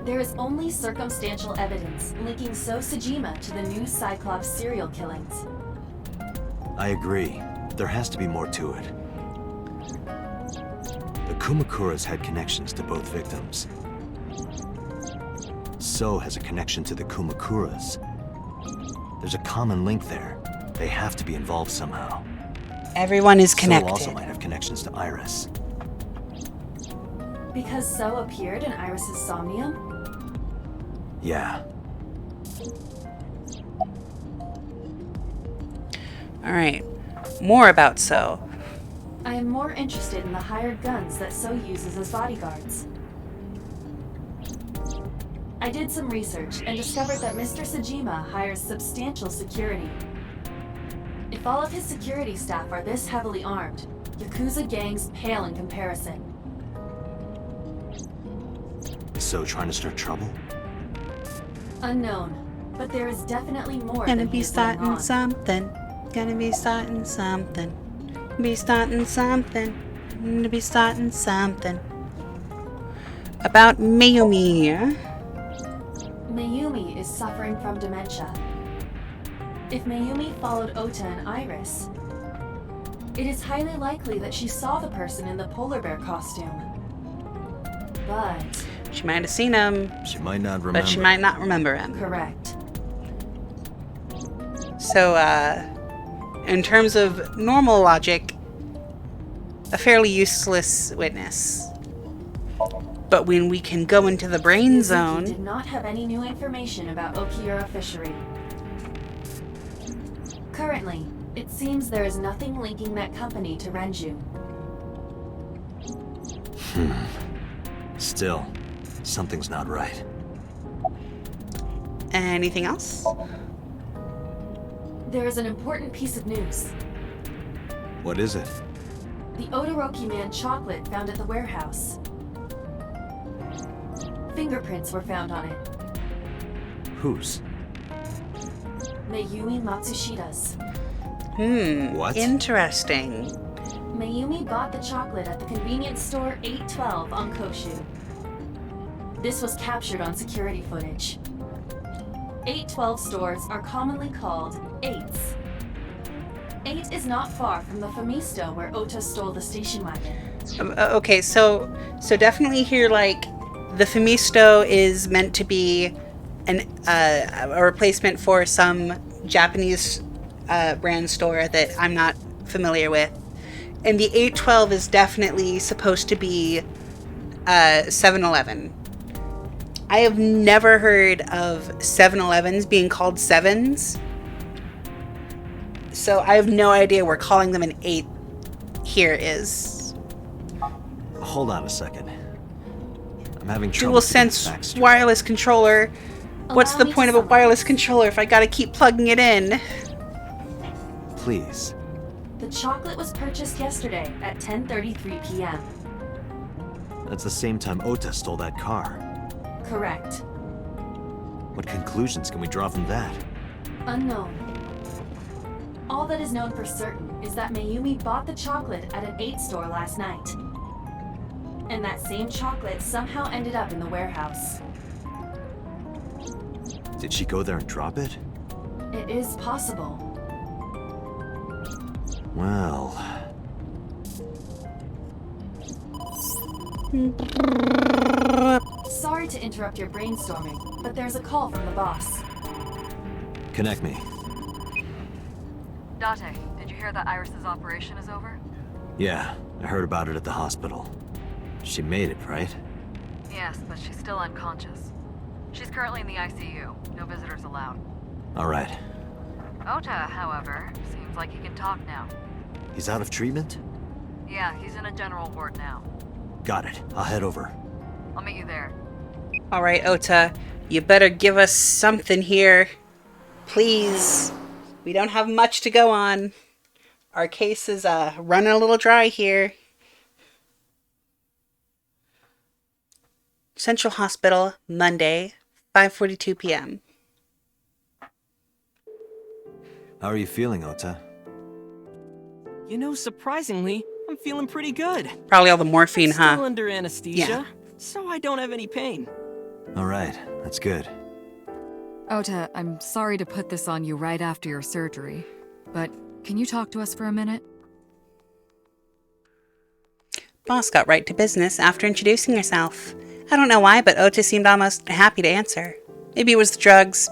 There is only circumstantial evidence linking So Sejima to the new Cyclops serial killings. I agree. There has to be more to it. The Kumakuras had connections to both victims. So has a connection to the Kumakuras. There's a common link there. They have to be involved somehow. Everyone is connected. So also might have connections to Iris. Because So appeared in Iris's Somnium? Yeah. Alright. More about So. I am more interested in the hired guns that So uses as bodyguards. I did some research and discovered that Mr. Sejima hires substantial security. If all of his security staff are this heavily armed, Yakuza gangs pale in comparison. So trying to start trouble? Unknown, but there is definitely more Gonna than be he is letting starting on. something. Gonna be starting something. Be starting something. Gonna be starting something. About Mayumi. Mayumi is suffering from dementia. If Mayumi followed Ota and Iris, it is highly likely that she saw the person in the polar bear costume. But She might have seen him. She might not remember. But she might not remember him. Correct. So, in terms of normal logic, a fairly useless witness. But when we can go into the brain zone... did not have any new information about Okiura Fishery. Currently, it seems there is nothing linking that company to Renju. Still, something's not right. Anything else? There is an important piece of news. What is it? The Odoroki Man chocolate found at the warehouse. Fingerprints were found on it. Whose? Mayumi Matsushida's. What? Interesting. Mayumi bought the chocolate at the convenience store 812 on Koshu. This was captured on security footage. 812 stores are commonly called 8s. 8 is not far from the Famisto where Ota stole the station wagon. Okay, so definitely here, like, the Famisto is meant to be a replacement for some Japanese brand store that I'm not familiar with. And the 812 is definitely supposed to be 7-Eleven. I have never heard of 7-Elevens being called 7s. So I have no idea where calling them an 8 here is. Hold on a second. I'm having trouble. DualSense wireless controller. What's the point of a wireless controller if I gotta keep plugging it in? Please. The chocolate was purchased yesterday at 10:33 p.m. That's the same time Ota stole that car. Correct. What conclusions can we draw from that? Unknown. All that is known for certain is that Mayumi bought the chocolate at an 8 store last night. And that same chocolate somehow ended up in the warehouse. Did she go there and drop it? It is possible. Well... Sorry to interrupt your brainstorming, but there's a call from the boss. Connect me. Date, did you hear that Iris's operation is over? Yeah, I heard about it at the hospital. She made it, right? Yes, but she's still unconscious. She's currently in the ICU. No visitors allowed. All right. Ota, however, seems like he can talk now. He's out of treatment? Yeah, he's in a general ward now. Got it. I'll head over. I'll meet you there. Alright, Ota. You better give us something here. Please. We don't have much to go on. Our case is running a little dry here. Central Hospital, Monday, 5:42 p.m. How are you feeling, Ota? You know, surprisingly, I'm feeling pretty good. Probably all the morphine, I'm huh? still under anesthesia, Yeah. so I don't have any pain. All right, that's good. Ota, I'm sorry to put this on you right after your surgery, but can you talk to us for a minute? Boss got right to business after introducing herself. I don't know why, but Ota seemed almost happy to answer. Maybe it was the drugs.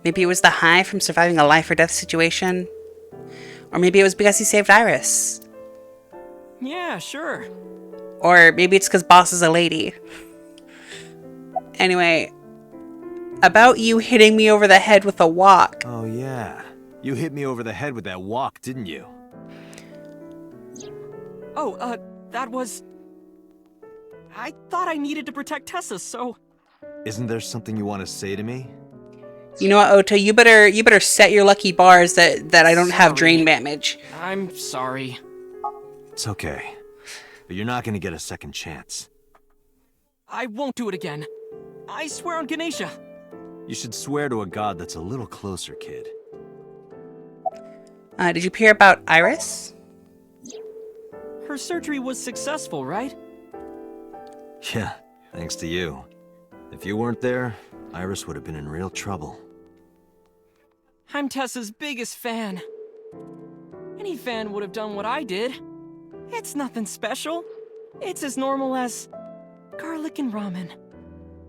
Maybe it was the high from surviving a life or death situation. Or maybe it was because he saved Iris. Yeah, sure. Or maybe it's because Boss is a lady. Anyway, about you hitting me over the head with a wok. Oh, yeah. You hit me over the head with that wok, didn't you? Oh, that was... I thought I needed to protect Tessa, so... Isn't there something you want to say to me? You know what, Ota? You better set your lucky bars that I don't have drain damage. I'm sorry. It's okay. But you're not going to get a second chance. I won't do it again. I swear on Ganesha. You should swear to a god that's a little closer, kid. Did you hear about Iris? Her surgery was successful, right? Yeah, thanks to you. If you weren't there, Iris would have been in real trouble. I'm Tessa's biggest fan. Any fan would have done what I did. It's nothing special. It's as normal as garlic and ramen.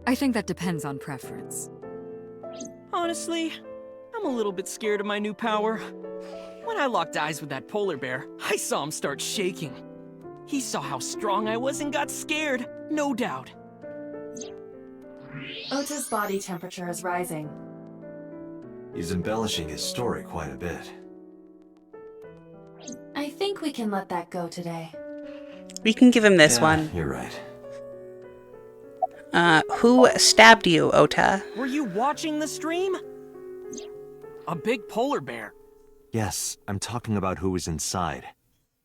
I think that depends on preference. Honestly, I'm a little bit scared of my new power. When I locked eyes with that polar bear, I saw him start shaking. He saw how strong I was and got scared, no doubt. Ota's body temperature is rising. He's embellishing his story quite a bit. I think we can let that go today. We can give him this Yeah, one. You're right. Who stabbed you, Ota? Were you watching the stream? A big polar bear. Yes, I'm talking about who was inside.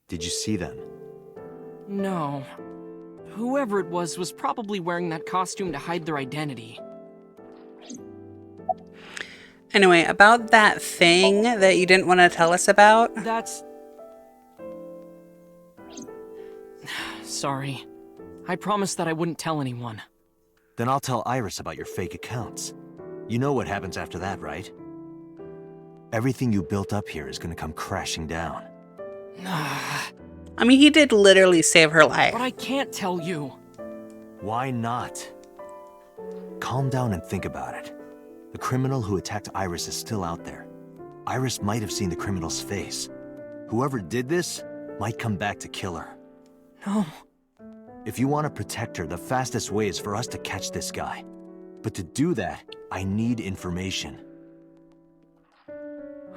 Did you see them? No. Whoever it was probably wearing that costume to hide their identity. Anyway, about that thing that you didn't want to tell us about. That's... Sorry. I promised that I wouldn't tell anyone. Then I'll tell Iris about your fake accounts. You know what happens after that, right? Everything you built up here is gonna come crashing down. I mean, he did literally save her life. But I can't tell you. Why not? Calm down and think about it. The criminal who attacked Iris is still out there. Iris might have seen the criminal's face. Whoever did this might come back to kill her. No. If you want to protect her, the fastest way is for us to catch this guy. But to do that, I need information.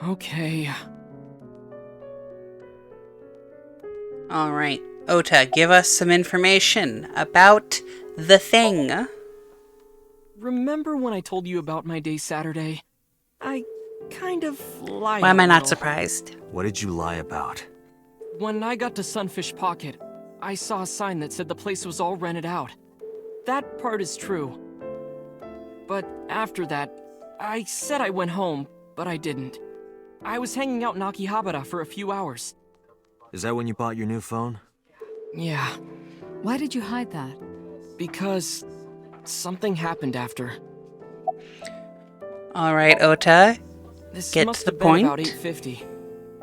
Okay. All right, Ota, give us some information about the thing. Remember when I told you about my day Saturday? I kind of lied. Why am I a not little. surprised? What did you lie about? When I got to Sunfish Pocket, I saw a sign that said the place was all rented out. That part is true. But after that, I said I went home, but I didn't. I was hanging out in Akihabara for a few hours. Is that when you bought your new phone? Yeah. Why did you hide that? Because something happened after. All right, Ota, This get must to the have been point. about 8:50.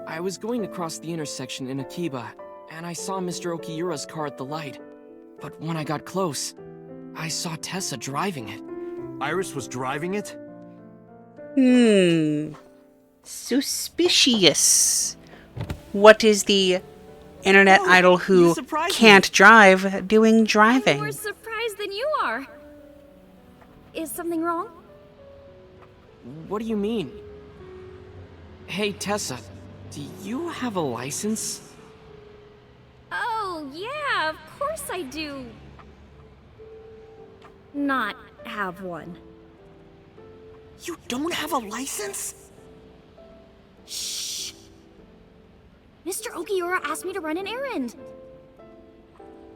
I was going across the intersection in Akiba, and I saw Mr. Okiura's car at the light. But when I got close, I saw Tessa driving it. Iris was driving it? Suspicious. What is the internet idol you who surprised can't drive doing driving? More surprised than you are. Is something wrong? What do you mean? Hey, Tessa, do you have a license? Oh, yeah, of course I do. Not have one. You don't have a license? Shh. Mr. Okiura asked me to run an errand.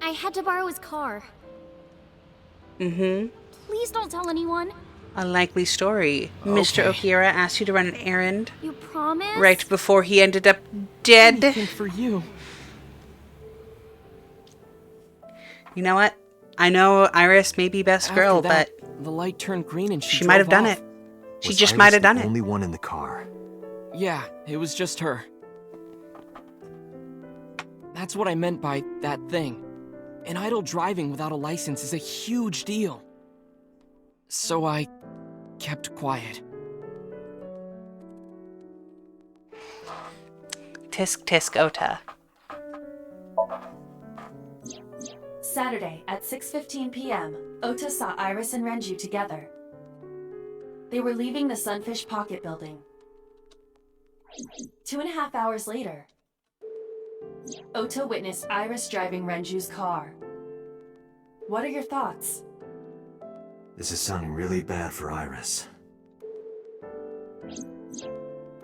I had to borrow his car. Mm-hmm. Please don't tell anyone. A likely story. Mr. Okiura asked you to run an errand. You promise? Right before he ended up dead. Anything for you. You know what? I know Iris may be best girl, After that, but the light turned green and she might have done it. She just might have done it. Only one in the car. Yeah, it was just her. That's what I meant by that thing. An idle driving without a license is a huge deal. So I kept quiet. Tisk tisk Ota. Saturday at 6:15 p.m., Ota saw Iris and Renju together. They were leaving the Sunfish Pocket building. 2.5 hours later, Ota witnessed Iris driving Renju's car. What are your thoughts? This is sounding really bad for Iris.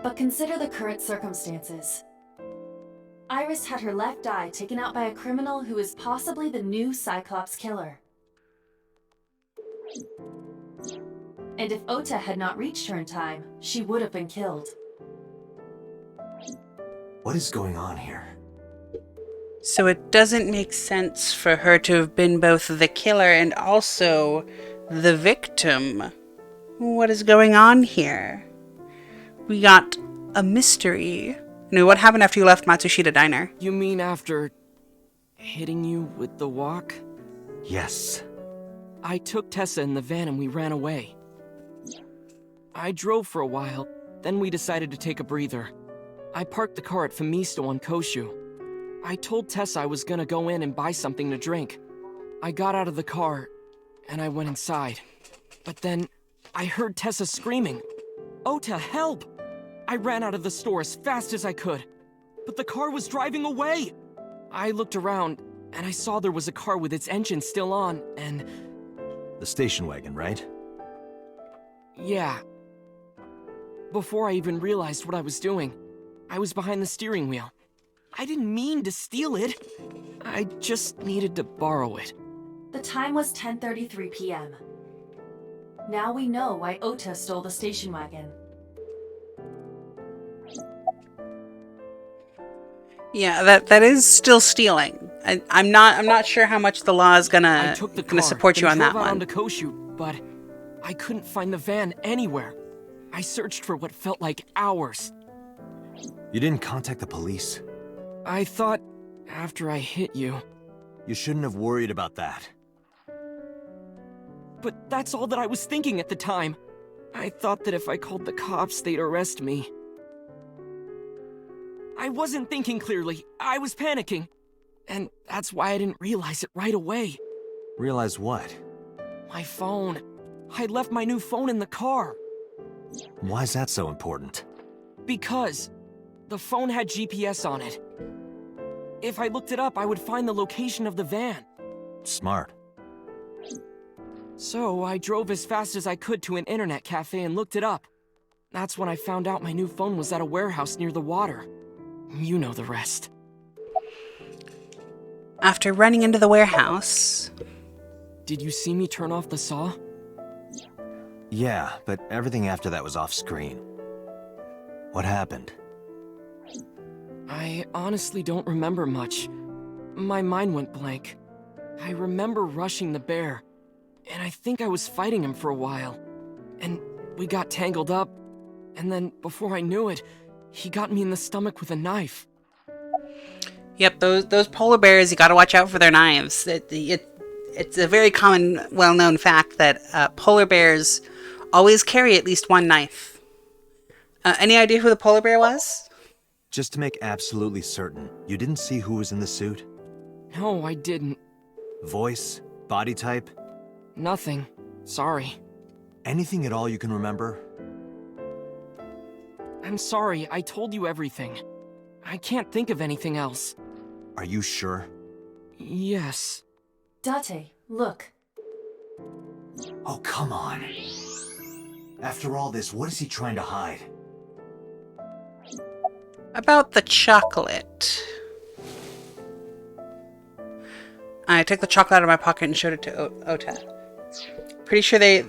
But consider the current circumstances. Iris had her left eye taken out by a criminal who is possibly the new Cyclops killer. And if Ota had not reached her in time, she would have been killed. What is going on here? So it doesn't make sense for her to have been both the killer and also the victim. What is going on here? We got a mystery. What happened after you left Matsushita Diner? You mean after hitting you with the walk? Yes. I took Tessa in the van and we ran away. I drove for a while, then we decided to take a breather. I parked the car at Famisto on Koshu. I told Tessa I was gonna go in and buy something to drink. I got out of the car, and I went inside. But then, I heard Tessa screaming, "Ota, help!" I ran out of the store as fast as I could, but the car was driving away! I looked around, and I saw there was a car with its engine still on, and... The station wagon, right? Yeah. Before I even realized what I was doing, I was behind the steering wheel. I didn't mean to steal it. I just needed to borrow it. The time was 10:33 p.m. Now we know why Ota stole the station wagon. Yeah, that is still stealing. I'm not sure how much the law is gonna support you on that one. I drove out onto Koshu, but I couldn't find the van anywhere. I searched for what felt like hours. You didn't contact the police? I thought after I hit you. You shouldn't have worried about that. But that's all that I was thinking at the time. I thought that if I called the cops, they'd arrest me. I wasn't thinking clearly. I was panicking. And that's why I didn't realize it right away. Realize what? My phone. I left my new phone in the car. Why is that so important? Because the phone had GPS on it. If I looked it up, I would find the location of the van. Smart. So I drove as fast as I could to an internet cafe and looked it up. That's when I found out my new phone was at a warehouse near the water. You know the rest. After running into the warehouse... Did you see me turn off the saw? Yeah, but everything after that was off screen. What happened? I honestly don't remember much. My mind went blank. I remember rushing the bear, and I think I was fighting him for a while. And we got tangled up, and then before I knew it, he got me in the stomach with a knife. Yep, those polar bears, you gotta watch out for their knives. It's a very common, well-known fact that polar bears always carry at least one knife. Any idea who the polar bear was? Just to make absolutely certain, you didn't see who was in the suit? No, I didn't. Voice? Body type? Nothing. Sorry. Anything at all you can remember? I'm sorry, I told you everything. I can't think of anything else. Are you sure? Yes. Date, look. Oh, come on. After all this, what is he trying to hide? About the chocolate. I took the chocolate out of my pocket and showed it to Ota. Pretty sure they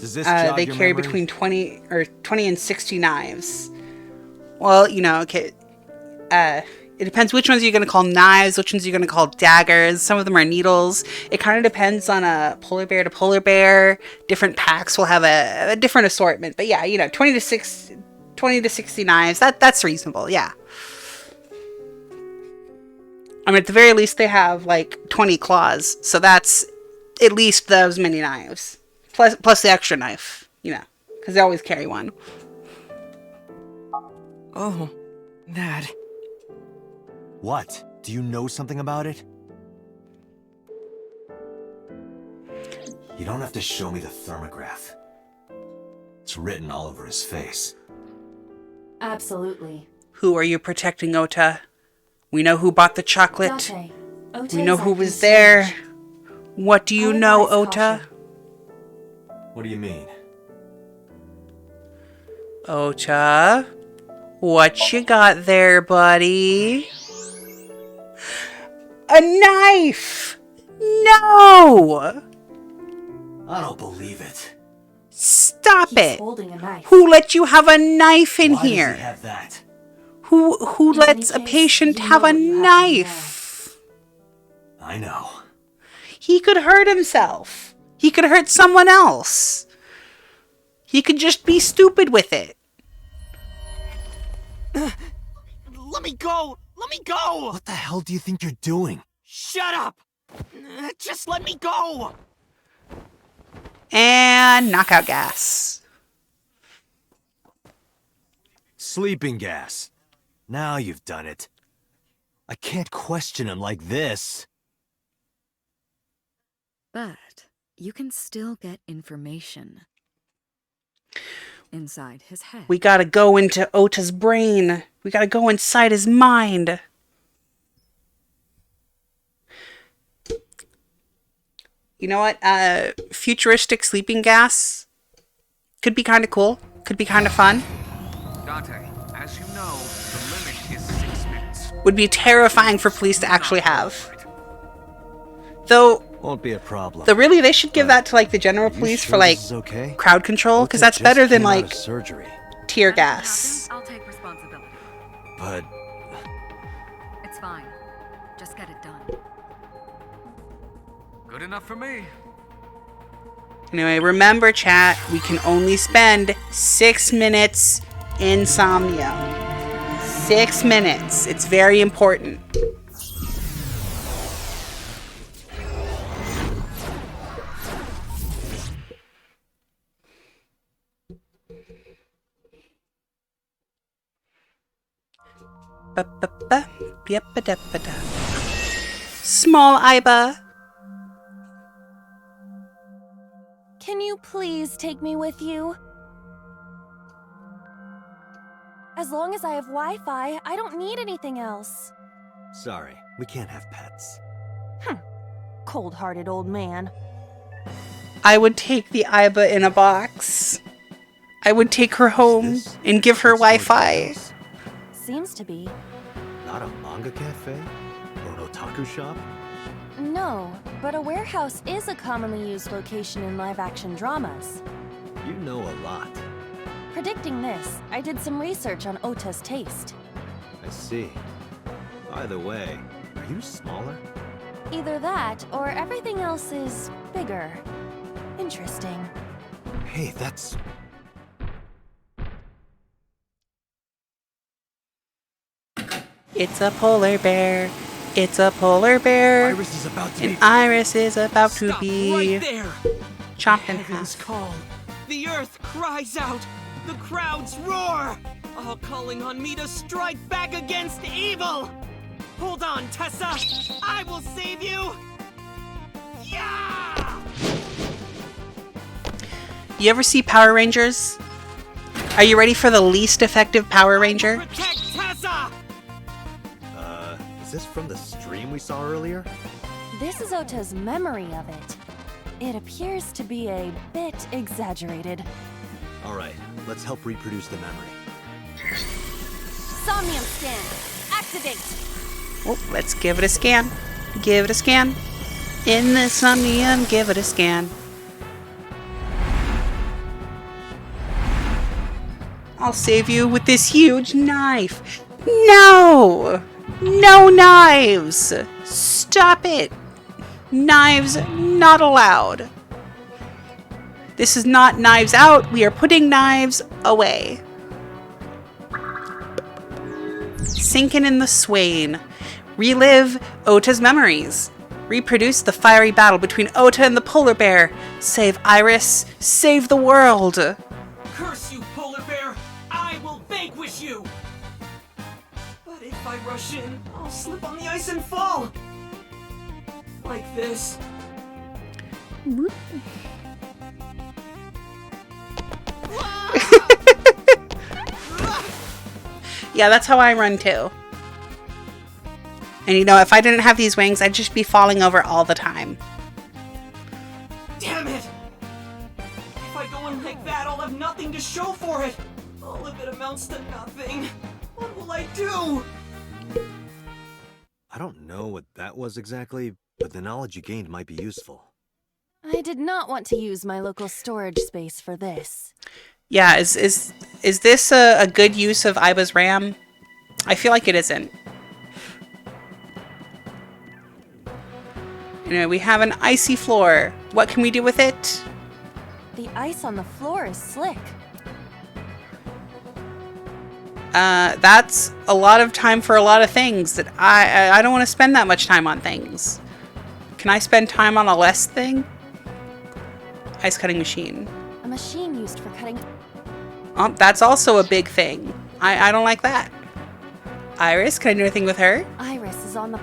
carry between 20 and 60 knives. Well, you know, okay. It depends which ones you're going to call knives, which ones you're going to call daggers. Some of them are needles. It kind of depends on a polar bear to polar bear. Different packs will have a different assortment. But yeah, you know, 20 to 60 knives. That's reasonable, yeah. I mean, at the very least, they have like 20 claws. So that's at least those many knives. Plus the extra knife, you know, because they always carry one. Oh, that. What? Do you know something about it? You don't have to show me the thermograph. It's written all over his face. Absolutely. Who are you protecting, Ota? We know who bought the chocolate. We know who was there. What do you know, Ota? What do you mean? Ota? What you got there, buddy? A knife! No! I don't believe it. Stop it! Holding a knife. Who let you have a knife in Why here? Does he have that? Who lets a patient have a knife? I know. He could hurt himself. He could hurt someone else. He could just be stupid with it. Let me go! Let me go! What the hell do you think you're doing? Shut up! Just let me go! And knockout gas. Sleeping gas. Now you've done it. I can't question him like this. But you can still get information inside his head. We gotta go into Ota's brain. We gotta go inside his mind. You know what? Futuristic sleeping gas could be kind of cool. Could be kind of fun. Dante, as you know, the limit is 6 minutes. Would be terrifying for police to actually have. Though, won't be a problem. Really, they should give that to like the general police for like crowd control, because that's better than like tear gas. I'll take responsibility. But It's fine. Just get it done. Good enough for me. Anyway, remember, chat, we can only spend 6 minutes in Somnium. 6 minutes. It's very important. Small Iba. Can you please take me with you? As long as I have Wi-Fi, I don't need anything else. sorry, we can't have pets. Cold-hearted old man. I would take the Iba in a box. I would take her home and give her Wi-Fi. Seems to be. Not a manga cafe? Or an otaku shop? No, but a warehouse is a commonly used location in live-action dramas. You know a lot. Predicting this, I did some research on Ota's taste. I see. By the way, are you smaller? Either that, or everything else is bigger. Interesting. Hey, that's... It's a polar bear. It's a polar bear. Iris is about to and Iris is about to Stop be right there! chopped in Heavens half. call. The earth cries out. The crowds roar. All calling on me to strike back against evil. Hold on, Tessa. I will save you. Yeah! You ever see Power Rangers? Are you ready for the least effective Power Ranger? Protect Tessa! Is this from the stream we saw earlier? This is Ota's memory of it. It appears to be a bit exaggerated. Alright, let's help reproduce the memory. Somnium scan. Activate. Oh, let's give it a scan. Give it a scan. In the Somnium, give it a scan. I'll save you with this huge knife. No! No knives! Stop it! Knives not allowed. This is not Knives Out. We are putting knives away. Sinking in the Swain. Relive Ota's memories. Reproduce the fiery battle between Ota and the polar bear. Save Iris. Save the world. Curse you, polar bear! I will vanquish you! But if I rush in, I'll slip on the ice and fall! Like this. Yeah, that's how I run too. And you know, if I didn't have these wings, I'd just be falling over all the time. Damn it! If I go in like that, I'll have nothing to show for it! All of it amounts to nothing. What will I do? I don't know what that was exactly, but the knowledge you gained might be useful. I did not want to use my local storage space for this. Yeah, is this a good use of Iba's RAM? I feel like it isn't. You know, we have an icy floor. What can we do with it? The ice on the floor is slick. That's a lot of time for a lot of things that I don't want to spend that much time on things. Can I spend time on a less thing? Ice cutting machine. A machine used for cutting... Oh, that's also a big thing. I don't like that. Iris, can I do anything with her? Iris is on the...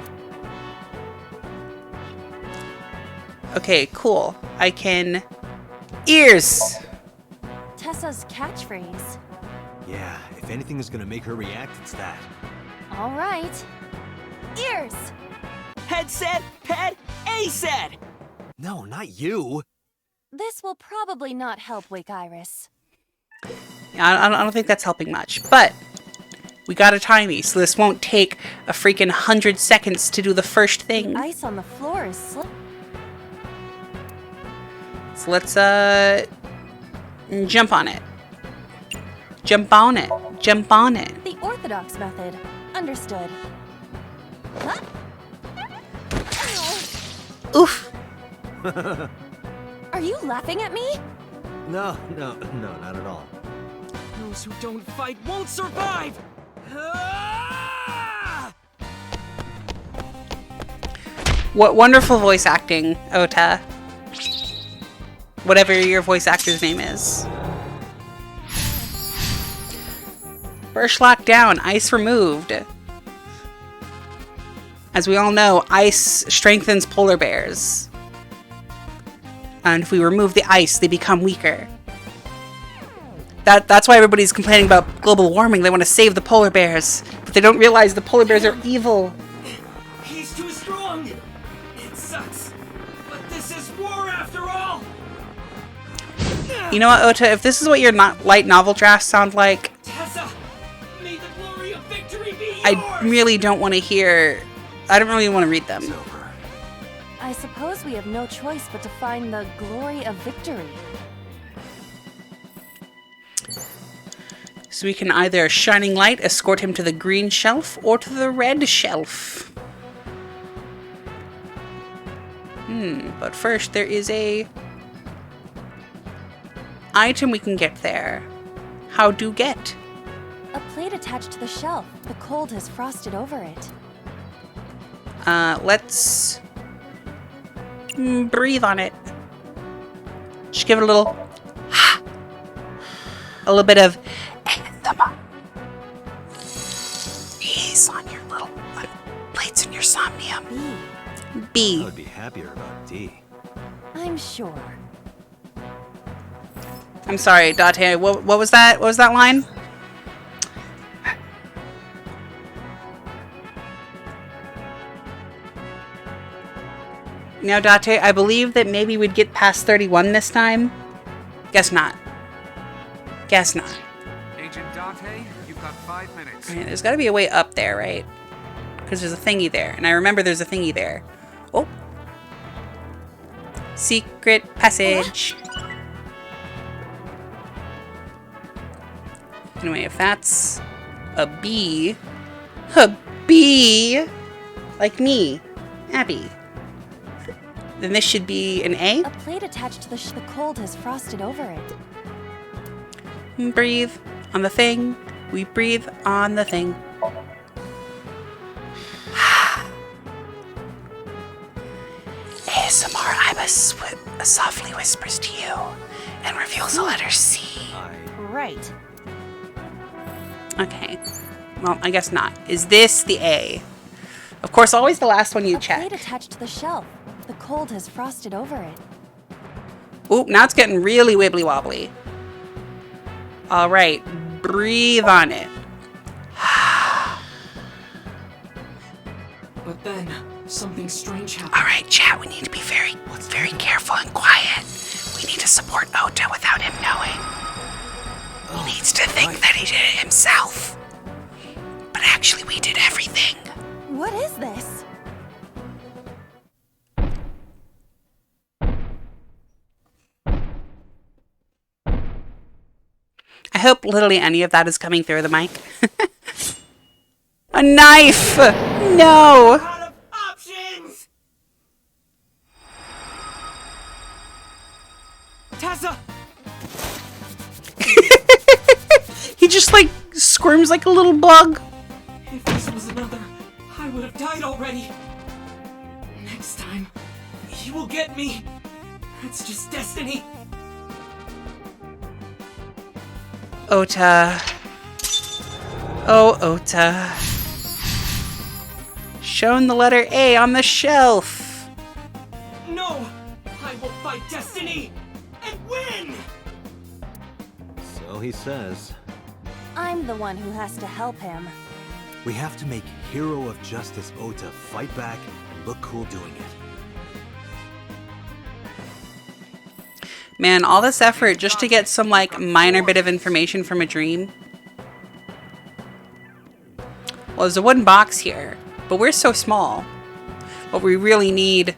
Okay, cool. I can... Ears! Tessa's catchphrase. Yeah, if anything is gonna make her react, it's that. All right. Ears! Headset, pet, A-set! No, not you! This will probably not help wake Iris. Yeah, I don't think that's helping much, but we got a timey, so this won't take a freaking 100 seconds to do the first thing. The ice on the floor is slick. So let's jump on it. Jump on it. Jump on it. The orthodox method. Understood. Huh? Oof. Are you laughing at me? No, not at all. Those who don't fight won't survive! What wonderful voice acting, Ota. Whatever your voice actor's name is. Burst locked down, ice removed. As we all know, ice strengthens polar bears. And if we remove the ice, they become weaker. That's why everybody's complaining about global warming. They want to save the polar bears. But they don't realize the polar bears are evil. He's too strong! It sucks. But this is war after all! You know what, Ota? If this is what your light novel drafts sound like, Tessa, may the glory of victory be yours! I really don't want to hear... I don't really want to read them. I suppose we have no choice but to find the glory of victory. So we can either Shining Light escort him to the green shelf or to the red shelf. But first there is a item we can get there. How do get? A plate attached to the shelf. The cold has frosted over it. Let's breathe on it. Just give it a little bit of ease on your little plates in your Somnium. B. I would be happier about D. I'm sure. I'm sorry, Date. What was that? What was that line? Now, Date, I believe that maybe we'd get past 31 this time. Guess not. guess not. Agent Date, you've got 5 minutes. All right, there's got to be a way up there, right? Because there's a thingy there. And I remember there's a thingy there. Oh. Secret passage. Anyway, if that's a B, like me, Abby, then this should be an A. A plate attached to the cold has frosted over it. Breathe on the thing. We breathe on the thing. ASMR Ibis softly whispers to you and reveals the letter C. Right. Okay. Well, I guess not. Is this the A? Of course, always the last one you check. A plate attached to the shelf. The cold has frosted over it. Oop, now it's getting really wibbly wobbly. All right, breathe on it. But then, something strange happened. All right, chat, we need to be very careful and quiet. We need to support Ota without him knowing. He needs to think that he did it himself. But actually, we did everything. What is this? I hope literally any of that is coming through the mic. A knife! No! Options! Tessa! He just like squirms like a little bug. If this was another, I would have died already. Next time, he will get me. That's just destiny. Ota. Oh, Ota. Shown the letter A on the shelf. No! I will fight destiny and win! So he says. I'm the one who has to help him. We have to make hero of justice Ota fight back and look cool doing it. Man, all this effort just to get some like minor bit of information from a dream. Well, there's a wooden box here, but we're so small. What we really need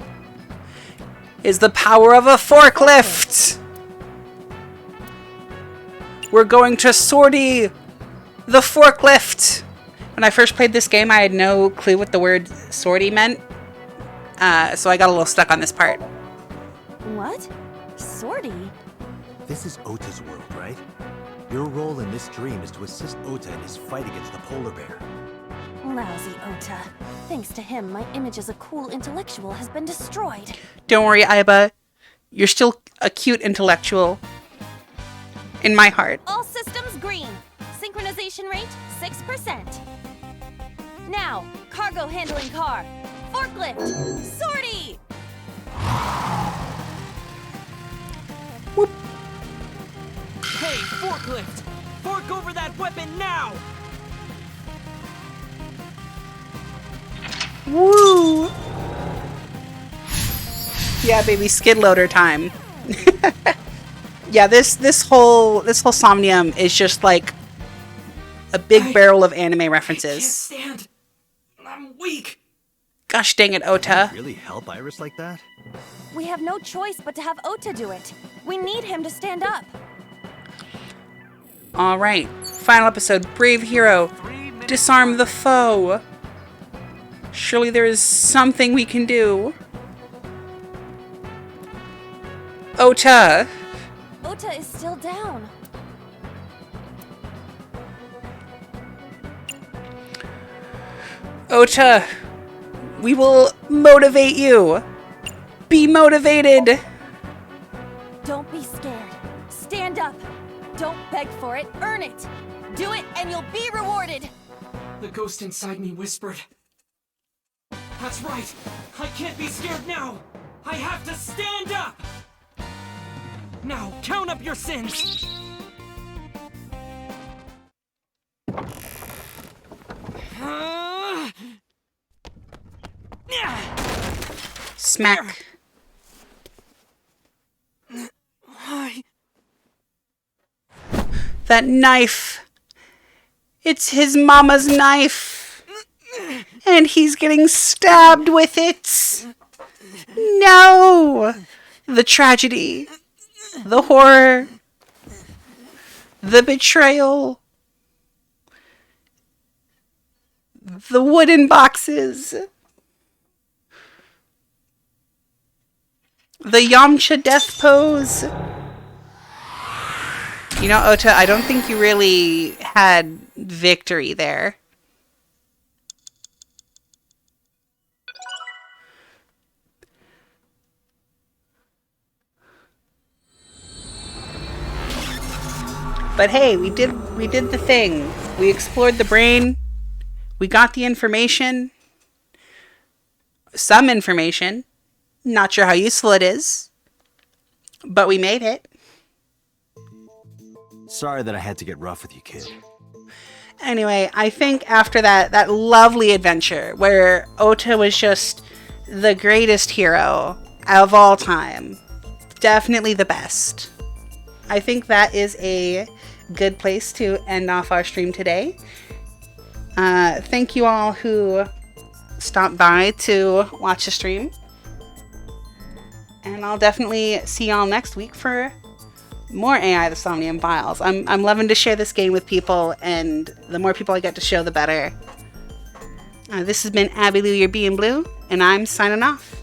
is the power of a forklift. We're going to sortie the forklift. When I first played this game, I had no clue what the word sortie meant. So I got a little stuck on this part. What? Sortie? This is Ota's world, right? Your role in this dream is to assist Ota in his fight against the polar bear. Lousy Ota. Thanks to him, my image as a cool intellectual has been destroyed. Don't worry, Aiba. You're still a cute intellectual. In my heart. All systems green. Synchronization rate 6%. Now, cargo handling car. Forklift. Sortie! Whoop. Hey, forklift! Fork over that weapon now! Woo! Yeah, baby, skid loader time. Yeah, this whole Somnium is just like a big barrel of anime references. I can't stand. I'm weak. Gosh dang it, Ota. Really help Iris like that? We have no choice but to have Ota do it. We need him to stand up. All right, final episode. Brave hero, disarm the foe. Surely there is something we can do. Ota. Ota is still down. Ota, we will motivate you. Be motivated. Don't be scared. Stand up. Don't beg for it. Earn it. Do it and you'll be rewarded. The ghost inside me whispered. That's right. I can't be scared now. I have to stand up. Now, count up your sins. Smack. That knife. It's his mama's knife. And he's getting stabbed with it. No! The tragedy. The horror. The betrayal. The wooden boxes. The Yamcha death pose. You know, Ota, I don't think you really had victory there. But hey, we did the thing. We explored the brain. We got the information. Some information. Not sure how useful it is. But we made it. Sorry that I had to get rough with you, kid. Anyway, I think after that lovely adventure where Ota was just the greatest hero of all time, definitely the best, I think that is a good place to end off our stream today. Thank you all who stopped by to watch the stream. And I'll definitely see y'all next week for more AI the Somnium Files. I'm loving to share this game with people, and the more people I get to show, the better. This has been Abby Lou, your Bee in Blue, and I'm signing off.